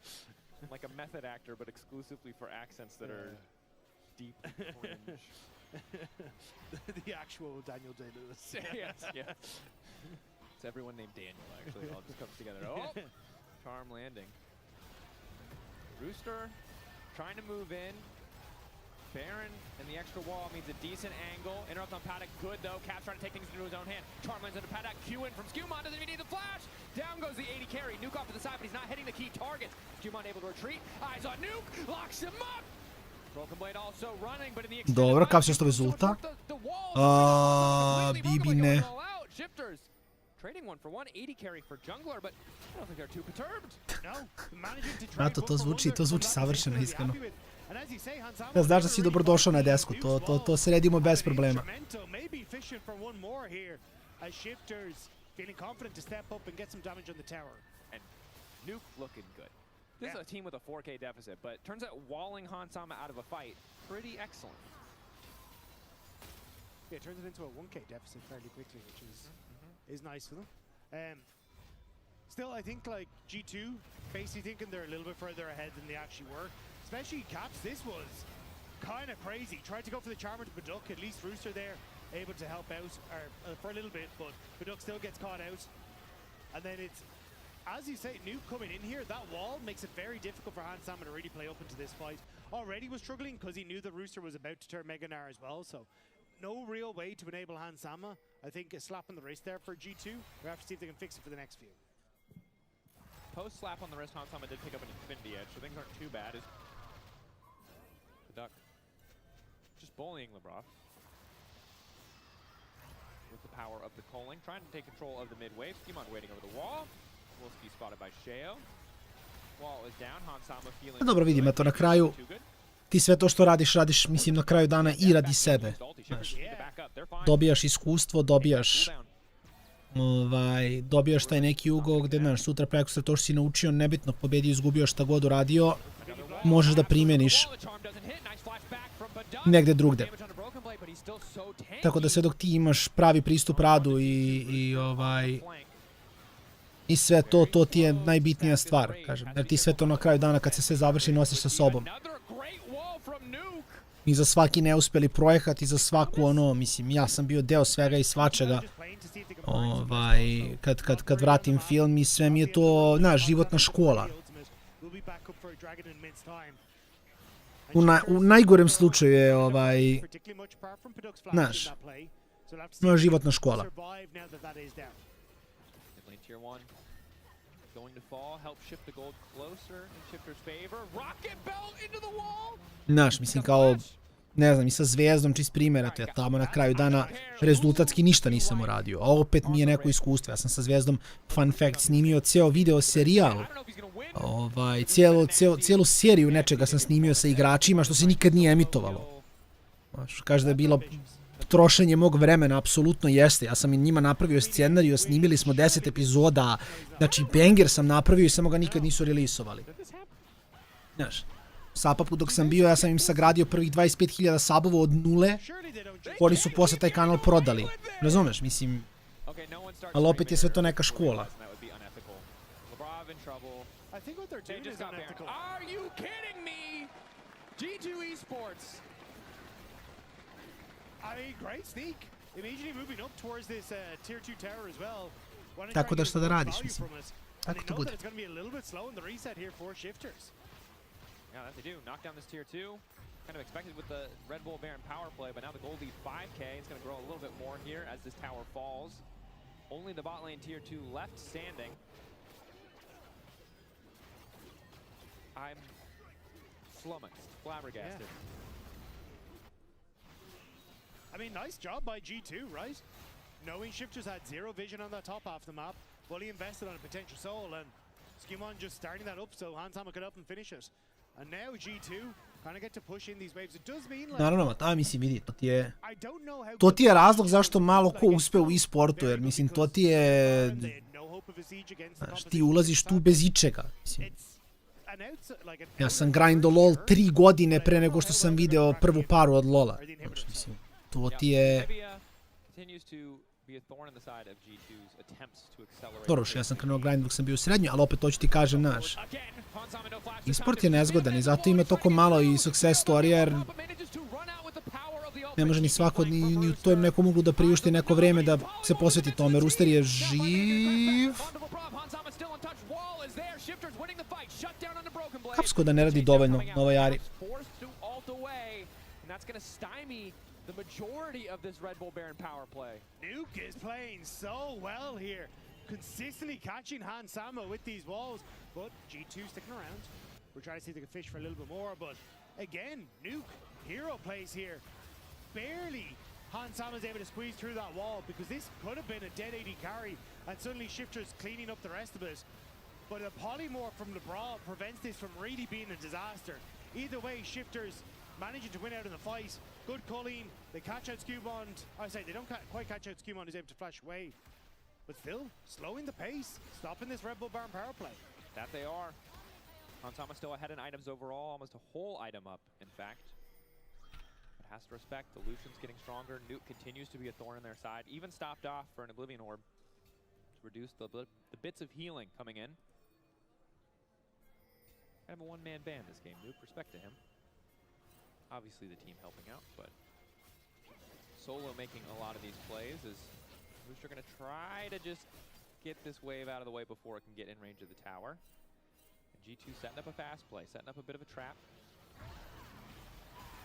I'm like a method actor, but exclusively for accents that are deep cringe. The actual Daniel Day-Lewis. Yes, yeah. It's everyone named Daniel, actually. It all just comes together. Oh! Charm landing. Rooster trying to move in. Baron and the extra wall means a decent angle. Interrupt on Paddock, good though. Cap's trying to take things into his own hand. Charm lands into Paddock, Q in from Skewmon, doesn't even need the flash! Down goes the 80 carry, Nuke off to the side, but he's not hitting the key targets. Skewmon able to retreat, eyes on Nuke, locks him up! Broken Blade also running, but in the Dobro, kako se što rezulta? Bibi ne. Shifters trading one for one, 80 carry for jungler, but I don't think they're too perturbed. No, managing to trade. To zvuči savršeno, iskreno. Ja, znaš da si dobrodošao na desku, to sredimo bez problema. Maybe fishing for one more here as Shifters feeling confident to step up and get some damage on the tower. And Nuke looking good. This is a team with a 4K deficit, but turns out walling Hansama out of a fight, pretty excellent. Yeah, it turns it into a 1K deficit fairly quickly, which is nice for them. Still, I think like G2 basically thinking they're a little bit further ahead than they actually were. Especially Caps, this was kind of crazy. Tried to go for the Charmer to Baduk, at least Rooster there, able to help out for a little bit, but Baduk still gets caught out. And then it's, as you say, Nuke coming in here, that wall makes it very difficult for Hansama to really play up into this fight. Already was struggling because he knew that Rooster was about to turn Mega Gnar as well, so no real way to enable Hansama. I think a slap on the wrist there for G2. We'll have to see if they can fix it for the next few. Post slap on the wrist, Hansama did pick up an Infinity Edge, so things aren't too bad. Duck. Just bullying Lebrov. With the power of the Culling, trying to take control of the mid wave. Skewmon waiting over the wall. Wolski spotted by Sheo. Wall is down. Hansama feeling. Dobro, vidim, eto na kraju ti sve to što radiš, mislim, na kraju dana i radi sebe. Znaš, dobijaš iskustvo, dobijaš taj neki ugao gde, znaš, sutra prekosutra to što si naučio, nebitno, pobedio, izgubio, šta god uradio, možeš da primjeniš negde drugde. Tako da sve dok ti imaš pravi pristup radu i sve to ti je najbitnija stvar, kažem. Jer ti sve to na kraju dana kad se sve završi nosiš sa sobom. I za svaki neuspjeli projekat i za svaku mislim, ja sam bio deo svega i svačega. Kad vratim film i sve mi je to, znaš, životna škola. U najgorem slučaju je, znaš, životna škola. Znaš, mislim, kao, ne znam, i sa Zvezdom, čist primjer, ja tamo na kraju dana rezultatski ništa nisam uradio, a opet mi je neko iskustvo. Ja sam sa Zvezdom, fun fact, snimio ceo video serijal, cijelu seriju nečega sam snimio sa igračima, što se nikad nije emitovalo. Kaže da je bilo trošenje mog vremena, apsolutno jeste. Ja sam i njima napravio scenariju, snimili smo 10 epizoda, znači banger sam napravio i samo ga nikad nisu releasovali. Znaš, Sapapu dok sam bio, ja sam im sagradio prvih 25.000 sabova od nule, oni su posle taj kanal prodali. Razumeš, mislim, ali opet je sve to neka škola. Tako da šta da radiš, mislim. Tako to bude. Yeah, that they do. Knock down this tier 2. Kind of expected with the Red Bull Baron power play, but now the gold lead 5k. It's going to grow a little bit more here as this tower falls. Only the bot lane tier 2 left standing. I'm flummoxed, flabbergasted. Yeah. I mean, nice job by G2, right? Knowing Shifters had zero vision on the top half of the map, fully invested on a potential soul, and Skewmon just starting that up so Hansama could up and finish it. And now G2 kind of get to push in these waves. It does mean like naravno, mislim, vidi, to ti je razlog zašto malo ko uspe u e-sportu, jer mislim, to ti je, znaš, ti ulaziš tu bez ičega, mislim. Ja sam grindao LoL 3 godine pre nego što sam video prvu paru od LoLa. Znači, mislim, to ti je... Dobro, ja sam krenuo grind dok sam bio u srednjoj, ali opet to ću ti kažem, znaš. E-sport je nezgodan i zato ima toko malo i success story, jer ne može ni svako ni u tom nekom uglu da priušti neko vreme da se posveti tome. Rooster je živ. Kapsko da ne radi dovoljno na ovoj Ari. The majority of this Red Bull Baron power play. Nuke is playing so well here, consistently catching Han Sama with these walls, but G2 sticking around. We're trying to see if they can fish for a little bit more, but again, Nuke, hero plays here. Barely Han Sama's able to squeeze through that wall, because this could have been a dead 80 carry, and suddenly Shifter's cleaning up the rest of it. But a polymorph from LeBron prevents this from really being a disaster. Either way, Shifter's managing to win out in the fight. Good culling, they catch out Skewbond. I say they don't quite catch out Skewbond, who's able to flash away. But still, slowing the pace, stopping this Red Bull Baron power play. That they are. Hansama still ahead in items overall, almost a whole item up, in fact. But has to respect, the Lucian's getting stronger. Nuke continues to be a thorn in their side, even stopped off for an Oblivion Orb to reduce the bits of healing coming in. Kind of a one-man band this game, Nuke, respect to him. Obviously the team helping out, but Solo making a lot of these plays is Rooster going to try to just get this wave out of the way before it can get in range of the tower. And G2 setting up a fast play, setting up a bit of a trap.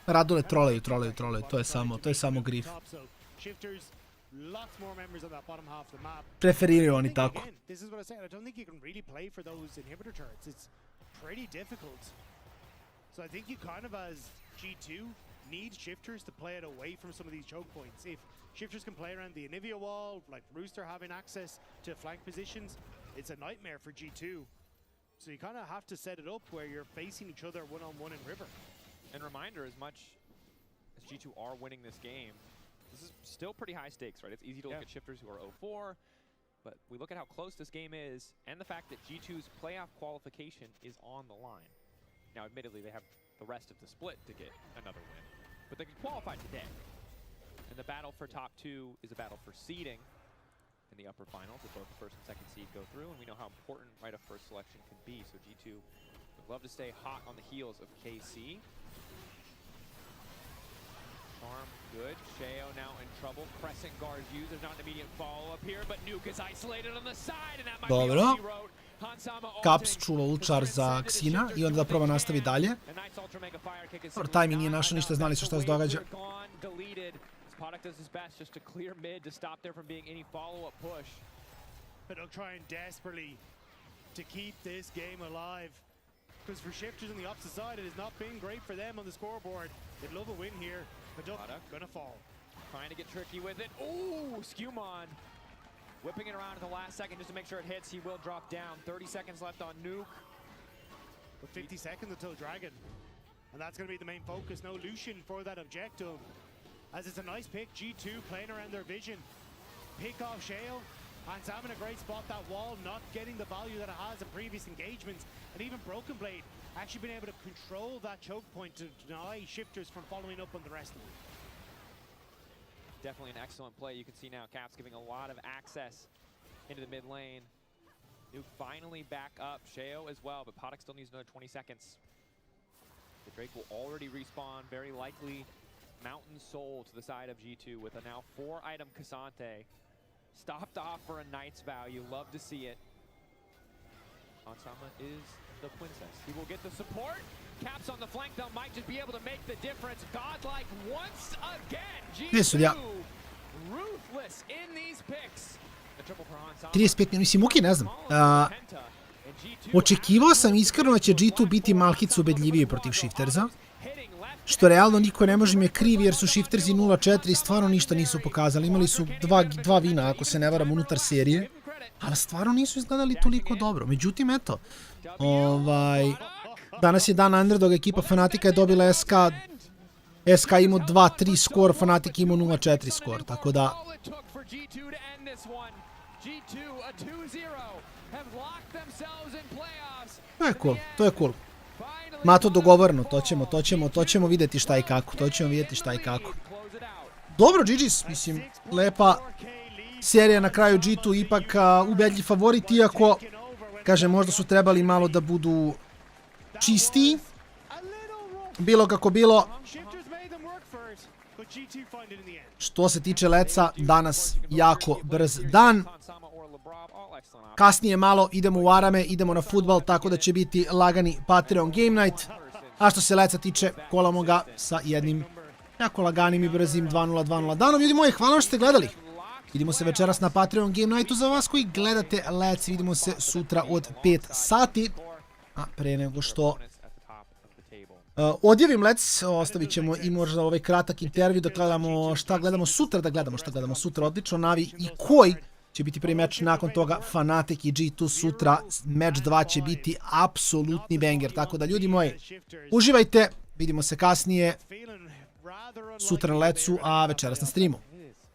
Radule troleju, to je samo grif. Lots more members on that bottom half of the map. Preferiraju oni tako. This is what I said, I don't think you can really play for those inhibitor turrets. It's pretty difficult. So I think you kind of, as G2, need Shifters to play it away from some of these choke points. If Shifters can play around the Anivia wall, like Rooster having access to flank positions, it's a nightmare for G2. So you kind of have to set it up where you're facing each other one-on-one in River. And reminder, as much as G2 are winning this game, this is still pretty high stakes, right? It's easy to look at Shifters who are 0-4, but we look at how close this game is and the fact that G2's playoff qualification is on the line. Now, admittedly, they have the rest of the split to get another win, but they can qualify today. And the battle for top 2 is a battle for seeding in the upper finals if both the first and second seed go through, and we know how important right of first selection can be, so G2 would love to stay hot on the heels of KC. Charm good, Sheo now in trouble, Crescent guards used, there's not an immediate follow-up here, but Nuke is isolated on the side, and that might be all she wrote. Caps čulo ulčar za Xina i onda da proba nastavi dalje. Dobro, tajmi nije našao ništa, znali su šta se događa. Product does his best just to clear mid to stop there from being any follow-up push. But they're trying desperately to keep this game alive. Because for Shifters on the opposite side, it has not been great for them on the scoreboard. They'd love a win here, but gonna fall. Trying to get tricky with it. Ooh, Skewmon whipping it around at the last second just to make sure it hits. He will drop down. 30 seconds left on Nuke. But 50 seconds until Dragon. And that's gonna be the main focus. No Lucian for that objective. As it's a nice pick, G2 playing around their vision. Pick off Shale, and Sam in a great spot, that wall not getting the value that it has in previous engagements, and even Broken Blade actually being able to control that choke point to deny Shifters from following up on the rest of it. Definitely an excellent play. You can see now Caps giving a lot of access into the mid lane. Nuke finally back up, Sheo as well, but Podok still needs another 20 seconds. The Drake will already respawn, very likely Mountain Soul to the side of G2 with a now 4-item Cassante. Stopped off for a Knight's value. Love to see it. Ansama is the princess. He will get the support. Caps on the flank though might just be able to make the difference. Godlike once again. G2 ruthless in these picks. The triple for Ansama. 35 mislim, ok, ne znam. Očekivao sam iskreno da će G2 biti malkice ubedljiviji protiv Shiftersa. Što realno niko ne može mi je kriv jer su Shiftersi 0-4 i stvarno ništa nisu pokazali. Imali su dva vina, ako se ne varam, unutar serije. Ali stvarno nisu izgledali toliko dobro. Međutim, eto, danas je dan Underdog, ekipa Fnatica je dobila SK. SK imao 2-3 skor, Fnatic imao 0-4 skor, tako da... To je cool, to je cool. Ma to dogovorno, to ćemo vidjeti šta i kako, Dobro, GG's, mislim, lepa serija na kraju G2, ipak ubedljiv favorit, iako, kažem, možda su trebali malo da budu čistiji. Bilo kako bilo. Što se tiče leca, danas jako brz dan. Kasnije malo idemo u arame, idemo na fudbal, tako da će biti lagani Patreon Game Night. A što se leca tiče, kolamo ga sa jednim jako laganim i brzim 2-0-2-0 danom. Ljudi moji, hvala što ste gledali. Vidimo se večeras na Patreon Game Nightu za vas koji gledate lec. Vidimo se sutra od 5 sati. A pre nego što odjavim lec, ostavit ćemo i možda ovaj kratak intervju da gledamo šta gledamo sutra, odlično, Navi i koji će biti prvi meč, nakon toga Fnatic i G2 sutra, meč 2 će biti apsolutni banger, tako da ljudi moji, uživajte, vidimo se kasnije, sutra na lecu, a večeras na streamu.